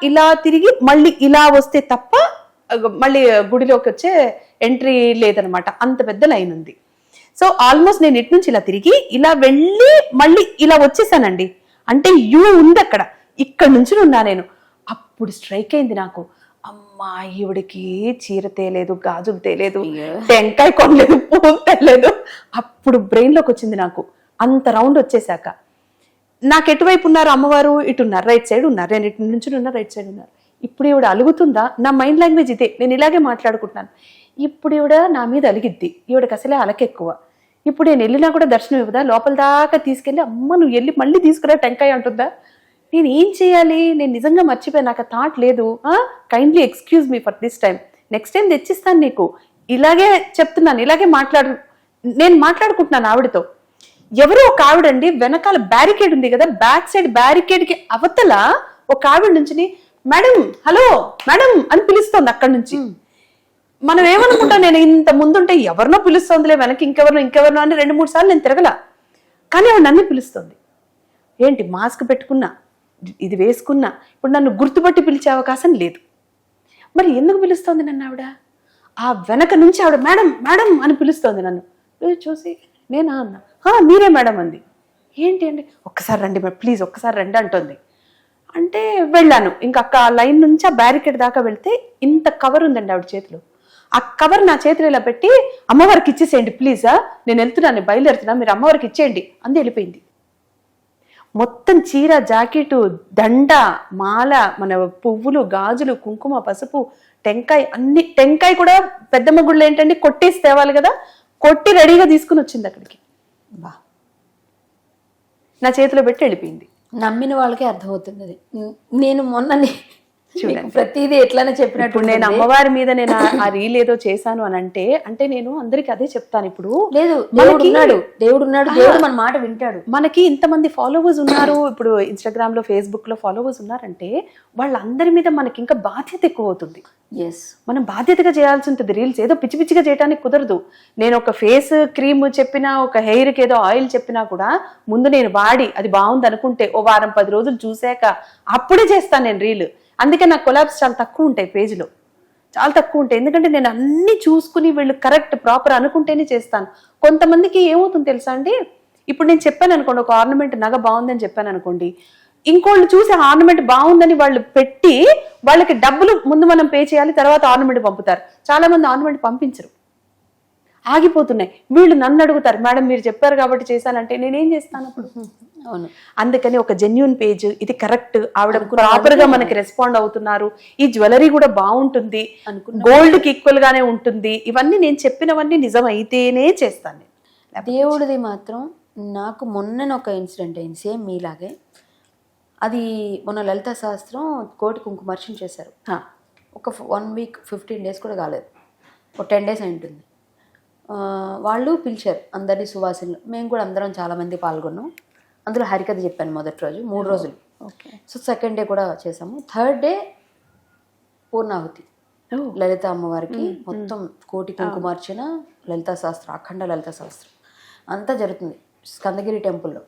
ఇలా తిరిగి మళ్ళీ ఇలా వస్తే తప్ప మళ్ళీ గుడిలోకి వచ్చే ఎంట్రీ లేదనమాట, అంత పెద్ద లైన్ ఉంది. సో ఆల్మోస్ట్ నేను ఇటు నుంచి ఇలా తిరిగి ఇలా వెళ్ళి మళ్ళీ ఇలా వచ్చేసానండి. అంటే యూ ఉంది అక్కడ, ఇక్కడ నుంచి ఉన్నా నేను. అప్పుడు స్ట్రైక్ అయింది నాకు, అమ్మా ఈవిడికి చీర తేలేదు, గాజులు తేలేదు, టెంకాయ కొనలేదు, పూలు తేలేదు. అప్పుడు బ్రెయిన్లోకి వచ్చింది నాకు. అంత రౌండ్ వచ్చేసాక నాకు ఎటువైపు ఉన్నారు అమ్మవారు, ఇటు ఉన్నారు, రైట్ సైడ్ ఉన్నారు, నేను ఇటు నుంచి ఉన్నా, రైట్ సైడ్ ఉన్నారు. ఇప్పుడు ఈవిడ అలుగుతుందా, నా మైండ్ లాంగ్వేజ్ ఇదే, నేను ఇలాగే మాట్లాడుకుంటున్నాను. ఇప్పుడు ఈవిడ నా మీద అలిగిద్ది, ఈవిడకి అసలే అలకెక్కువ. ఇప్పుడు నేను వెళ్ళినా కూడా దర్శనం ఇవ్వదా, లోపల దాకా తీసుకెళ్ళి అమ్మ నువ్వు వెళ్ళి మళ్ళీ తీసుకురా టెంకాయ అంటుందా. నేను ఏం చేయాలి, నేను నిజంగా మర్చిపోయాను, నాకు ఆ థాట్ లేదు. Kindly excuse me for this time, next time తెచ్చిస్తాను నీకు. ఇలాగే చెప్తున్నాను, ఇలాగే నేను మాట్లాడుకుంటున్నాను ఆవిడతో. ఎవరో ఒక ఆవిడండి, వెనకాల బ్యారికేడ్ ఉంది కదా, బ్యాక్ సైడ్ బ్యారికేడ్ కి అవతల ఒక ఆవిడ నుంచి మేడం హలో మేడం అని పిలుస్తోంది అక్కడి నుంచి. మనం ఏమనుకుంటాం, నేను ఇంత ముందుంటే ఎవరినో పిలుస్తోందిలే, వెనక్కి ఇంకెవరినో అని 2-3 సార్లు నేను తిరగల. కానీ ఆవిడ నన్ను పిలుస్తోంది. ఏంటి మాస్క్ పెట్టుకున్నా, ఇది వేసుకున్నా, ఇప్పుడు నన్ను గుర్తుపట్టి పిలిచే అవకాశం లేదు. మరి ఎందుకు పిలుస్తోంది నన్ను ఆవిడ? ఆ వెనక నుంచి ఆవిడ మేడం మేడం అని పిలుస్తోంది నన్ను. చూసి నేనా అన్నా, మీరే మేడం అంది. ఏంటి అండి, ఒక్కసారి రండి ప్లీజ్, ఒక్కసారి రండి అంటుంది. అంటే వెళ్ళాను. ఇంకా అక్క లైన్ నుంచి ఆ బ్యారికేడ్ దాకా వెళ్తే ఇంత కవర్ ఉందండి ఆవిడ చేతిలో. ఆ కవర్ నా చేతిలో ఇలా పెట్టి అమ్మవారికి ఇచ్చేసేయండి ప్లీజా, నేను వెళ్తున్నాను, బయలుదేరుతున్నా, మీరు అమ్మవారికి ఇచ్చేయండి అంది. వెళ్ళిపోయింది. మొత్తం చీర, జాకెట్, దండ, మాల, మన పువ్వులు, గాజులు, కుంకుమ, పసుపు, టెంకాయ, అన్ని. టెంకాయ కూడా పెద్దమ్మ గుడిలో ఏంటంటే కొట్టేసి తేవాలి కదా, కొట్టి రెడీగా తీసుకుని వచ్చింది అక్కడికి. బా నా చేతిలో పెట్టి వెళ్ళిపోయింది. నమ్మిన వాళ్ళకే అర్థమవుతుంది అది. నేను మొన్న చూడండి ప్రతిదీ ఎట్లానే చెప్పినట్టు, నేను అమ్మవారి మీద నేను ఆ రీల్ ఏదో చేశాను అని అంటే నేను అందరికి అదే చెప్తాను. ఇప్పుడు లేదు, దేవుడు ఉన్నాడు, దేవుడు మన మాట వింటాడు. మనకి ఇంతమంది ఫాలోవర్స్ ఉన్నారు, ఇప్పుడు ఇన్స్టాగ్రామ్ లో, ఫేస్బుక్ లో ఫాలోవర్స్ ఉన్నారంటే వాళ్ళందరి మీద మనకి ఇంకా బాధ్యత ఎక్కువ అవుతుంది. మనం బాధ్యతగా చేయాల్సి ఉంటుంది. రీల్స్ ఏదో పిచ్చి పిచ్చిగా చేయడానికి కుదరదు. నేను ఒక ఫేస్ క్రీమ్ చెప్పినా, ఒక హెయిర్కి ఏదో ఆయిల్ చెప్పినా కూడా ముందు నేను వాడి అది బాగుంది అనుకుంటే ఓ వారం 10 రోజులు చూసాక అప్పుడే చేస్తాను నేను రీల్. అందుకే నాకు కొలాబ్స్ చాలా తక్కువ ఉంటాయి, పేజ్లో చాలా తక్కువ ఉంటాయి. ఎందుకంటే నేను అన్ని చూసుకుని వీళ్ళు కరెక్ట్ ప్రాపర్ అనుకుంటేనే చేస్తాను. కొంతమందికి ఏమవుతుంది తెలుసా అండి, ఇప్పుడు నేను చెప్పాను అనుకోండి, ఒక ఆర్నమెంట్ నగ బాగుందని చెప్పాను అనుకోండి, ఇంకోళ్ళు చూసి ఆర్నమెంట్ బాగుందని వాళ్ళు పెట్టి వాళ్ళకి డబ్బులు ముందు మనం పే చేయాలి, తర్వాత ఆర్నమెంట్ పంపుతారు. చాలా మంది ఆర్నమెంట్ పంపించరు, ఆగిపోతున్నాయి. వీళ్ళు నన్ను అడుగుతారు, మేడం మీరు చెప్పారు కాబట్టి చేశానంటే నేనేం చేస్తాను అప్పుడు? అవును. అందుకని ఒక జెన్యూన్ పేజ్, ఇది కరెక్ట్, ఆవిడ ప్రాపర్ గా మనకి రెస్పాండ్ అవుతున్నారు, ఈ జ్యువెలరీ కూడా బాగుంటుంది, గోల్డ్ కి ఈక్వల్ గానే ఉంటుంది, ఇవన్నీ నేను చెప్పినవన్నీ నిజం అయితేనే చేస్తాను. దేవుడిది మాత్రం నాకు మొన్న ఒక ఇన్సిడెంట్ అయింది, సేమ్ మీలాగే. అది మొన్న లలిత శాస్త్రం కోటి కుంకుమార్చన చేశారు. ఒక 1 వీక్ 15 డేస్ కూడా కాలేదు, ఒక 10 డేస్ అయి ఉంటుంది. వాళ్ళు పిలిచారు అందరినీ సువాసనలు. మేము కూడా అందరం చాలామంది పాల్గొన్నాం. అందులో హరికథ చెప్పాను మొదటి రోజు, 3 రోజులు. ఓకే. సో సెకండ్ డే కూడా చేసాము. థర్డ్ డే పూర్ణాహుతి, లలిత అమ్మవారికి మొత్తం కోటి కుంకుమార్చన, లలితా శాస్త్రం, అఖండ లలితా శాస్త్రం అంతా జరుగుతుంది స్కందగిరి టెంపుల్లో.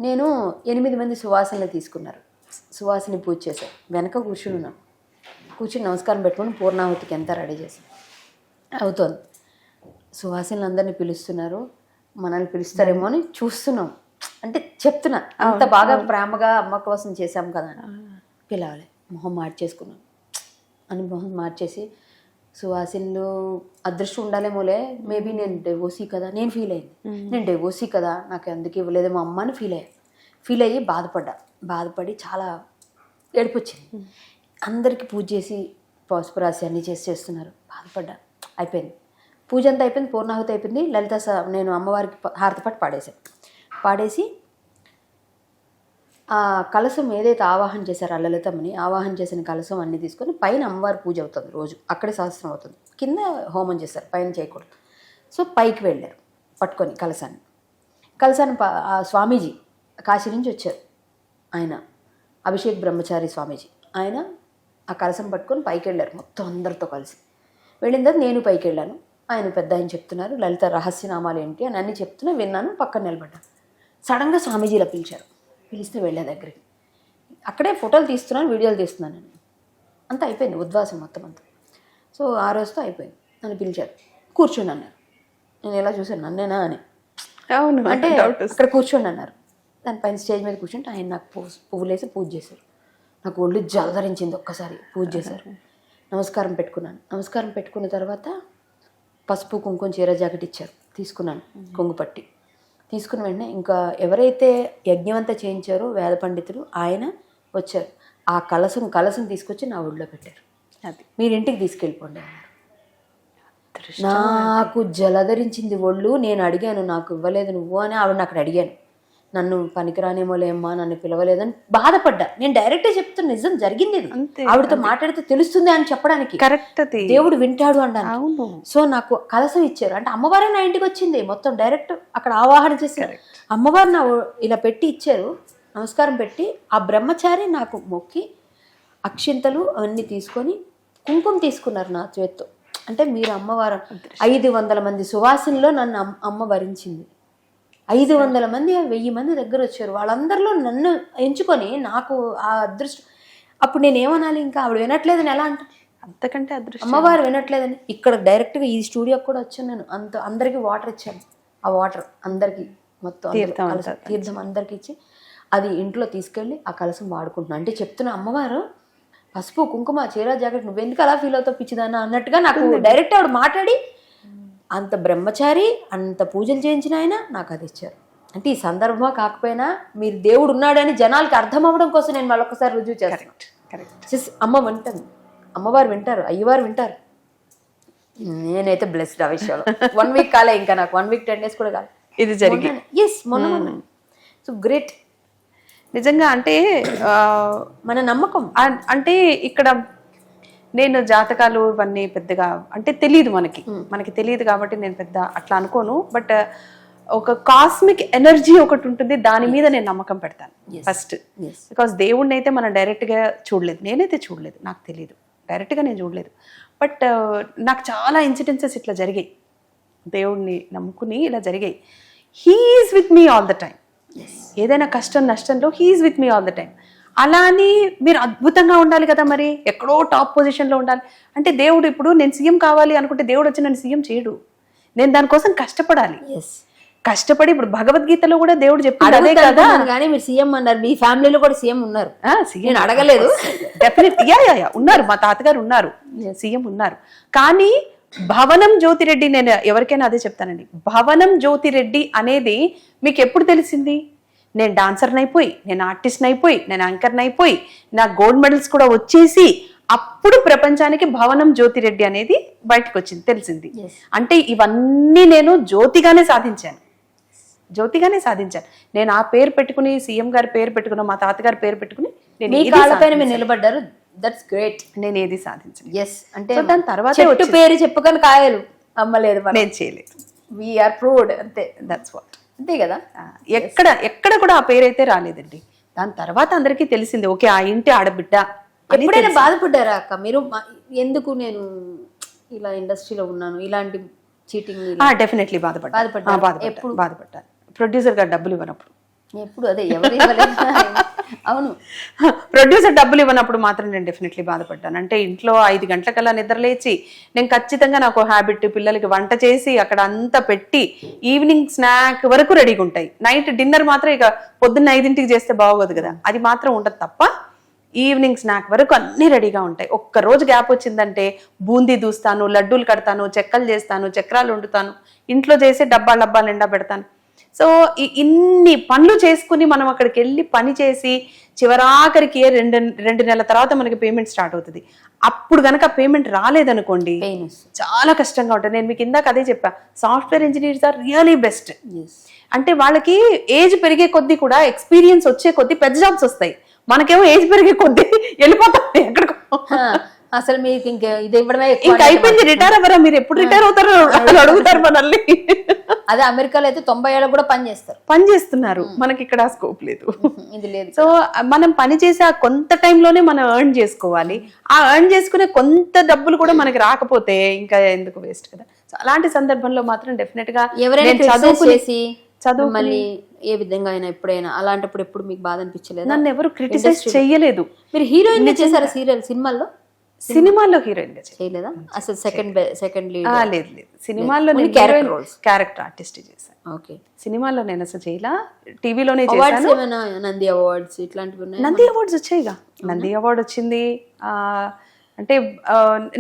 నేను 8 మంది సువాసనలు తీసుకున్నారు. సువాసిని పూజ చేశాను. వెనక కూర్చుని నమస్కారం పెట్టుకొని పూర్ణాహుతికి ఎంత రెడీ చేశాను. అవుతోంది. సువాసనలు అందరినీ పిలుస్తున్నారు. మనల్ని పిలుస్తారేమో అని చూస్తున్నాం. అంటే చెప్తున్నా, అంత బాగా ప్రేమగా అమ్మ కోసం చేశాం కదా అని. పిలవాలి, మొహం మార్చేసుకున్నాను అని మొహం మార్చేసి, సువాసిన్లు అదృష్టం ఉండాలేమోలే, మేబీ నేను డెవోసీ కదా, నేను ఫీల్ అయింది. నేను డెవోసీ కదా, నాకు అందుకే ఇవ్వలేదేమో అమ్మ అని ఫీల్ అయ్యి బాధపడి చాలా ఏడుపు వచ్చింది. అందరికీ పూజ చేసి పసుపు రాసి అన్నీ చేస్తున్నారు. బాధపడ్డా. అయిపోయింది పూజ అంతా, అయిపోయింది. పూర్ణాహుతి అయిపోయింది. నేను అమ్మవారికి హారతిపాటు పాడేసి ఆ కలశం ఏదైతే ఆవాహన చేశారో ఆ లలితమ్మని ఆవాహన చేసిన కలశం అన్నీ తీసుకొని పైన అమ్మవారి పూజ అవుతుంది రోజు. అక్కడే సహస్రం అవుతుంది. కింద హోమం చేస్తారు, పైన చేయకూడదు. సో పైకి వెళ్ళారు పట్టుకొని కలశాన్ని. ఆ స్వామీజీ కాశీ నుంచి వచ్చారు. ఆయన అభిషేక్ బ్రహ్మచారి స్వామీజీ. ఆయన ఆ కలశం పట్టుకొని పైకి వెళ్ళారు మొత్తం అందరితో కలిసి. వెళ్ళిన తర్వాత నేను పైకి వెళ్ళాను. ఆయన పెద్ద ఆయన చెప్తున్నారు లలిత రహస్యనామాలు ఏంటి అని అన్నీ చెప్తున్నా, విన్నాను. పక్కన నిలబడ్డాను. సడన్గా స్వామీజీలా పిలిస్తే వెళ్ళే దగ్గరికి. అక్కడే ఫోటోలు తీస్తున్నాను, వీడియోలు తీస్తున్నాను. నేను అంతా అయిపోయింది, ఉద్వాసం మొత్తం అంతా. సో ఆ రోజుతో అయిపోయింది. నన్ను పిలిచారు, కూర్చోండి అన్నారు. నేను ఎలా చూసాను, నన్నేనా అని. అవును, అంటే అక్కడ కూర్చోండి అన్నారు. దానిపైన స్టేజ్ మీద కూర్చుంటే ఆయన నాకు పువ్వులేసి పూజ చేశారు. నాకు ఒళ్ళు జలధరించింది. ఒక్కసారి పూజ చేశారు. నమస్కారం పెట్టుకున్నాను. నమస్కారం పెట్టుకున్న తర్వాత పసుపు కుంకుమ చీర జాకెట్ ఇచ్చారు. తీసుకున్నాను, కొంగుపట్టి. తీసుకున్న వెంటనే ఇంకా ఎవరైతే యజ్ఞమంతా చేయించారో వేద పండితులు ఆయన వచ్చారు. ఆ కలసం తీసుకొచ్చి నా ఒళ్ళో పెట్టారు. అది మీరు ఇంటికి తీసుకెళ్ళిపోండి అన్నారు. నాకు జలధరించింది ఒళ్ళు. నేను అడిగాను, నాకు ఇవ్వలేదు నువ్వు అని. ఆవిడని అక్కడ అడిగాను, నన్ను పనికిరానేమోలేమ్మా, నన్ను పిలవలేదని బాధపడ్డా. నేను డైరెక్ట్గా చెప్తున్నా, నిజం జరిగింది. ఆవిడతో మాట్లాడితే తెలుస్తుంది అని చెప్పడానికి. కరెక్ట్, దేవుడు వింటాడు అన్నాను. సో నాకు కలసం ఇచ్చారు. అంటే అమ్మవారే నా ఇంటికి వచ్చింది. మొత్తం డైరెక్ట్ అక్కడ ఆవాహన చేశారు. అమ్మవారు నా ఇలా పెట్టి ఇచ్చారు. నమస్కారం పెట్టి ఆ బ్రహ్మచారి నాకు మొక్కి అక్షింతలు అవన్నీ తీసుకొని కుంకుమ తీసుకున్నారు నా చేత్తో. అంటే మీరు అమ్మవారు 500 మంది సువాసినిలో నన్ను అమ్మ వరించింది. 500 మంది 1000 మంది దగ్గర వచ్చారు. వాళ్ళందరిలో నన్ను ఎంచుకొని నాకు ఆ అదృష్టం. అప్పుడు నేను ఏమనాలి, ఇంకా ఆవిడ వినట్లేదని ఎలా అంట, అంతకంటే అదృష్టం. అమ్మవారు వినట్లేదని ఇక్కడ డైరెక్ట్గా ఈ స్టూడియోకి కూడా వచ్చాను నేను. అందరికీ వాటర్ ఇచ్చాను. ఆ వాటర్ అందరికీ మొత్తం తీర్థం అందరికి ఇచ్చి అది ఇంట్లో తీసుకెళ్ళి ఆ కలసం వాడుకుంటున్నాను. అంటే చెప్తున్న అమ్మవారు పసుపు కుంకుమ చీర జాకెట్ నువ్వెందుకు అలా ఫీల్ అవుతావు పిచ్చిదానా అన్నట్టుగా నాకు డైరెక్ట్ ఆవిడ మాట్లాడి, అంత బ్రహ్మచారి అంత పూజలు చేయించిన ఆయన నాకు అది ఇచ్చారు. అంటే ఈ సందర్భంగా కాకపోయినా మీరు దేవుడు ఉన్నాడని జనాలకి అర్థం అవ్వడం కోసం నేను మళ్ళొకసారి రుజువు చేస్తాను. అమ్మ వింటాను, అమ్మవారు వింటారు, అయ్యవారు వింటారు. నేనైతే బ్లెస్డ్ ఆ విషయంలో. 1 వీక్ కాలే, ఇంకా నాకు 1 వీక్ 10 days కూడా కాలే ఇది జరిగింది. మొన్న సో గ్రేట్ నిజంగా. అంటే మన నమ్మకం. అంటే ఇక్కడ నేను జాతకాలు ఇవన్నీ పెద్దగా అంటే తెలియదు, మనకి తెలియదు కాబట్టి నేను పెద్ద అట్లా అనుకోను. బట్ ఒక కాస్మిక్ ఎనర్జీ ఒకటి ఉంటుంది, దాని మీద నేను నమ్మకం పెడతాను ఫస్ట్. బికాస్ దేవుడిని అయితే మనం డైరెక్ట్గా చూడలేదు, నేనైతే చూడలేదు, నాకు తెలియదు, డైరెక్ట్గా నేను చూడలేదు. బట్ నాకు చాలా ఇన్సిడెన్సెస్ ఇట్లా జరిగాయి, దేవుడిని నమ్ముకుని ఇలా జరిగాయి. He's with me all the time. ఏదైనా కష్టం నష్టంలో he's with me all the time. అలా అని మీరు అద్భుతంగా ఉండాలి కదా, మరి ఎక్కడో టాప్ పొజిషన్లో ఉండాలి అంటే దేవుడు ఇప్పుడు నేను సీఎం కావాలి అనుకుంటే దేవుడు వచ్చి నన్ను సీఎం చేయడు. నేను దానికోసం కష్టపడాలి. కష్టపడి ఇప్పుడు భగవద్గీతలో కూడా దేవుడు చెప్పాడు అదే కదా. కానీ మీరు సీఎం అన్నారు, మీ ఫ్యామిలీలో కూడా సీఎం ఉన్నారు. సీఎం అడగలేదు, డెఫినెట్ ఉన్నారు, మా తాతగారు ఉన్నారు, సీఎం ఉన్నారు. కానీ భవనం జ్యోతిరెడ్డి, నేను ఎవరికైనా అదే చెప్తానండి, భవనం జ్యోతిరెడ్డి అనేది మీకు ఎప్పుడు తెలిసింది? నేను డాన్సర్ని అయిపోయి, నేను ఆర్టిస్ట్ని అయిపోయి, నేను యాంకర్ని అయిపోయి, నాకు గోల్డ్ మెడల్స్ కూడా వచ్చేసి అప్పుడు ప్రపంచానికి భవనం జ్యోతిరెడ్డి అనేది బయటకు వచ్చింది, తెలిసింది. అంటే ఇవన్నీ నేను జ్యోతిగానే సాధించాను. నేను ఆ పేరు పెట్టుకుని, సీఎం గారి పేరు పెట్టుకున్న, మా తాతగారి పేరు పెట్టుకుని మీరు నిలబడ్డారు. That's great. నేను ఏది సాధించాను. అంటే దాని తర్వాత పేరు చెప్పుకొని కాయలు అమ్మలేదు మనం. నేను చేయలేదు. వీఆర్ ప్రూవ్డ్ అంతే. That's what. అంతే కదా. ఎక్కడ కూడా ఆ పేరైతే రాలేదండి. దాని తర్వాత అందరికీ తెలిసింది, ఓకే ఆ ఇంటి ఆడబిడ్డ. ఎప్పుడైనా బాధపడ్డారా అక్క మీరు, ఎందుకు నేను ఇలా ఇండస్ట్రీలో ఉన్నాను, ఇలాంటి చీటింగ్? డెఫినెట్లీ బాధపడ్డాను. ప్రొడ్యూసర్ గారు డబ్బులు ఇవ్వనప్పుడు. ఎప్పుడు అదే ఎవరు ఇవ్వలేదు. అవును, ప్రొడ్యూసర్ డబ్బులు ఇవ్వనప్పుడు మాత్రం నేను డెఫినెట్లీ బాధపడ్డాను. అంటే ఇంట్లో 5 గంటలకల్లా నిద్రలేచి నేను ఖచ్చితంగా నాకు హ్యాబిట్, పిల్లలకి వంట చేసి అక్కడ అంతా పెట్టి ఈవినింగ్ స్నాక్ వరకు రెడీగా ఉంటాయి. నైట్ డిన్నర్ మాత్రం ఇక పొద్దున్న 5ంటికి చేస్తే బాగోదు కదా, అది మాత్రం ఉండదు తప్ప ఈవినింగ్ స్నాక్ వరకు అన్నీ రెడీగా ఉంటాయి. ఒక్క రోజు గ్యాప్ వచ్చిందంటే బూందీ దూస్తాను, లడ్డూలు కడతాను, చెక్కలు చేస్తాను, చక్రాలు వండుతాను, ఇంట్లో చేసి డబ్బాలు నిండా పెడతాను. సో ఇన్ని పనులు చేసుకుని మనం అక్కడికి వెళ్ళి పని చేసి చివరాఖరికి 2 నెలల తర్వాత మనకి పేమెంట్ స్టార్ట్ అవుతుంది. అప్పుడు కనుక పేమెంట్ రాలేదనుకోండి చాలా కష్టంగా ఉంటుంది. నేను మీకు ఇందాక అదే చెప్పా, software engineers are really best. అంటే వాళ్ళకి ఏజ్ పెరిగే కొద్దీ కూడా ఎక్స్పీరియన్స్ వచ్చే కొద్దీ పెద్ద జాబ్స్ వస్తాయి. మనకేమో ఏజ్ పెరిగే కొద్దీ వెళ్ళిపోతాం ఎక్కడికో. అసలు మీకు ఇంకా ఇది ఇవ్వడమే ఇంకా అయిపోయింది, రిటైర్ అవ్వరా, మీరు ఎప్పుడు రిటైర్ అవుతారు అడుగుతారు మనల్ని. అదే అమెరికాలో అయితే 90 ఏళ్ళకు కూడా పని చేస్తున్నారు, మనకి ఇక్కడ స్కోప్ లేదు. ఇది లేదు. సో మనం పని చేసే ఆ కొంత టైంలోనే మనం ఎర్న్ చేసుకోవాలి. ఆ ఎర్న్ చేసుకునే కొంత డబ్బులు కూడా మనకి రాకపోతే ఇంకా ఎందుకు వేస్ట్ కదా. సో అలాంటి సందర్భంలో మాత్రం డెఫినెట్ గా చదువు మళ్ళీ ఏ విధంగా అయినా ఎప్పుడైనా అలాంటప్పుడు ఎప్పుడు మీకు బాధ అనిపించలేదు? నన్ను ఎవరు క్రిటిసైజ్ చేయలేదు. మీరు హీరోయిన్ గా చేశారా సినిమాల్లో హీరోయిన్ గా చేయలేదా? అసలు సెకండ్ లీడ్ లేదు. సినిమాల్లో క్యారెక్టర్ ఆర్టిస్ట్ చేశాను. ఓకే, సినిమాల్లో నేను అసలు చేయలా, టీవీలోనే చేశాను. నంది అవార్డ్స్ ఇట్లాంటివి ఉన్నాయి? నంది అవార్డ్స్ వచ్చాయిగా, నంది అవార్డు వచ్చింది. అంటే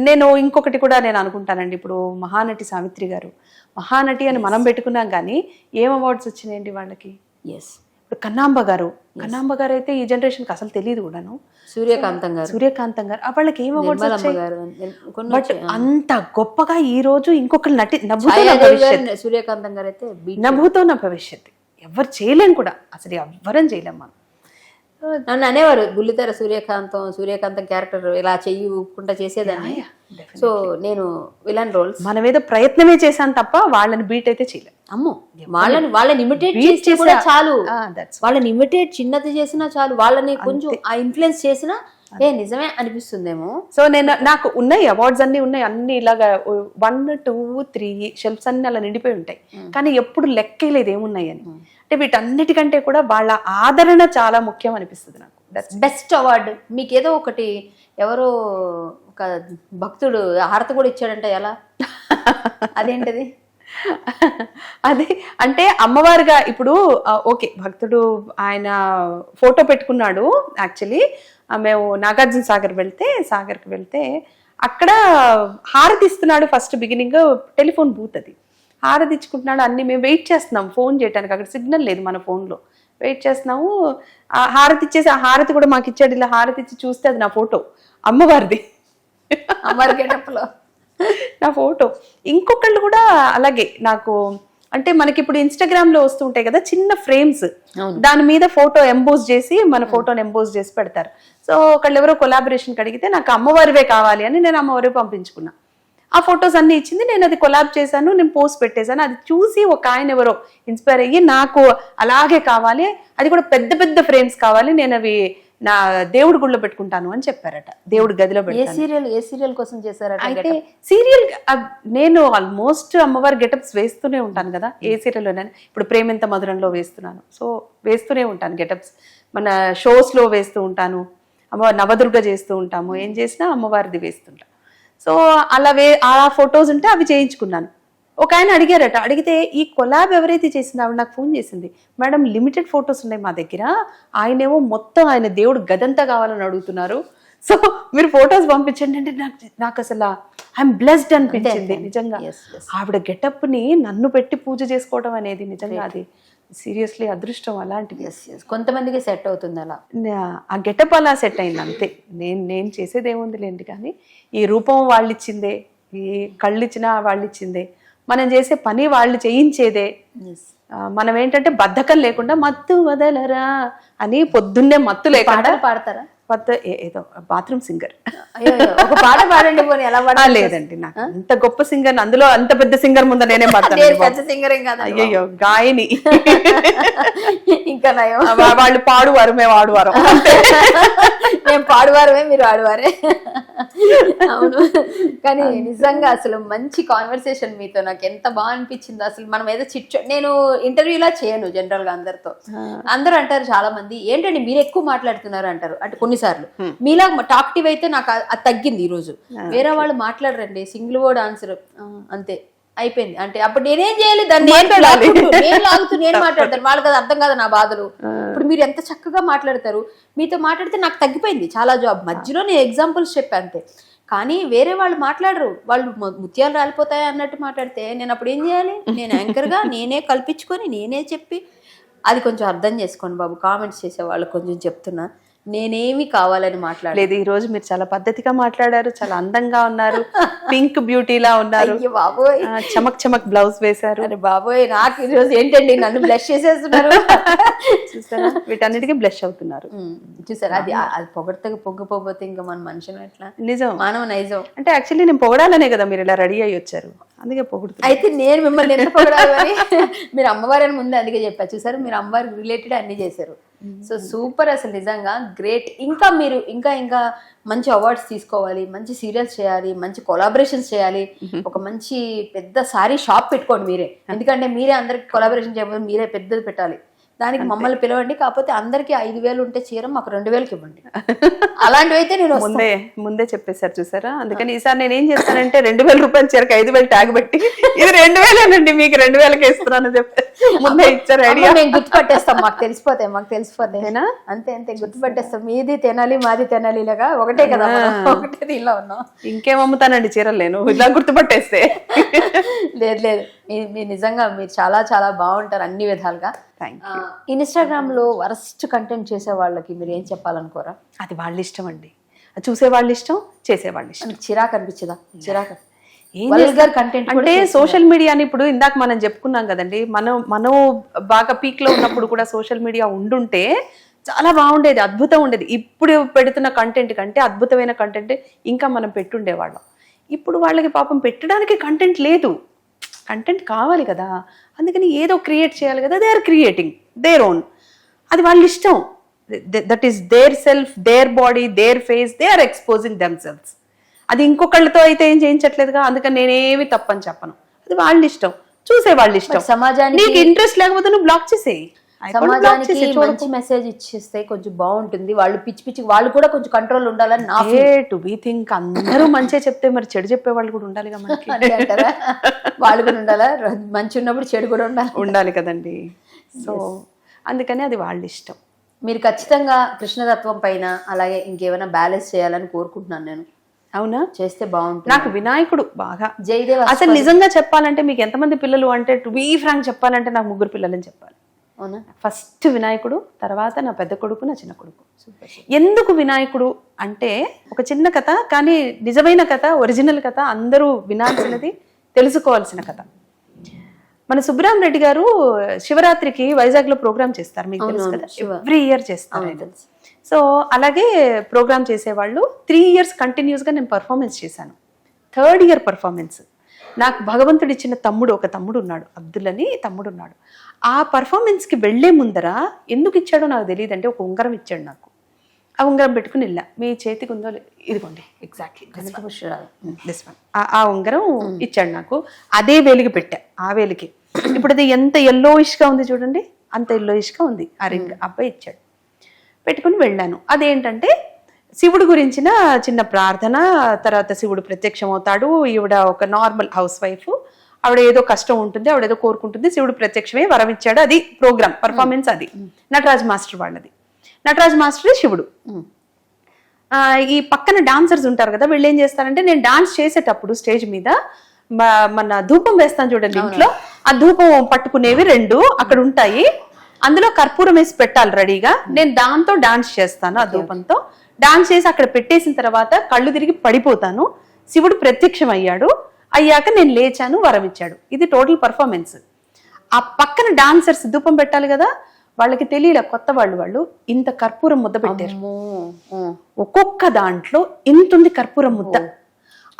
నేను ఇంకొకటి కూడా నేను అనుకుంటానండి, ఇప్పుడు మహానటి సావిత్రి గారు మహానటి అని మనం పెట్టుకున్నాం కానీ ఏం అవార్డ్స్ వచ్చినాయండి వాళ్ళకి? ఇప్పుడు కన్నాంబ గారు అయితే ఈ జనరేషన్ కి అసలు తెలియదు కూడాను. సూర్యకాంతం గారు వాళ్ళకి ఏం అవార్డ్స్ వచ్చాయి? బట్ అంత గొప్పగా ఈ రోజు ఇంకొకరు సూర్యకాంతం గారు అయితే నభూతో నా భవిష్యత్ ఎవరు చేయలేం కూడా, అసలు ఎవ్వరం చేయలేం మనం. నన్ను అనేవారు బుల్లితెర సూర్యకాంతం క్యారెక్టర్ ఇలా చెయ్యి ఊపుకుంటా చేసేదాన్ని. సో నేను విలన్ రోల్స్ మనం ఏదో ప్రయత్నమే చేశాను తప్ప వాళ్ళని బీట్ అయితే చేయలేం. అమ్మో, వాళ్ళని ఇమిటేట్ చేస్తే కూడా చాలు, వాళ్ళని ఇమిటేట్ చిన్నది చేసినా చాలు, వాళ్ళని కొంచెం ఆ ఇన్ఫ్లుయెన్స్ చేసినా నిజమే అనిపిస్తుందేమో. సో నాకు ఉన్నాయి అవార్డ్స్ అన్ని ఇలాగా 1, 2, 3 షెల్ఫ్స్ అన్ని అలా నిండిపోయి ఉంటాయి, కానీ ఎప్పుడు లెక్కలేదు ఏమున్నాయి అని. అంటే వీటన్నిటికంటే కూడా వాళ్ళ ఆదరణ చాలా ముఖ్యం అనిపిస్తుంది నాకు. బెస్ట్ అవార్డు మీకు ఏదో ఒకటి, ఎవరో ఒక భక్తుడు హారతి కూడా ఇచ్చాడంట, ఎలా? అదేంటది? అదే అంటే అమ్మవారుగా ఇప్పుడు ఓకే, భక్తుడు ఆయన ఫోటో పెట్టుకున్నాడు. యాక్చువల్లీ మేము నాగార్జున సాగర్కి వెళ్తే అక్కడ హారతి ఇస్తున్నాడు. ఫస్ట్ బిగినింగ్ టెలిఫోన్ బూత్, అది హారతి ఇచ్చుకుంటున్నాడు. అన్ని మేము వెయిట్ చేస్తున్నాం ఫోన్ చేయడానికి, అక్కడ సిగ్నల్ లేదు మన ఫోన్లో. వెయిట్ చేస్తున్నాము, ఆ హారతి ఇచ్చేసి ఆ హారతి కూడా మాకు ఇచ్చాడు. ఇలా హారతి ఇచ్చి చూస్తే అది నా ఫోటో, అమ్మవారిది, నా ఫోటో. ఇంకొకళ్ళు కూడా అలాగే నాకు, అంటే మనకి ఇప్పుడు ఇన్స్టాగ్రామ్ లో వస్తుంటాయి కదా చిన్న ఫ్రేమ్స్, దాని మీద ఫోటో ఎంబోజ్ చేసి మన ఫోటోని ఎంబోజ్ చేసి పెడతారు. సో ఒకళ్ళు ఎవరో కొలాబరేషన్ అడిగితే నాకు అమ్మవారివే కావాలి అని నేను అమ్మవారివే పంపించుకున్నా. ఆ ఫొటోస్ అన్ని ఇచ్చింది, నేను అది కొలాబ్ చేశాను, నేను పోస్ట్ పెట్టేశాను. అది చూసి ఒక ఆయన ఎవరో ఇన్స్పైర్ అయ్యి నాకు అలాగే కావాలి, అది కూడా పెద్ద పెద్ద ఫ్రేమ్స్ కావాలి, నేను అవి నా దేవుడి గుళ్ళో పెట్టుకుంటాను అని చెప్పారట. దేవుడి గదిలో పెట్టుకుంటాను. ఏ సీరియల్ కోసం చేశారట? అయితే సీరియల్ నేను ఆల్మోస్ట్ అమ్మవారి గెటప్స్ వేస్తూనే ఉంటాను కదా, ఏ సీరియల్లోనే. ఇప్పుడు ప్రేమెంత మధురంలో వేస్తున్నాను, సో వేస్తూనే ఉంటాను గెటప్స్. మన షోస్ లో వేస్తూ ఉంటాను, అమ్మవారి నవదుర్గ చేస్తూ ఉంటాము, ఏం చేసినా అమ్మవారిది వేస్తుంటా. సో అలా ఆ ఫొటోస్ ఉంటే అవి చేయించుకున్నాను. ఒక ఆయన అడిగారట, అడిగితే ఈ కొలాబ్ ఎవరైతే చేసిందో ఆవిడ నాకు ఫోన్ చేసింది, మేడం లిమిటెడ్ ఫొటోస్ ఉన్నాయి మా దగ్గర, ఆయనేమో మొత్తం ఆయన దేవుడు గదంతా కావాలని అడుగుతున్నారు, సో మీరు ఫొటోస్ పంపించండి అంటే నాకు అసలు ఐఎమ్ బ్లెస్డ్ అనిపించింది నిజంగా. ఆవిడ గెటప్ ని నన్ను పెట్టి పూజ చేసుకోవడం అనేది నిజంగా అది సీరియస్లీ అదృష్టం. అలాంటిది కొంతమందికి సెట్ అవుతుంది అలా, ఆ గెటప్ అలా సెట్ అయింది అంతే. నేను చేసేది ఏముంది లేండి, కానీ ఈ రూపం వాళ్ళు ఇచ్చిందే, ఈ కళ్ళు ఇచ్చినా వాళ్ళు ఇచ్చిందే, మనం చేసే పని వాళ్ళు చేయించేదే. మనం ఏంటంటే బద్ధకం లేకుండా మత్తు వదలరా అని పొద్దున్నే మత్తు లేకుండా ఏదో బాత్రూమ్ సింగర్. అయ్యో, ఒక పాట పాడండి పోనీ, ఎలా పాడాలి? లేదండి, నాకు అంత గొప్ప సింగర్, అందులో అంత పెద్ద సింగర్ ముందు నేనే నేను పాడతాను. పెద్ద సింగర్ ఏం కాదు. అయ్యో, గాయని. ఇంకా నయం. వాళ్ళు పాడువారు, మేము ఆడువారు. మేము పాడువారమే, మీరు ఆడువారే. అవును, కానీ నిజంగా అసలు మంచి కాన్వర్సేషన్ మీతో, నాకు ఎంత బాగా అనిపించింది. అసలు మనం ఏదో నేను ఇంటర్వ్యూలా చేయను జనరల్ గా అందరితో. అందరూ అంటారు చాలా మంది, ఏంటండి మీరు ఎక్కువ మాట్లాడుతున్నారు అంటారు. అంటే కొన్నిసార్లు మీలా టాక్టివ్ అయితే నాకు అది తగ్గింది. ఈ రోజు వేరే వాళ్ళు మాట్లాడరండి, సింగిల్ వర్డ్ ఆన్సర్ అంతే అయిపోయింది. అంటే అప్పుడు నేనేం చేయాలి, దాన్ని నేను లాగుతూ నేను మాట్లాడతాను, వాళ్ళకి అది అర్థం కాదు నా బాధలు. ఇప్పుడు మీరు ఎంత చక్కగా మాట్లాడతారు, మీతో మాట్లాడితే నాకు తగ్గిపోయింది చాలా జాబ్. మధ్యలో నేను ఎగ్జాంపుల్స్ చెప్పాను అంతే. కానీ వేరే వాళ్ళు మాట్లాడరు, వాళ్ళు ముత్యాలు రాలిపోతాయి అన్నట్టు మాట్లాడితే నేను అప్పుడు ఏం చేయాలి? నేను యాంకర్గా నేనే కల్పించుకొని నేనే చెప్పి, అది కొంచెం అర్థం చేసుకోండి బాబు. కామెంట్స్ చేసే వాళ్ళు కొంచెం చెప్తున్నా, నేనేమి కావాలని మాట్లాడలేదు. ఈ రోజు మీరు చాలా పద్ధతిగా మాట్లాడారు, చాలా అందంగా ఉన్నారు, పింక్ బ్యూటీలా ఉన్నారు. బాబోయ్, చమక్ చమక్ బ్లౌజ్ వేశారు. అరే బాబోయ్, నాకు ఈ రోజు ఏంటండి నన్ను బ్లష్ చేసేస్తున్నారు. చూసారా, వీటన్నిటికీ బ్లష్ అవుతున్నారు. చూసారా, అది పొగడతగా పొంగిపోతే ఇంకా మన మనుషులు ఎట్లా? నిజం, మానవ నైజం. అంటే యాక్చువల్లీ నేను పొగడాలనే కదా మీరు ఇలా రెడీ అయ్యి వచ్చారు, అందుకే పొగుడుతున్నా. అయితే నేను మిమ్మల్ని ఎంత పొగడాలని మీరు అమ్మవారిని ముందే అందుకే చెప్పారు. చూసారు, మీరు అమ్మవారికి రిలేటెడ్ అన్ని చేశారు. సో సూపర్, అసలు నిజంగా గ్రేట్. ఇంకా మీరు ఇంకా ఇంకా మంచి అవార్డ్స్ తీసుకోవాలి, మంచి సీరియల్స్ చేయాలి, మంచి కొలాబరేషన్స్ చేయాలి, ఒక మంచి పెద్ద సారీ షాప్ పెట్టుకోండి మీరే. ఎందుకంటే మీరే అందరికి కొలాబరేషన్ చేయబోదు, మీరే పెద్దది పెట్టాలి. దానికి మమ్మల్ని పిలవండి. కాకపోతే అందరికి 5,000 ఉంటే చీర, మాకు 2,000కి ఇవ్వండి. అలాంటివి అయితే నేను ముందే చెప్పేశారు చూసారా. అందుకని ఈసారి నేను ఏం చేస్తానంటే 2,000 రూపాయల చీరకు 5,000 ట్యాగ్ పెట్టి, ఇది 2,000 మీకు 2,000కి ఇస్తున్నాను చెప్పి ముందే ఇచ్చారు ఐడియా. మేము గుర్తుపట్టేస్తాం, మాకు తెలిసిపోతాయి అంతే అంతే గుర్తుపట్టేస్తాం. మీది తెనాలి మాది తెనాలి లాగా ఒకటే కదా, ఒకటే దీనిలో ఉన్నాం. ఇంకేం అమ్ముతానండి చీరలు నేను ఇలా గుర్తుపట్టేస్తే. లేదు, మీరు నిజంగా మీరు చాలా చాలా బాగుంటారు అన్ని విధాలుగా. ఇన్స్టాగ్రామ్ లో వరస్ట్ కంటెంట్ చేసే వాళ్ళకి మీరు ఏం చెప్పాలనుకోరా? అది వాళ్ళ ఇష్టం అండి, చూసే వాళ్ళ ఇష్టం, చేసే వాళ్ళ ఇష్టం. చిరాకు అనిపించదా? చిరాకు కంటెంట్ అంటే సోషల్ మీడియాని ఇప్పుడు ఇందాక మనం చెప్పుకున్నాం కదండి, మనం బాగా పీక్ లో ఉన్నప్పుడు కూడా సోషల్ మీడియా ఉండుంటే చాలా బాగుండేది, అద్భుతం ఉండేది. ఇప్పుడు పెడుతున్న కంటెంట్ కంటే అద్భుతమైన కంటెంట్ ఇంకా మనం పెట్టుండేవాళ్ళం. ఇప్పుడు వాళ్ళకి పాపం పెట్టడానికి కంటెంట్ లేదు, కంటెంట్ కావాలి కదా, అందుకని ఏదో క్రియేట్ చేయాలి కదా. They are creating their own, అది వాళ్ళ ఇష్టం. That is their self, their body, their face, they are exposing themselves. అది ఇంకొకళ్ళతో అయితే ఏం చేయించట్లేదుగా, అందుకని నేనేమి తప్పని చెప్పను. అది వాళ్ళ ఇష్టం, చూసే వాళ్ళ ఇష్టం. సమాజానికి నీకు ఇంట్రెస్ట్ లేకపోతే నువ్వు బ్లాక్ చేసేయి. సమాజానికి మంచి మెసేజ్ ఇచ్చేస్తే కొంచెం బాగుంటుంది. వాళ్ళు పిచ్చి వాళ్ళు కూడా కొంచెం కంట్రోల్ ఉండాలని నా టు బి థింక్. అందరూ మంచిగా చెప్తే మరి చెడు చెప్పే వాళ్ళు కూడా ఉండాలిగా మనకి. అంటారా? వాళ్ళు కూడా ఉండాలా? మంచి ఉన్నప్పుడు చెడు కూడా ఉండాలి కదండి. సో అందుకని అది వాళ్ళ ఇష్టం. మీరు ఖచ్చితంగా కృష్ణతత్వం పైన అలాగే ఇంకేమైనా బ్యాలెన్స్ చేయాలని కోరుకుంటున్నాను నేను. అవునా? చేస్తే బాగుంటుంది. నాకు వినాయకుడు బాగా జయదేవ్. అసలు నిజంగా చెప్పాలంటే మీకు ఎంతమంది పిల్లలు అంటే, టు బీ ఫ్రాంక్ చెప్పాలంటే నాకు 3 పిల్లలని చెప్పాలి. అవునా? ఫస్ట్ వినాయకుడు, తర్వాత నా పెద్ద కొడుకు, నా చిన్న కొడుకు. ఎందుకు వినాయకుడు అంటే ఒక చిన్న కథ, కానీ నిజమైన కథ, ఒరిజినల్ కథ, అందరూ వినాల్సినది, తెలుసుకోవాల్సిన కథ. మన సుబ్బరామ్ రెడ్డి గారు శివరాత్రికి వైజాగ్ లో ప్రోగ్రామ్ చేస్తారు, మీకు తెలుసు కదా, ఎవ్రీ ఇయర్ చేస్తారు. సో అలాగే ప్రోగ్రామ్ చేసేవాళ్ళు 3 years కంటిన్యూస్ గా నేను పర్ఫార్మెన్స్ చేశాను. 3rd year పర్ఫార్మెన్స్ నాకు భగవంతుడు ఇచ్చిన ఒక తమ్ముడు ఉన్నాడు, అబ్దుల్ అని తమ్ముడు ఉన్నాడు. ఆ పర్ఫార్మెన్స్ కి వెళ్లే ముందర ఎందుకు ఇచ్చాడో నాకు తెలియదు, అంటే ఒక ఉంగరం ఇచ్చాడు నాకు. ఆ ఉంగరం పెట్టుకుని వెళ్ళా, మీ చేతికి ఉందో ఇదిగోండి ఎగ్జాక్ట్లీ దిస్ వన్. ఆ ఉంగరం ఇచ్చాడు నాకు, అదే వేలికి పెట్టా, ఆ వేలికి. ఇప్పుడు అది ఎంత yellowish గా ఉంది చూడండి, అంత yellowish గా ఉంది ఆ రింగ్. అబ్బాయి ఇచ్చాడు, పెట్టుకుని వెళ్ళాను. అదేంటంటే శివుడు గురించిన చిన్న ప్రార్థన. తర్వాత శివుడు ప్రత్యక్షం అవుతాడు, ఈవిడ ఒక నార్మల్ హౌస్ వైఫ్, ఆవిడ ఏదో కష్టం ఉంటుంది, ఆవిడ ఏదో కోరుకుంటుంది, శివుడు ప్రత్యక్షమే వరం ఇచ్చాడు. అది ప్రోగ్రామ్ పర్ఫార్మెన్స్. అది నటరాజ్ మాస్టర్ వాళ్ళది. నటరాజ్ మాస్టర్ శివుడు. ఈ పక్కన డాన్సర్స్ ఉంటారు కదా, వీళ్ళు ఏం చేస్తారంటే, నేను డాన్స్ చేసేటప్పుడు స్టేజ్ మీద మన ధూపం వేస్తాను చూడండి ఇంట్లో, ఆ ధూపం పట్టుకునేవి 2 అక్కడ ఉంటాయి, అందులో కర్పూరం వేసి పెట్టాలి రెడీగా. నేను దాంతో డాన్స్ చేస్తాను, ఆ ధూపంతో డాన్స్ చేసి అక్కడ పెట్టేసిన తర్వాత కళ్ళు తిరిగి పడిపోతాను. శివుడు ప్రత్యక్షం అయ్యాక నేను లేచాను, వరం ఇచ్చాడు. ఇది టోటల్ పర్ఫార్మెన్స్. ఆ పక్కన డాన్సర్స్ ధూపం పెట్టాలి కదా, వాళ్ళకి తెలియలే, కొత్త వాళ్ళు ఇంత కర్పూరం ముద్ద పెట్టారు. అమ్మో. ఒక్కొక్క దాంట్లో ఇంతుంది కర్పూరం ముద్ద.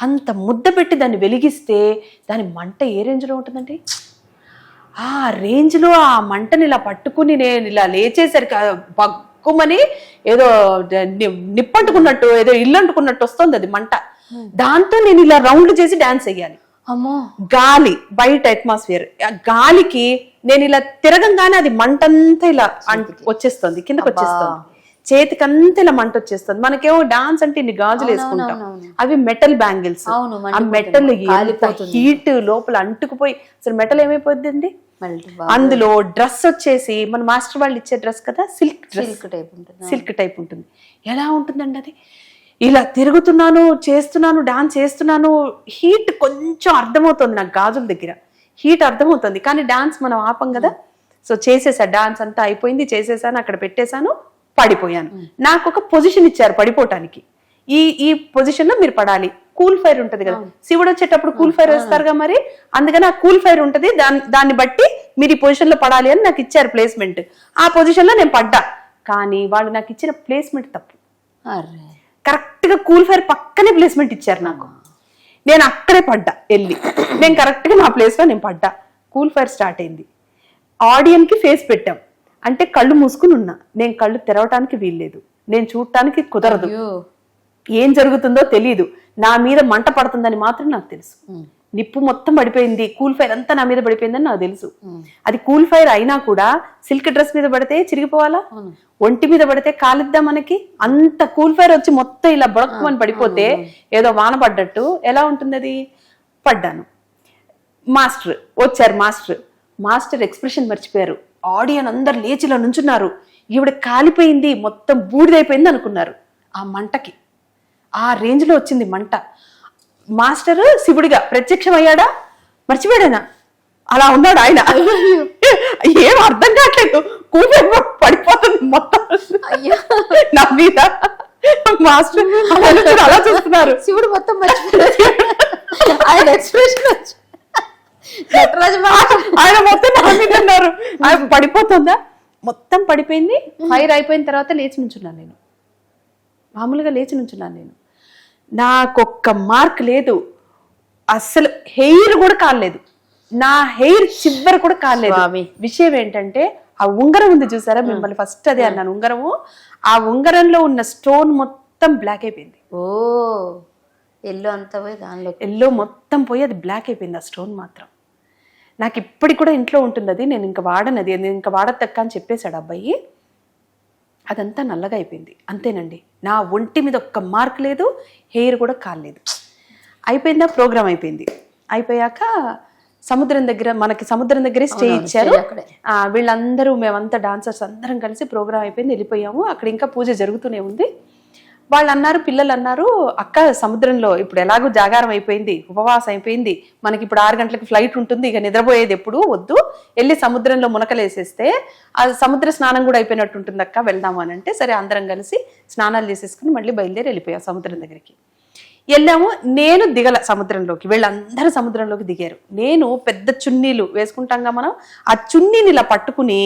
అంత ముద్ద పెట్టి దాన్ని వెలిగిస్తే దాని మంట ఏ రేంజ్లో ఉంటుందండి? ఆ రేంజ్లో ఆ మంటని ఇలా పట్టుకుని నేను ఇలా లేచేసరికి పక్కుమని ఏదో నిప్పంటుకున్నట్టు, ఏదో ఇల్లు అంటుకున్నట్టు వస్తుంది అది మంట. దాంతో నేను ఇలా రౌండ్ చేసి డాన్స్ వేయాలి. అమ్మో. గాలి బయట అట్మాస్ఫియర్, గాలికి నేను ఇలా తిరగంగానే అది మంటంతా ఇలా వచ్చేస్తుంది, కిందకి వచ్చేస్తుంది, చేతికంతా ఇలా మంట వచ్చేస్తుంది. మనకేమో డాన్స్ అంటే ఇన్ని గాజులు వేసుకుంటాం, అవి మెటల్ బ్యాంగిల్స్. ఆ మెటల్ హీట్ లోపల అంటుకుపోయి అసలు మెటల్ ఏమైపోద్ది. అందులో డ్రెస్ వచ్చేసి మన మాస్టర్ వాళ్ళు ఇచ్చే డ్రెస్ కదా, సిల్క్ టైప్ ఉంటుంది. ఎలా ఉంటుందండి అది? ఇలా తిరుగుతున్నాను, చేస్తున్నాను, డాన్స్ చేస్తున్నాను, హీట్ కొంచెం అర్థమవుతుంది నాకు, గాజుల దగ్గర హీట్ అర్థమవుతుంది, కానీ డాన్స్ మనం ఆపం కదా. సో చేసేసా, డాన్స్ అంతా అయిపోయింది, చేసేసాను, అక్కడ పెట్టేశాను, పడిపోయాను. నాకు ఒక పొజిషన్ ఇచ్చారు పడిపోవటానికి. ఈ పొజిషన్ లో మీరు పడాలి. కూల్ ఫైర్ ఉంటది కదా, శివుడు వచ్చేటప్పుడు కూల్ ఫైర్ వేస్తారుగా, మరి అందుకని ఆ కూల్ ఫైర్ ఉంటది, దాన్ని బట్టి మీరు ఈ పొజిషన్ లో పడాలి అని నాకు ఇచ్చారు ప్లేస్మెంట్. ఆ పొజిషన్ లో నేను పడ్డా, కానీ వాళ్ళు నాకు ఇచ్చిన ప్లేస్మెంట్ తప్పు. కరెక్ట్ గా కూల్ ఫైర్ పక్కనే ప్లేస్మెంట్ ఇచ్చారు నాకు. నేను అక్కడే పడ్డా వెళ్ళి, నేను కరెక్ట్ గా నా ప్లేస్ లో నేను పడ్డా. కూల్ ఫైర్ స్టార్ట్ అయింది. ఆడియన్ కి ఫేస్ పెట్టాం అంటే కళ్ళు మూసుకుని ఉన్నా, నేను కళ్ళు తెరవటానికి వీల్లేదు, నేను చూడటానికి కుదరదు, ఏం జరుగుతుందో తెలియదు. నా మీద మంట పడుతుందని మాత్రం నాకు తెలుసు. నిప్పు మొత్తం పడిపోయింది, కూల్ ఫైర్ అంతా నా మీద పడిపోయిందని నాకు తెలుసు. అది కూల్ ఫైర్ అయినా కూడా సిల్క్ డ్రెస్ మీద పడితే చిరిగిపోవాలా, ఒంటి మీద పడితే కాలిద్దా మనకి? అంత కూల్ ఫైర్ వచ్చి మొత్తం ఇలా బొడక్కుమని పడిపోతే ఏదో వాన పడ్డట్టు ఎలా ఉంటుంది అది? పడ్డాను. మాస్టర్ వచ్చారు, మాస్టర్ ఎక్స్ప్రెషన్ మర్చిపోయారు. ఆడియన్ అందరు లేచిలా నుంచున్నారు. ఈవిడ కాలిపోయింది, మొత్తం బూడిదైపోయింది అనుకున్నారు. ఆ మంటకి ఆ రేంజ్ లో వచ్చింది మంట. మాస్టర్ శివుడిగా ప్రత్యక్షమయ్యాడా, మర్చిపోయాడైనా? అలా ఉన్నాడు ఆయన. ఏం అర్థం కావట్లేదు, కూపర్ పడిపోతుంది మొత్తం నా మీద. మాస్టర్ అలా చూస్తున్నారు, శివుడు మొత్తం ఆయన ఎక్స్ప్రెషన్ ఆయన మొత్తం నా మీద ఉన్నారు. ఆయన పడిపోతుందా? మొత్తం పడిపోయింది. ఫైర్ అయిపోయిన తర్వాత లేచి నుంచున్నాను నేను, మామూలుగా లేచి నుంచున్నాను నేను. నాకొక్క మార్క్ లేదు, అస్సలు హెయిర్ కూడా కాలేదు, నా హెయిర్ చివరి కూడా కాలేదు. విషయం ఏంటంటే ఆ ఉంగరం ఉంది చూసారా, మిమ్మల్ని ఫస్ట్ అదే అన్నాను, ఉంగరము. ఆ ఉంగరంలో ఉన్న స్టోన్ మొత్తం బ్లాక్ అయిపోయింది. ఓ, ఎల్లో అంతా పోయి దానిలో ఎల్లో మొత్తం పోయి అది బ్లాక్ అయిపోయింది. ఆ స్టోన్ మాత్రం నాకు ఇప్పటికి కూడా ఇంట్లో ఉంటుంది. అది నేను ఇంకా వాడనది, నేను ఇంకా వాడతక్క అని చెప్పేశాడు అబ్బాయి. అదంతా నల్లగా అయిపోయింది, అంతేనండి. నా ఒంటి మీద ఒక్క మార్క్ లేదు, హెయిర్ కూడా కాలేదు. అయిపోయిందా, ప్రోగ్రామ్ అయిపోయింది. అయిపోయాక సముద్రం దగ్గరే స్టే ఇచ్చారు. వీళ్ళందరూ, మేమంతా డాన్సర్స్ అందరం కలిసి ప్రోగ్రామ్ అయిపోయింది, వెళ్ళిపోయాము. అక్కడ ఇంకా పూజ జరుగుతూనే ఉంది. వాళ్ళు అన్నారు, పిల్లలు అన్నారు, అక్క సముద్రంలో ఇప్పుడు ఎలాగో జాగారం అయిపోయింది, ఉపవాసం అయిపోయింది, మనకి ఇప్పుడు 6 గంటలకు ఫ్లైట్ ఉంటుంది, ఇక నిద్రపోయేది ఎప్పుడు వద్దు, వెళ్ళి సముద్రంలో మునకలేసేస్తే ఆ సముద్ర స్నానం కూడా అయిపోయినట్టు ఉంటుంది అక్క, వెళ్దాము అని అంటే, సరే అందరం కలిసి స్నానాలు చేసేసుకుని మళ్ళీ బయలుదేరి వెళ్ళిపోయాం సముద్రం దగ్గరికి. వెళ్ళాము. నేను దిగల సముద్రంలోకి, వీళ్ళందరూ సముద్రంలోకి దిగారు. నేను పెద్ద చున్నీలు వేసుకుంటాంగా మనం, ఆ చున్నీని ఇలా పట్టుకుని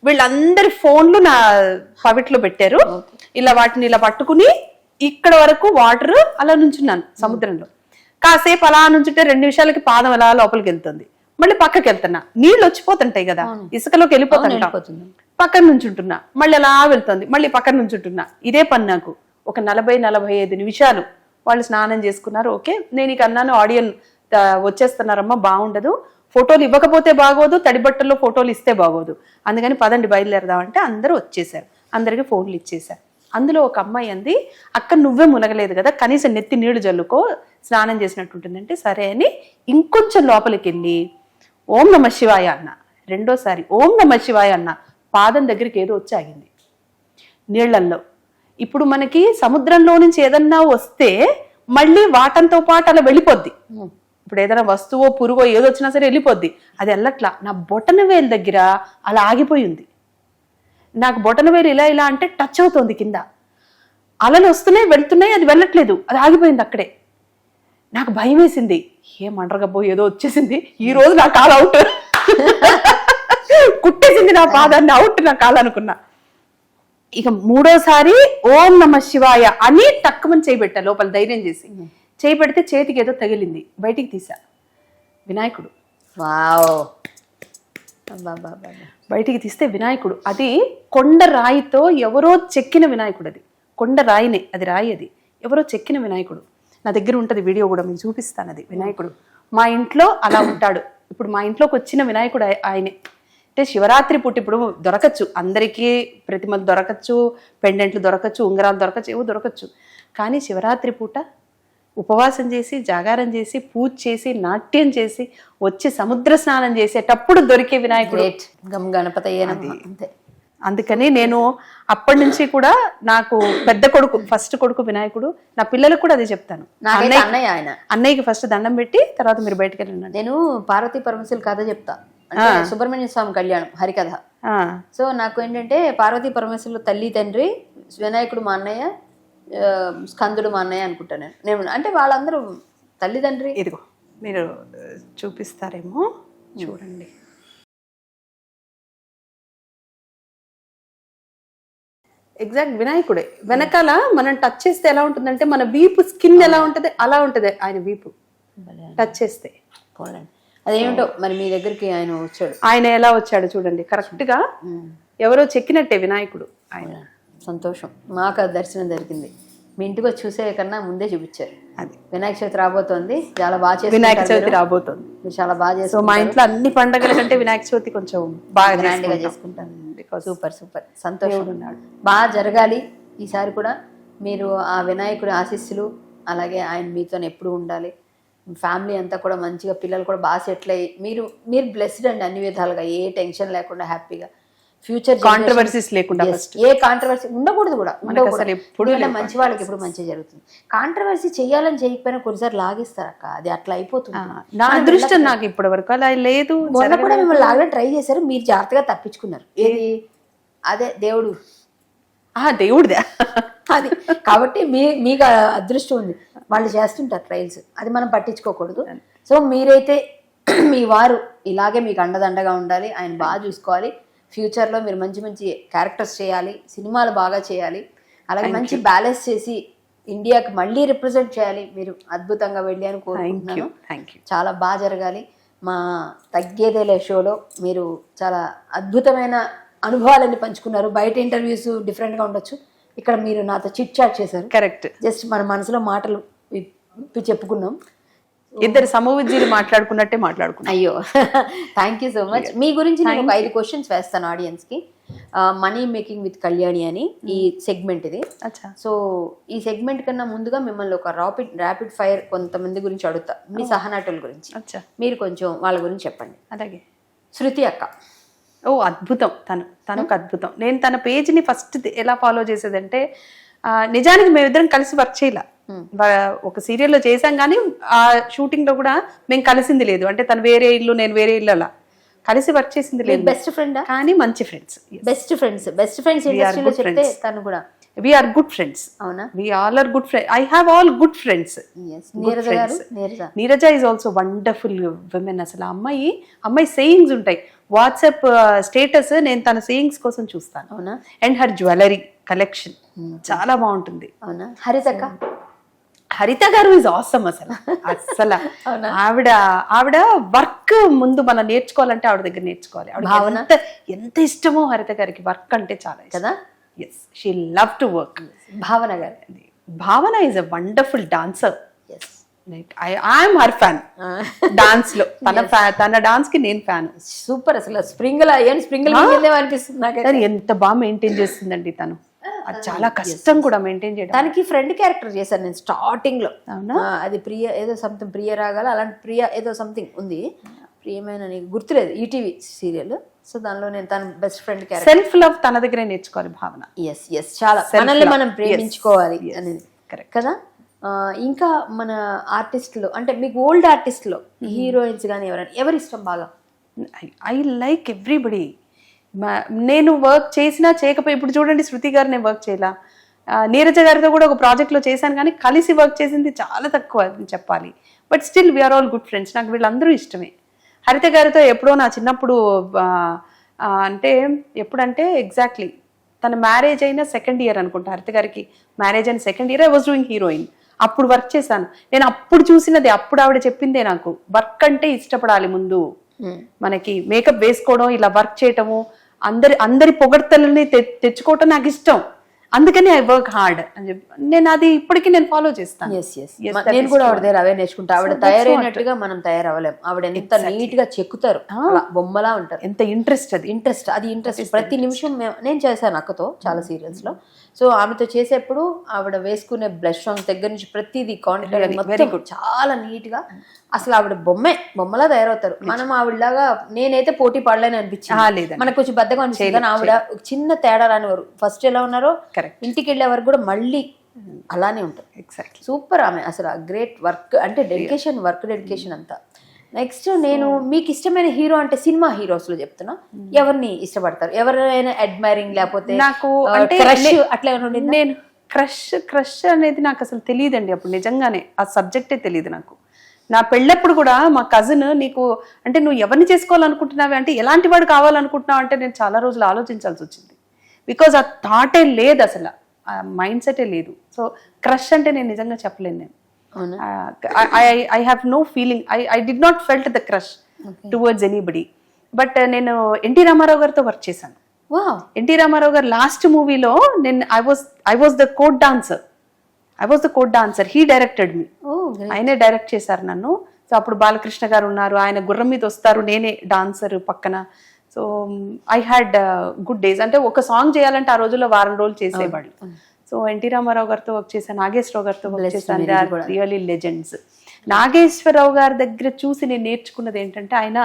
వీళ్ళందరి ఫోన్లు నా పవిట్లో పెట్టారు. ఇలా వాటిని ఇలా పట్టుకుని ఇక్కడ వరకు వాటర్ అలా నుంచున్నాను సముద్రంలో. కాసేపు అలా నుంచుంటే 2 నిమిషాలకి పాదం అలా లోపలికి వెళ్తుంది, మళ్ళీ పక్కకి వెళ్తున్నా, నీళ్ళు వచ్చిపోతుంటాయి కదా, ఇసుకలోకి వెళ్ళిపోతుంటా, పక్కన నుంచుంటున్నా, మళ్ళీ అలా వెళ్తుంది, మళ్ళీ పక్కన నుంచుంటున్నా. ఇదే పని నాకు ఒక 40-45 నిమిషాలు. వాళ్ళు స్నానం చేసుకున్నారు. ఓకే, నేను ఇక అన్నాను, ఆడియన్ వచ్చేస్తున్నారమ్మా, బాగుండదు, ఫోటోలు ఇవ్వకపోతే బాగోదు, తడి బట్టల్లో ఫోటోలు ఇస్తే బాగోదు, అందుకని పదండి బయలుదేరదామంటే అందరూ వచ్చేసారు. అందరికి ఫోన్లు ఇచ్చేసారు. అందులో ఒక అమ్మాయి అంది, అక్క నువ్వే మునగలేదు కదా, కనీసం నెత్తి నీళ్లు జల్లుకో, స్నానం చేసినట్టు ఉంటుందంటే సరే అని ఇంకొంచెం లోపలికి వెళ్ళి ఓం నమ శివాయ అన్న. రెండోసారి ఓం నమ శివాయ అన్న, పాదం దగ్గరికి ఏదో వచ్చి ఆగింది నీళ్లల్లో. ఇప్పుడు మనకి సముద్రంలో నుంచి ఏదన్నా వస్తే మళ్ళీ వాటంతో పాటు అలా వెళ్ళిపోద్ది. ఇప్పుడు ఏదైనా వస్తువో పురుగో ఏదో వచ్చినా సరే వెళ్ళిపోద్ది, అది వెళ్ళట్లా. నా బొటన వేలు దగ్గర అలా ఆగిపోయింది. నాకు బొటన వేలు ఇలా అంటే టచ్ అవుతుంది కింద, అలలు వస్తున్నాయి వెళ్తున్నాయి, అది వెళ్ళట్లేదు, అది ఆగిపోయింది అక్కడే. నాకు భయం వేసింది, ఏమంటారు గబ్బో ఏదో వచ్చేసింది, ఈ రోజు నా కాల్ అవుట్. కుట్టేసింది నా పాదాన్ని, అవుట్ నా కాలనుకున్నా. ఇక మూడోసారి ఓం నమ శివాయ అని టక్కుమని చేయబెట్టా లోపల ధైర్యం చేసి. చేయబెడితే చేతికి ఏదో తగిలింది, బయటికి తీసా. వినాయకుడు. వావ్. బయటికి తీస్తే వినాయకుడు. అది కొండ రాయితో ఎవరో చెక్కిన వినాయకుడు. అది కొండ రాయినే, అది రాయి, అది ఎవరో చెక్కిన వినాయకుడు. నా దగ్గర ఉంటుంది వీడియో కూడా, మీకు చూపిస్తాను. అది వినాయకుడు మా ఇంట్లో అలా ఉంటాడు. ఇప్పుడు మా ఇంట్లోకి వచ్చిన వినాయకుడు ఆయనే. అంటే శివరాత్రి పూట ఇప్పుడు దొరకచ్చు అందరికీ, ప్రతిమలు దొరకచ్చు, పెండెంట్లు దొరకచ్చు, ఉంగరాలు దొరకచ్చు, ఏవో దొరకచ్చు. కానీ శివరాత్రి పూట ఉపవాసం చేసి, జాగారం చేసి, పూజ చేసి, నాట్యం చేసి, వచ్చి సముద్ర స్నానం చేసేటప్పుడు దొరికే వినాయకుడు గణపతి. అంతే. అందుకని నేను అప్పటి నుంచి కూడా నాకు పెద్ద కొడుకు, ఫస్ట్ కొడుకు వినాయకుడు. నా పిల్లలకు కూడా అదే చెప్తాను. అన్నయ్యకి ఫస్ట్ దండం పెట్టి తర్వాత మీరు బయటకు వెళ్ళండి. నేను పార్వతీ పరమేశ్వరుల కథ చెప్తా. సుబ్రహ్మణ్య స్వామి కళ్యాణం హరికథ. సో నాకు ఏంటంటే పార్వతీ పరమేశ్వరులు తల్లి తండ్రి, వినాయకుడు మా అన్నయ్య, స్కందుడు మా అన్నయ్య అనుకుంటాను నేను. అంటే వాళ్ళందరూ తల్లిదండ్రి. ఇదిగో మీరు చూపిస్తారేమో, చూడండి. ఎగ్జాక్ట్ వినాయకుడే. వెనకాల మనం టచ్ చేస్తే ఎలా ఉంటుందంటే మన వీపు స్కిన్ ఎలా ఉంటది అలా ఉంటది ఆయన వీపు టచ్ చేస్తే. అదేమిటో మరి మీ దగ్గరికి ఆయన వచ్చాడు. ఆయన ఎలా వచ్చాడు చూడండి, కరెక్ట్ గా ఎవరో చెక్కినట్టే వినాయకుడు ఆయన. సంతోషం. మాకు దర్శనం జరిగింది. మీ ఇంటికి వచ్చి చూసే కన్నా ముందే చూపించారు. అది వినాయక చవితి రాబోతోంది, చాలా బాగా చేస్తారు. వినాయక చవితి రాబోతోంది, మీరు చాలా బాగా చేస్తారు. మా ఇంట్లో అన్ని పండుగల కంటే వినాయక చవితి కొంచెం బాగా గ్రాండ్ గా చేసుకుంటాను. Super super. సంతోషం ఉన్నాడు. బాగా జరగాలి ఈసారి కూడా. మీరు ఆ వినాయకుడి ఆశీస్సులు, అలాగే ఆయన మీతో ఎప్పుడు ఉండాలి. ఫ్యామిలీ అంతా కూడా మంచిగా, పిల్లలు కూడా బాగా సెటిల్ అయ్యి, మీరు బ్లెస్డ్ అండి అన్ని విధాలుగా. ఏ టెన్షన్ లేకుండా హ్యాపీగా, ఫ్యూచర్ కాంట్రవర్సీస్ లేకుండా, ఏ కాంట్రవర్సీ ఉండకూడదు కూడా. మంచి వాళ్ళకి ఎప్పుడు మంచి జరుగుతుంది. కాంట్రవర్సీ చేయాలని చేయకపోయినా కొన్నిసార్లు లాగిస్తారు అక్క, అది అట్లా అయిపోతుంది. నా అదృష్టం నాకు ఇప్పటి వరకు అలా లేదు. మొన్న కూడా మిమ్మల్ని లాగా ట్రై చేశారు, మీరు జాగ్రత్తగా తప్పించుకున్నారు. ఏది అదే దేవుడు, దేవుడిదే అది. కాబట్టి మీకు అదృష్టం ఉంది. వాళ్ళు చేస్తుంటారు ట్రైల్స్, అది మనం పట్టించుకోకూడదు. సో మీరైతే మీ వారు ఇలాగే మీకు అండదండగా ఉండాలి, ఆయన బాగా చూసుకోవాలి. ఫ్యూచర్లో మీరు మంచి మంచి క్యారెక్టర్స్ చేయాలి, సినిమాలు బాగా చేయాలి, అలాగే మంచి బ్యాలెన్స్ చేసి ఇండియాకి మళ్ళీ రిప్రజెంట్ చేయాలి. మీరు అద్భుతంగా వెళ్ళి అని కోరుకుంటున్నాను. చాలా బాగా జరగాలి. మా తగ్గేదేలే షోలో మీరు చాలా అద్భుతమైన అనుభవాలన్నీ పంచుకున్నారు. బయట ఇంటర్వ్యూస్ డిఫరెంట్గా ఉండొచ్చు, ఇక్కడ మీరు నాతో చిట్ చాట్ చేశారు. కరెక్ట్. జస్ట్ మన మనసులో మాటలు చెప్పుకున్నాం. ఇద్దరు సమవిద్యులు మాట్లాడుకున్నట్టే మాట్లాడుకున్నాం. అయ్యో, థ్యాంక్ యూ సో మచ్. మీ గురించి నేను ఒక 5 క్వశ్చన్స్ వేస్తాను ఆడియన్స్ కి. మనీ మేకింగ్ విత్ కళ్యాణి అని ఈ సెగ్మెంట్ ఇది. సో ఈ సెగ్మెంట్ కన్నా ముందుగా మిమ్మల్ని ఒక ర్యాపిడ్ ఫైర్ కొంతమంది గురించి అడుగుతా, మీ సహనటుల గురించి. మీరు కొంచెం వాళ్ళ గురించి చెప్పండి. అలాగే. శృతి అక్క. ఓ అద్భుతం. తను ఒక అద్భుతం. నేను తన పేజ్ని ఫస్ట్ ఎలా ఫాలో చేసేదంటే, నిజానికి మేమిద్దరం కలిసి వర్క్ చేయలే. ఒక సీరియల్లో చేసాం కానీ ఆ షూటింగ్ లో కూడా మేము కలిసింది లేదు. అంటే తను వేరే ఇల్లు, నేను వేరే ఇల్లు, అలా కలిసి వర్క్ చేసింది లేదు. బెస్ట్ ఫ్రెండ్ కానీ మంచి ఫ్రెండ్స్. బెస్ట్ ఫ్రెండ్స్ ఇండస్ట్రీలో చెప్తే తను కూడా we are good friends. అవునా? we all are good friends. I have all good friends. Yes. Neeraja is also wonderful women. అసలు అమ్మాయి సేయింగ్స్ ఉంటాయి. వాట్సాప్ స్టేటస్ నేను తన సేయింగ్స్ కోసం చూస్తాను. అవునా? అండ్ హర్ జ్యువెలరీ కలెక్షన్ చాలా బాగుంటుంది. అవునా? హరిత గారు ఇస్ ఆసమ్. అసలు ఆవిడ వర్క్ ముందు మనం నేర్చుకోవాలంటే ఆవిడ దగ్గర నేర్చుకోవాలి. ఆవిడ ఎంత ఇష్టమో హరిత గారికి వర్క్ అంటే చాలా కదా. Yes, she loved to work. Bhavana is a wonderful dancer. Yes. Like I am her fan. Dance lo tana dance ki nen fan. Super asala sprinkle mingile అనిపిస్తుంది నాకు. ఎంత బాగా మెయింటైన్ చేస్తుందండి తను. అది చాలా కష్టం కూడా మెయింటైన్ చేయడం. దానికి ఫ్రెండ్ క్యారెక్టర్ చేశాను నేను స్టార్టింగ్ లో. అది ప్రియ ఏదో సంథింగ్, ప్రియ రాగాల అలాంటి ప్రియ ఏదో సంథింగ్ ఉంది. ప్రియమైన నీకు గుర్తులేదు, ఈటీవీ సీరియల్. సో దానిలో నేను తన best friend character. Self love తన దగ్గరే నేర్చుకోవాలి భావన. ఎస్ చాలా మనల్ని మనం ప్రేమించుకోవాలి అనేది కరెక్ట్ కదా. ఇంకా మన ఆర్టిస్టులు అంటే మీకు ఓల్డ్ ఆర్టిస్టులో హీరోయిన్స్ కానీ ఎవరి ఇష్టం బాగా? I like everybody. నేను వర్క్ చేసినా చేయకపోయి, ఇప్పుడు చూడండి శృతి గారు నేను వర్క్ చేయలా, నీరజ గారితో కూడా ఒక ప్రాజెక్ట్లో చేశాను కానీ కలిసి వర్క్ చేసింది చాలా తక్కువ అని చెప్పాలి. But still we're all good friends. నాకు వీళ్ళందరూ ఇష్టమే. హరిత గారితో ఎప్పుడో నా చిన్నప్పుడు అంటే ఎప్పుడంటే ఎగ్జాక్ట్లీ తన మ్యారేజ్ అయిన సెకండ్ ఇయర్ అనుకుంటా, హరిత గారికి మ్యారేజ్ అయిన second year I was doing heroine. అప్పుడు వర్క్ చేశాను నేను. అప్పుడు చూసినది, అప్పుడు ఆవిడ చెప్పిందే నాకు, వర్క్ అంటే ఇష్టపడాలి ముందు. మనకి మేకప్ వేసుకోవడం, ఇలా వర్క్ చేయటము, అందరి పొగడ్తలని తెచ్చుకోవటం నాకు ఇష్టం. అందుకని ఐ వర్క్ హార్డ్ అని చెప్పి నేను అది ఇప్పటికీ నేను ఫాలో చేస్తాను. నేను కూడా ఆవిడ దగ్గర అవే నేర్చుకుంటా. ఆవిడ తయారైనట్టుగా మనం తయారవ్వలేం. ఆవిడ ఎంత నీట్ గా చెక్కుతారు, బొమ్మలా ఉంటారు. ఎంత ఇంట్రెస్ట్ అది ఇంట్రెస్ట్ ప్రతి నిమిషం నేను చేశాను అక్కతో చాలా సీరియల్స్ లో. సో ఆమెతో చేసేప్పుడు ఆవిడ వేసుకునే బ్లష్ ఆన్ దగ్గర నుంచి ప్రతిదీ కాంటాక్ట్ చాలా నీట్ గా, అసలు ఆవిడ బొమ్మలా తయారవుతారు. మనం ఆవిడలాగా నేనైతే పోటీ పడలేని అనిపించింది. మనకు కొంచెం బద్దగా అనిపించింది. కానీ ఆవిడ చిన్న తేడా రానివారు. ఫస్ట్ ఎలా ఉన్నారో ఇంటికి వెళ్ళే వరకు కూడా మళ్ళీ అలానే ఉంటారు. ఎగ్జాక్ట్లీ సూపర్ ఆమె. అసలు గ్రేట్ వర్క్ అంటే డెడికేషన్, వర్క్ డెడికేషన్ అంతా. నెక్స్ట్ నేను మీకు ఇష్టమైన హీరో అంటే సినిమా హీరోస్ లో చెప్తున్నా, ఎవరిని ఇష్టపడతారు? ఎవరైనా అడ్మైరింగ్ లేకపోతే నాకు క్రష్ అట్లా ఏమైనా? నేను క్రష్ అనేది నాకు అసలు తెలియదండి. అప్పుడు నిజంగానే ఆ సబ్జెక్టే తెలియదు నాకు. నా పెళ్ళప్పుడు కూడా మా కజిన్, నీకు అంటే నువ్వు ఎవరిని చేసుకోవాలనుకుంటున్నావు అంటే ఎలాంటి వాడు కావాలనుకుంటున్నావు అంటే నేను చాలా రోజులు ఆలోచించాల్సి వచ్చింది. బికాజ్ ఆ థాటే లేదు, అసలు ఆ మైండ్ సెటే లేదు. సో క్రష్ అంటే నేను నిజంగా చెప్పలేను. నేను I have no feeling. I did not felt the crush towards anybody. But నేను ఎన్టీ రామారావు గారితో వర్క్ చేశాను. ఎన్టీ రామారావు గారు లాస్ట్ మూవీలో నేను I was the court dancer. He directed me. ఆయనే డైరెక్ట్ చేశారు నన్ను. సో అప్పుడు బాలకృష్ణ గారు ఉన్నారు, ఆయన గుర్రం మీద వస్తారు, నేనే డాన్సర్ పక్కన. So I had good days. అంటే ఒక సాంగ్ చేయాలంటే ఆ రోజుల్లో వారం రోజులు చేసేవాళ్ళు. సో ఎన్టీ రామారావు గారితో వర్క్ చేశాను, నాగేశ్వరరావు గారితో వర్క్ చేశాను. They are really legends. Nageswara Rao గారి దగ్గర చూసి నేను నేర్చుకున్నది ఏంటంటే, ఆయన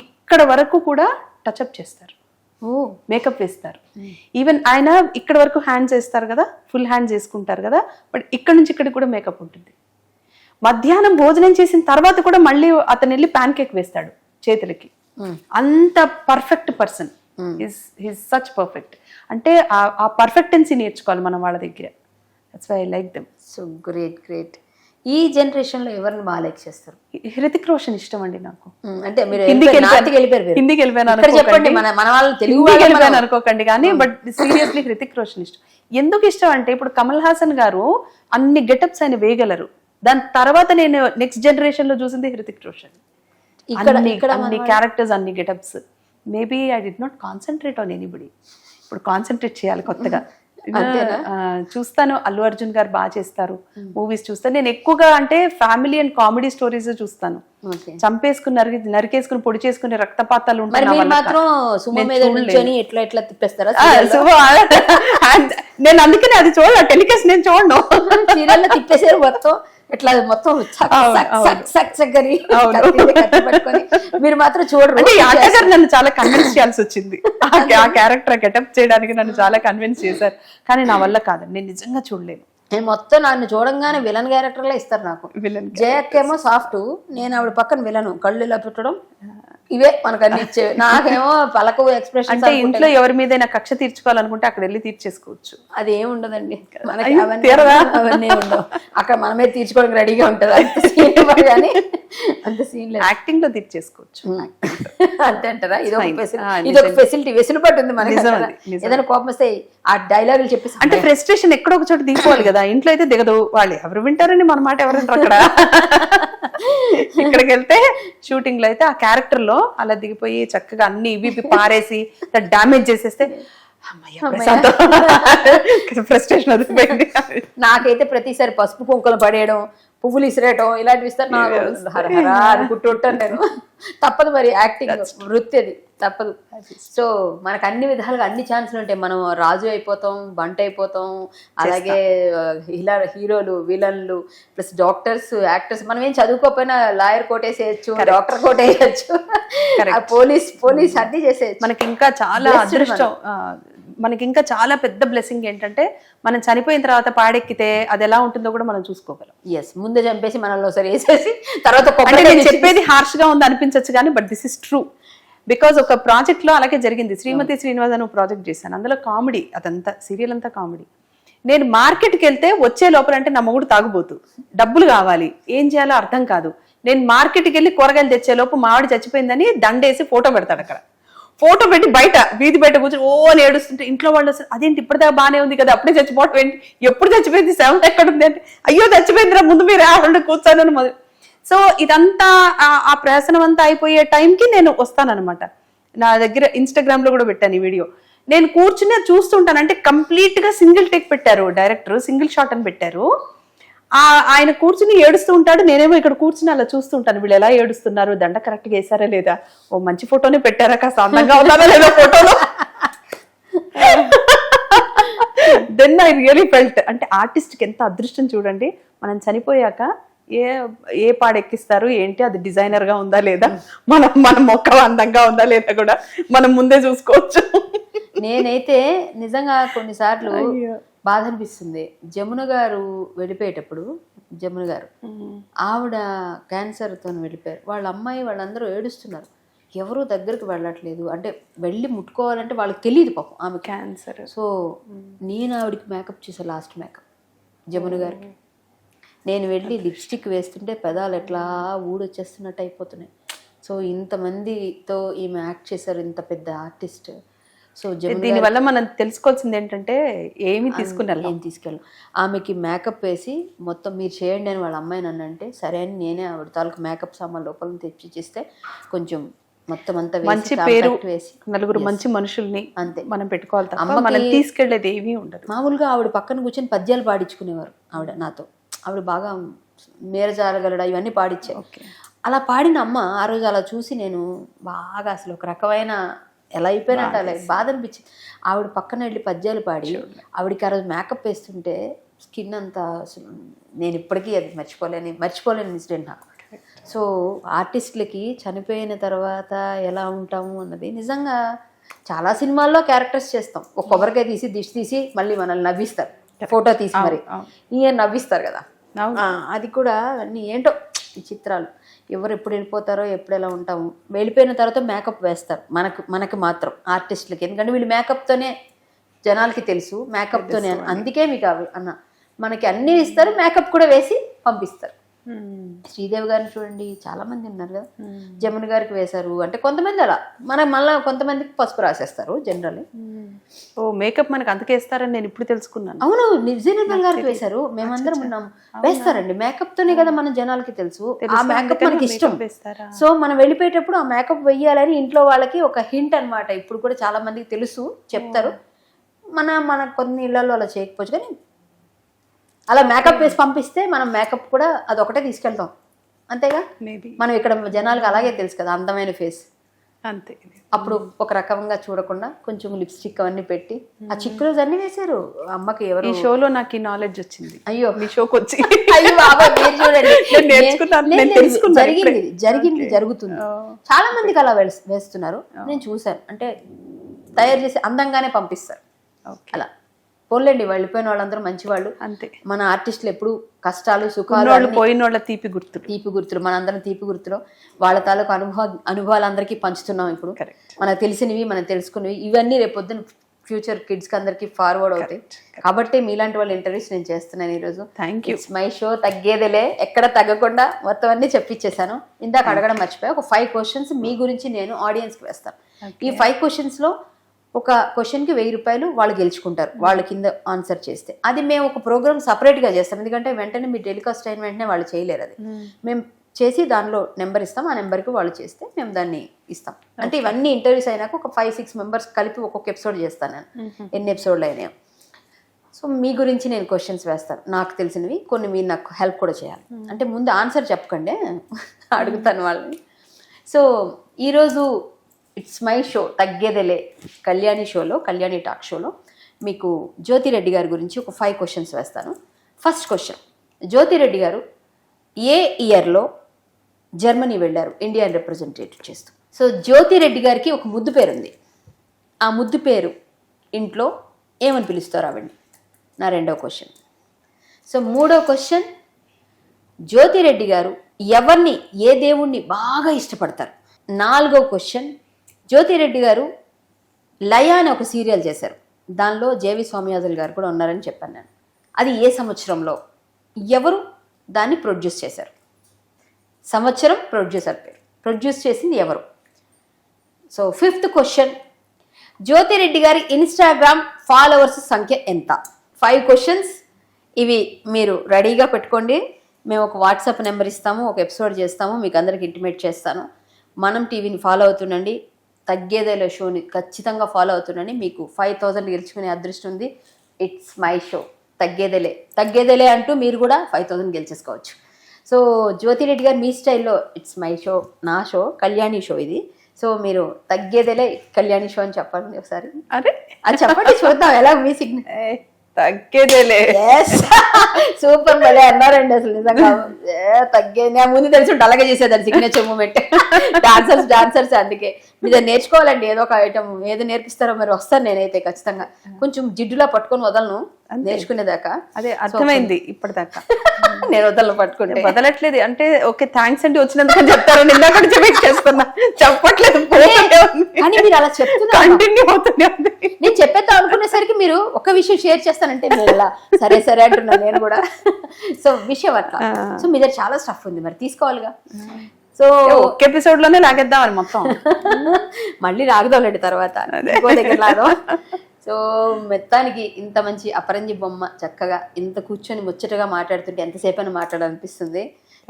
ఇక్కడ వరకు కూడా టచ్అప్ చేస్తారు, మేకప్ వేస్తారు. ఈవెన్ ఆయన ఇక్కడ వరకు హ్యాండ్స్ వేస్తారు కదా, ఫుల్ హ్యాండ్స్ వేసుకుంటారు కదా, బట్ ఇక్కడ నుంచి ఇక్కడికి కూడా మేకప్ ఉంటుంది. మధ్యాహ్నం భోజనం చేసిన తర్వాత కూడా మళ్ళీ అతను వెళ్ళి ప్యాన్ కేక్ వేస్తాడు చేతులకి. అంత perfect person. He's such perfect. అంటే ఆ పర్ఫెక్టెన్సీ నేర్చుకోవాలి మనం వాళ్ళ దగ్గర. That's why I like them. So great. ఈ జనరేషన్ లో ఎవరిని బాగా లైక్ చేస్తారు? హృతిక్ రోషన్ ఇష్టం అండి నాకు. అంటే మీరు హిందీకి వెళ్ళిపోయాను అనుకోకండి కానీ, బట్ సీరియస్లీ హృతిక్ రోషన్ ఇష్టం. ఎందుకు ఇష్టం అంటే, ఇప్పుడు కమల్ హాసన్ గారు అన్ని గెటప్స్ ఆయన వేయగలరు. దాని తర్వాత నేను నెక్స్ట్ జనరేషన్ లో చూసింది హృతిక్ రోషన్. అన్ని క్యారెక్టర్స్, అన్ని getups. Maybe I did not concentrate on anybody. ఇప్పుడు కాన్సన్ట్రేట్ చేయాలి కొత్తగా. చూస్తాను, అల్లు అర్జున్ గారు బాగా చేస్తారు మూవీస్ చూస్తాను. నేను ఎక్కువగా అంటే ఫ్యామిలీ అండ్ కామెడీ స్టోరీస్ చూస్తాను. చంపేసుకుని నరికేసుకుని పొడి చేసుకుని రక్తపాతాలు ఉంటాయి. నేను అందుకనే అది చూడాలి, టెలికాస్ట్ నేను చూడను. తిప్పేసారు మొత్తం ఇట్లా మొత్తం మీరు మాత్రం చూడరు. నన్ను చాలా కన్విన్స్ చేయాల్సి వచ్చింది. ఆ క్యారెక్టర్ గెటప్ చేయడానికి నన్ను చాలా కన్విన్స్ చేశారు. కానీ నా వల్ల కాదండి, నేను నిజంగా చూడలేను. నేను మొత్తం నన్ను చూడంగానే విలన్ క్యారెక్టర్ లా ఇస్తారు నాకు. జయక్కేమో సాఫ్ట్, నేను ఆవిడ పక్కన విలను, కళ్ళు ఇలా పెట్టడం, ఇవే మనకు అన్ని ఇచ్చేవి. నాకేమో పలక ఎక్స్ప్రెషన్. అంటే ఇంట్లో ఎవరి మీద కక్ష తీర్చుకోవాలనుకుంటే అక్కడ వెళ్ళి తీర్చేసుకోవచ్చు. అది ఏమి ఉండదండి, మనకి అవన్నీ ఉండవు. అక్కడ మనమే తీర్చుకోవడానికి రెడీగా ఉంటది. కానీ అంత సీన్ లేదు. యాక్టింగ్ లో తీర్చేసుకోవచ్చు అంతే అంటారా? ఇది ఒక ఫెసిలిటీ, వెసులుబాటు ఉంది మనకి. ఏదైనా కోపం వస్తే ఆ డైలాగులు చెప్పేసి, అంటే ఫ్రస్ట్రేషన్ ఎక్కడో ఒక చోట దిగిపోవాలి కదా. ఇంట్లో అయితే దిగదు. వాళ్ళు ఎవరు వింటారని మన మాట ఎవరంటారు అక్కడ. ఇక్కడికి వెళ్తే షూటింగ్ లో అయితే ఆ క్యారెక్టర్ లో అలా దిగిపోయి చక్కగా అన్ని ఇవి పారేసి డామేజ్ చేసేస్తే ఫ్రస్ట్రేషన్ వదిలిపోయింది. నాకైతే ప్రతిసారి పసుపు కుంకులు పడేయడం, పువ్వులు ఇసిరేయడం ఇలాంటివి ఇస్తారు. నాకు హరహరా అనుకుంటూ ఉంటాను నేను. తప్పదు మరి, యాక్టింగ్ వృత్తి అది, తప్పదు. సో మనకు అన్ని విధాలుగా అన్ని ఛాన్సులు ఉంటాయి. మనం రాజు అయిపోతాం, బంట అయిపోతాం, అలాగే హీరోలు, విలన్లు, ప్లస్ డాక్టర్స్, యాక్టర్స్. మనం ఏం చదువుకోకపోయినా లాయర్ కోటేసేయచ్చు, డాక్టర్ కోటేయచ్చు, పోలీస్ అన్ని చేసేయచ్చు. మనకి ఇంకా చాలా అదృష్టం, మనకి ఇంకా చాలా పెద్ద బ్లెస్సింగ్ ఏంటంటే, మనం చనిపోయిన తర్వాత పాడెక్కితే అది ఎలా ఉంటుందో కూడా మనం చూసుకోగలం. ముందే చంపేసి మనల్ని ఒకసారి వేసేసి తర్వాత చెప్పేది హార్ష్ గా ఉంది అనిపించచ్చు కానీ, but this is true. Because ఒక ప్రాజెక్ట్ లో అలాగే జరిగింది. శ్రీమతి శ్రీనివాస్ అని ప్రాజెక్ట్ చేశాను. అందులో కామెడీ, అదంతా సీరియల్ అంతా కామెడీ. నేను మార్కెట్కి వెళ్తే వచ్చే లోపల అంటే నా మొగుడు తాగుబోతు, డబ్బులు కావాలి, ఏం చేయాలో అర్థం కాదు. నేను మార్కెట్కి వెళ్ళి కూరగాయలు తెచ్చే లోపు మావిడి చచ్చిపోయిందని దండేసి ఫోటో పెడతాడు అక్కడ. ఫోటో పెట్టి బయట వీధి బయట కూర్చొని ఓ అని ఏడుస్తుంటే ఇంట్లో వాళ్ళు అసలు అదేంటి ఇప్పటిదాకా బాగానే ఉంది కదా, అప్పుడే చచ్చిపోవటం ఏంటి, ఎప్పుడు చచ్చిపోయింది, సెవెంత్ ఎక్కడ ఉంది అంటే అయ్యో చచ్చిపోయిందిరా ముందు మీరు ఆవిడ కూర్చొని మొదలు. సో ఇదంతా ఆ ప్రహసనం అంతా అయిపోయే టైంకి నేను వస్తానన్నమాట. నా దగ్గర ఇన్స్టాగ్రామ్ లో కూడా పెట్టాను ఈ వీడియో. నేను కూర్చుని చూస్తుంటాను, అంటే కంప్లీట్ గా సింగిల్ టేక్ పెట్టారు డైరెక్టర్, సింగిల్ షాట్ అని పెట్టారు. ఆయన కూర్చుని ఏడుస్తూ ఉంటాడు, నేనేమో ఇక్కడ కూర్చుని అలా చూస్తూ ఉంటాను, వీళ్ళు ఎలా ఏడుస్తున్నారు, దండ కరెక్ట్ గా వేసారా లేదా, ఓ మంచి ఫోటోనే పెట్టారా, కాస్త అందంగా ఉన్నారా లేదా ఫోటోలో. దెన్ ఐ రియలీ ఫెల్ట్, అంటే ఆర్టిస్ట్ కి ఎంత అదృష్టం చూడండి, మనం చనిపోయాక ఏ పాడెక్కిస్తారు ఏంటి, అది డిజైనర్ గా ఉందా లేదా, మన మొక్క అందంగా ఉందా లేదా కూడా మనం ముందే చూసుకోవచ్చు. నేనైతే నిజంగా కొన్నిసార్లు బాధ అనిపిస్తుంది. జమున గారు వెళ్ళిపోయేటప్పుడు, జమున గారు ఆవిడ క్యాన్సర్తో వెళ్ళిపోయారు, వాళ్ళ అమ్మాయి వాళ్ళందరూ ఏడుస్తున్నారు, ఎవరు దగ్గరికి వెళ్ళట్లేదు, అంటే వెళ్ళి ముట్టుకోవాలంటే వాళ్ళకి తెలియదు పాపం ఆమె క్యాన్సర్. సో నేను ఆవిడకి మేకప్ చేసా, లాస్ట్ మేకప్ జమున గారికి. నేను వెళ్ళి లిప్స్టిక్ వేస్తుంటే పెదాలు ఎట్లా ఊడొచ్చేస్తున్నట్టు అయిపోతున్నాయి. సో ఇంతమందితో ఈమె యాక్ట్ చేశారు, ఇంత పెద్ద ఆర్టిస్ట్. సో దీనివల్ల మనం తెలుసుకోవాల్సింది ఏంటంటే ఏమి తీసుకెళ్ళాం. ఆమెకి మేకప్ వేసి మొత్తం మీరు చేయండి అని వాళ్ళ అమ్మాయి నన్ను అంటే సరే అని నేనే ఆవిడ తాలూకు మేకప్ సామాన్ లోపల తెచ్చిస్తే కొంచెం మొత్తం అంతా మంచి పేరు వేసి నలుగురు మంచి మనుషుల్ని అంతే మనం పెట్టుకోవాలి తప్ప మనం తీసుకెళ్లేది ఏమీ ఉండదు. మామూలుగా ఆవిడ పక్కన కూర్చొని పద్యాలు పాడించుకునేవారు ఆవిడ నాతో. ఆవిడ బాగా మేరజాలగలడ ఇవన్నీ పాడించారు. అలా పాడిన అమ్మ ఆ రోజు అలా చూసి నేను బాగా అసలు ఒక రకమైన ఎలా అయిపోయినట్టు అలా బాధ అనిపించింది. ఆవిడ పక్కన వెళ్ళి పద్యాలు పాడి ఆవిడకి ఆ రోజు మేకప్ వేస్తుంటే స్కిన్ అంతా అసలు నేను ఇప్పటికీ అది మర్చిపోలేని ఇన్సిడెంట్ నాకు. సో ఆర్టిస్టులకి చనిపోయిన తర్వాత ఎలా ఉంటాము అన్నది నిజంగా చాలా సినిమాల్లో క్యారెక్టర్స్ చేస్తాం. ఒక కొబ్బరికాయ తీసి దిష్టి తీసి మళ్ళీ మనల్ని నవ్విస్తారు, ఫోటో తీసి మరి ఈయన నవ్విస్తారు కదా. అది కూడా అన్నీ ఏంటో ఈ చిత్రాలు, ఎవరు ఎప్పుడు వెళ్ళిపోతారో ఎప్పుడు ఎలా ఉంటాము. వెళ్ళిపోయిన తర్వాత మేకప్ వేస్తారు మనకు మాత్రం ఆర్టిస్టులకి, ఎందుకంటే వీళ్ళు మేకప్తోనే జనాలకి తెలుసు, మేకప్తోనే అందుకే మీకు అవి అన్న మనకి అన్నీ ఇస్తారు, మేకప్ కూడా వేసి పంపిస్తారు. శ్రీదేవి గారిని చూడండి, చాలా మంది ఉన్నారు కదా. జమున గారికి వేశారు, అంటే కొంతమంది అలా మళ్ళీ కొంతమందికి పసుపు రాసేస్తారు జనరల్లీ. ఓ మేకప్ మనకి అంతకేస్తారని నేను ఇప్పుడు తెలుసుకున్నాను. అవును, నిర్జనల్ గారికి వేశారు, మేమందరం ఉన్నాం. వేస్తారండి, మేకప్ తోనే కదా మన జనాలకి తెలుసు, ఆ మేకప్ మనకి ఇష్టం. సో మనం వెళ్ళిపోయేటప్పుడు ఆ మేకప్ వెయ్యాలని ఇంట్లో వాళ్ళకి ఒక హింట్ అనమాట. ఇప్పుడు కూడా చాలా మందికి తెలుసు, చెప్తారు. మన కొన్ని ఇళ్లలో అలా చేయకపోవచ్చు, కానీ అలా మేకప్ వేసి పంపిస్తే మనం మేకప్ కూడా అదొకటే తీసుకెళ్తాం అంతేగా. మనం ఇక్కడ జనాలకు అలాగే తెలుసు కదా అందమైన ఫేస్ అంతే. అప్పుడు ఒక రకంగా చూడకుండా కొంచెం లిప్స్టిక్ అవన్నీ పెట్టి ఆ చిక్కులు అన్ని వేశారు అమ్మకి. ఎవరు ఈ షోలో నాకు ఈ నాలెడ్జ్ వచ్చింది. అయ్యో మీ షోకి వచ్చి అయ్యో బాబా మీరు చూడండి, జరుగుతుంది. చాలా మందికి అలా వేస్తున్నారు, నేను చూసాను. అంటే తయారు చేసి అందంగానే పంపిస్తారు అలా. పోలేండి, వెళ్ళిపోయిన వాళ్ళందరూ మంచి వాళ్ళు అంతే. మన ఆర్టిస్టులు ఎప్పుడు కష్టాలు సుఖాలు పోయిన వాళ్ళ తీపి గుర్తులు మనందరం తీపి గుర్తులు వాళ్ళ తాలూకు అనుభవాలు అందరికీ పంచుతున్నాం. ఇప్పుడు మనకు తెలిసినవి మనం తెలుసుకున్నవి ఇవన్నీ రేపొద్దున ఫ్యూచర్ కిడ్స్ కి అందరికి ఫార్వర్డ్ అవుతాయి. కాబట్టి మీలాంటి వాళ్ళ ఇంటర్వ్యూస్ నేను చేస్తున్నాను ఈరోజు. Thank you. మై షో తగ్గేదేలే, ఎక్కడ తగ్గకుండా మొత్తం అన్ని చెప్పించేశాను. ఇందాక అడగడం మర్చిపోయా, ఒక 5 questions మీ గురించి నేను ఆడియన్స్ కి వేస్తాను. ఈ 5 questions లో ఒక క్వశ్చన్కి 1000 రూపాయలు వాళ్ళు గెలుచుకుంటారు, వాళ్ళ కింద ఆన్సర్ చేస్తే. అది మేము ఒక ప్రోగ్రామ్ సపరేట్గా చేస్తాం, ఎందుకంటే వెంటనే మీరు టెలికాస్ట్ అయిన వెంటనే వాళ్ళు చేయలేరు. అది మేము చేసి దానిలో నెంబర్ ఇస్తాం, ఆ నెంబర్కి వాళ్ళు చేస్తే మేము దాన్ని ఇస్తాం. అంటే ఇవన్నీ ఇంటర్వ్యూస్ అయినాక ఒక 5-6 మెంబర్స్ కలిపి ఒక్కొక్క ఎపిసోడ్ చేస్తాను నేను, ఎన్ని ఎపిసోడ్లు అయినాయో. సో మీ గురించి నేను క్వశ్చన్స్ వేస్తాను, నాకు తెలిసినవి కొన్ని, మీరు నాకు హెల్ప్ కూడా చేయాలి. అంటే ముందు ఆన్సర్ చెప్పకండి, అడుగుతాను వాళ్ళని. సో ఈరోజు ఇట్స్ మై షో తగ్గేదేలే కళ్యాణి షోలో, కళ్యాణి టాక్ షోలో మీకు జ్యోతిరెడ్డి గారి గురించి ఒక 5 questions వేస్తాను. ఫస్ట్ క్వశ్చన్, జ్యోతిరెడ్డి గారు ఏ ఇయర్లో జర్మనీ వెళ్ళారు ఇండియాని రిప్రజెంటేటివ్ చేస్తూ? సో జ్యోతిరెడ్డి గారికి ఒక ముద్దు పేరు ఉంది, ఆ ముద్దు పేరు ఇంట్లో ఏమని పిలుస్తారు ఆవిడ్ని? నా 2వ క్వశ్చన్. సో 3వ క్వశ్చన్, జ్యోతిరెడ్డి గారు ఎవరిని, ఏ దేవుణ్ణి బాగా ఇష్టపడతారు? 4వ క్వశ్చన్, జ్యోతిరెడ్డి గారు లయ అని ఒక సీరియల్ చేశారు, దానిలో జేవి స్వామియాజులు గారు కూడా ఉన్నారని చెప్పాను నేను. అది ఏ సంవత్సరంలో, ఎవరు దాన్ని ప్రొడ్యూస్ చేశారు? సంవత్సరం, ప్రొడ్యూసర్ పేరు, ప్రొడ్యూస్ చేసింది ఎవరు? సో 5th క్వశ్చన్, జ్యోతిరెడ్డి గారి ఇన్స్టాగ్రామ్ ఫాలోవర్స్ సంఖ్య ఎంత? 5 క్వశ్చన్స్. ఇవి మీరు రెడీగా పెట్టుకోండి. మేము ఒక వాట్సాప్ నెంబర్ ఇస్తాము, ఒక ఎపిసోడ్ చేస్తాము, మీకు అందరికి ఇంటిమేట్ చేస్తాను. మనం టీవీని ఫాలో అవుతుండండి, తగ్గేదేలే షోని ఖచ్చితంగా ఫాలో అవుతుండండి. మీకు 5000 గెలుచుకునే అదృష్టం ఉంది. ఇట్స్ మై షో, తగ్గేదేలే అంటూ మీరు కూడా 5000 గెలిచేసుకోవచ్చు. సో జ్యోతిరెడ్డి గారు మీ స్టైల్లో ఇట్స్ మై షో, నా షో, కళ్యాణి షో ఇది. సో మీరు తగ్గేదేలే కళ్యాణి షో అని చెప్పండి ఒకసారి. అరే అది చెప్పండి, చూద్దాం ఎలా మీ సిగ్నల్. తగ్గేదేలే. సూపర్, భలే అన్నారండి అసలు నిజంగా. తగ్గేది ముందు తెలిసి ఉంటే అలాగే చేసేదాన్ని సిగ్నేచర్ మూమెంట్. డాన్సర్స్ అందుకే మీరు నేర్చుకోవాలండి. ఏదో ఒక ఐటమ్ ఏదో నేర్పిస్తారో మరి వస్తాను నేనైతే ఖచ్చితంగా. కొంచెం జిడ్డులా పట్టుకొని వదలను నేర్చుకునేదాకా. అదే అర్థమైంది ఇప్పటిదాకా. నేను వదలను పట్టుకుంటే వదలట్లేదు అంటే ఓకే థ్యాంక్స్ అండి వచ్చినందుకు చెప్తారు. ఇందాక వెయిట్ చేస్తున్నా, చెప్పట్లేదు కానీ మీరు అలా చెప్తున్నారు. కంటిన్యూ అవుతుంది. నేను చెప్పేద్దాం అనుకునేసరికి మీరు ఒక విషయం షేర్ చేస్తానంటే నేను ఇలా సరే సరే అంటున్నాను నేను కూడా. సో విషయం అట్లా. సో మీ దగ్గర చాలా స్టఫ్ ఉంది, మరి తీసుకోవాలిగా. సో ఒక్క ఎపిసోడ్ లోనే లాగేద్దామని మొత్తం. మళ్ళీ రాగదాంలేండి తర్వాత ఇంకో దగ్గర లాగదాం. సో మొత్తానికి ఇంత మంచి అపరంజి బొమ్మ చక్కగా ఇంత కూర్చొని ముచ్చటగా మాట్లాడుతుంటే ఎంతసేపు అని మాట్లాడాలనిపిస్తుంది.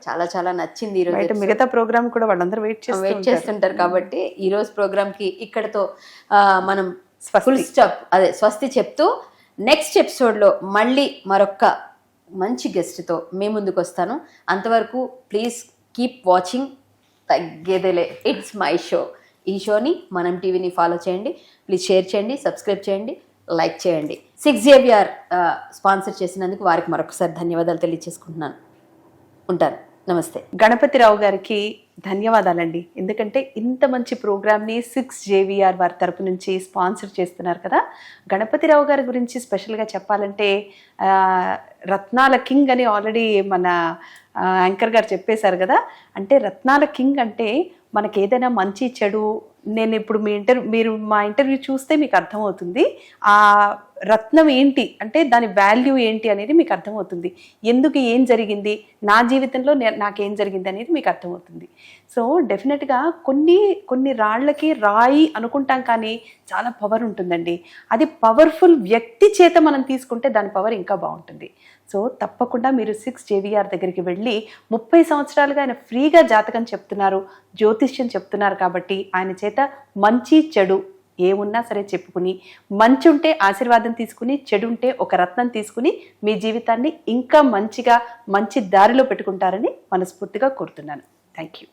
చాలా చాలా నచ్చింది ఈ రోజు. మిగతా ప్రోగ్రామ్ కూడా వాళ్ళందరూ వెయిట్ చేస్తుంటారు కాబట్టి ఈ రోజు ప్రోగ్రామ్ కి ఇక్కడతో మనం ఫుల్ స్టాప్, అదే స్వస్తి చెప్తూ నెక్స్ట్ ఎపిసోడ్ లో మళ్ళీ మరొక మంచి గెస్ట్ తో మీ ముందుకు వస్తాను. అంతవరకు ప్లీజ్ కీప్ వాచింగ్ తగ్గేదేలే ఇట్స్ మై షో. ఈ షోని మనం టీవీని ఫాలో చేయండి, ప్లీజ్ షేర్ చేయండి, సబ్స్క్రైబ్ చేయండి, లైక్ చేయండి. 6JVR స్పాన్సర్ చేసినందుకు వారికి మరొకసారి ధన్యవాదాలు తెలియజేసుకుంటున్నాను. ఉంటాను, నమస్తే. గణపతిరావు గారికి ధన్యవాదాలండి. ఎందుకంటే ఇంత మంచి ప్రోగ్రామ్ని 6JVR వారి తరపు నుంచి స్పాన్సర్ చేస్తున్నారు కదా. గణపతిరావు గారి గురించి స్పెషల్గా చెప్పాలంటే రత్నాల కింగ్ అని ఆల్రెడీ మన యాంకర్ గారు చెప్పేశారు కదా. అంటే రత్నాల కింగ్ అంటే మనకి ఏదైనా మంచి చెడు, నేను ఇప్పుడు మీరు మా ఇంటర్వ్యూ చూస్తే మీకు అర్థమవుతుంది ఆ రత్నం ఏంటి అంటే దాని వాల్యూ ఏంటి అనేది మీకు అర్థమవుతుంది. ఎందుకు ఏం జరిగింది నా జీవితంలో నాకేం జరిగింది అనేది మీకు అర్థమవుతుంది. సో డెఫినెట్గా కొన్ని రాళ్ళకి రాయి అనుకుంటాం కానీ చాలా పవర్ ఉంటుందండి. అది పవర్ఫుల్ వ్యక్తి చేత మనం తీసుకుంటే దాని పవర్ ఇంకా బాగుంటుంది. సో తప్పకుండా మీరు 6JVR దగ్గరికి వెళ్ళి 30 సంవత్సరాలుగా ఆయన ఫ్రీగా జాతకం చెప్తున్నారు, జ్యోతిష్యం చెప్తున్నారు. కాబట్టి ఆయన చేత మంచి చెడు ఏమున్నా సరే చెప్పుకుని, మంచి ఉంటే ఆశీర్వాదం తీసుకుని, చెడు ఉంటే ఒక రత్నం తీసుకుని మీ జీవితాన్ని ఇంకా మంచిగా మంచి దారిలో పెట్టుకుంటారని మనస్ఫూర్తిగా కోరుతున్నాను. Thank you.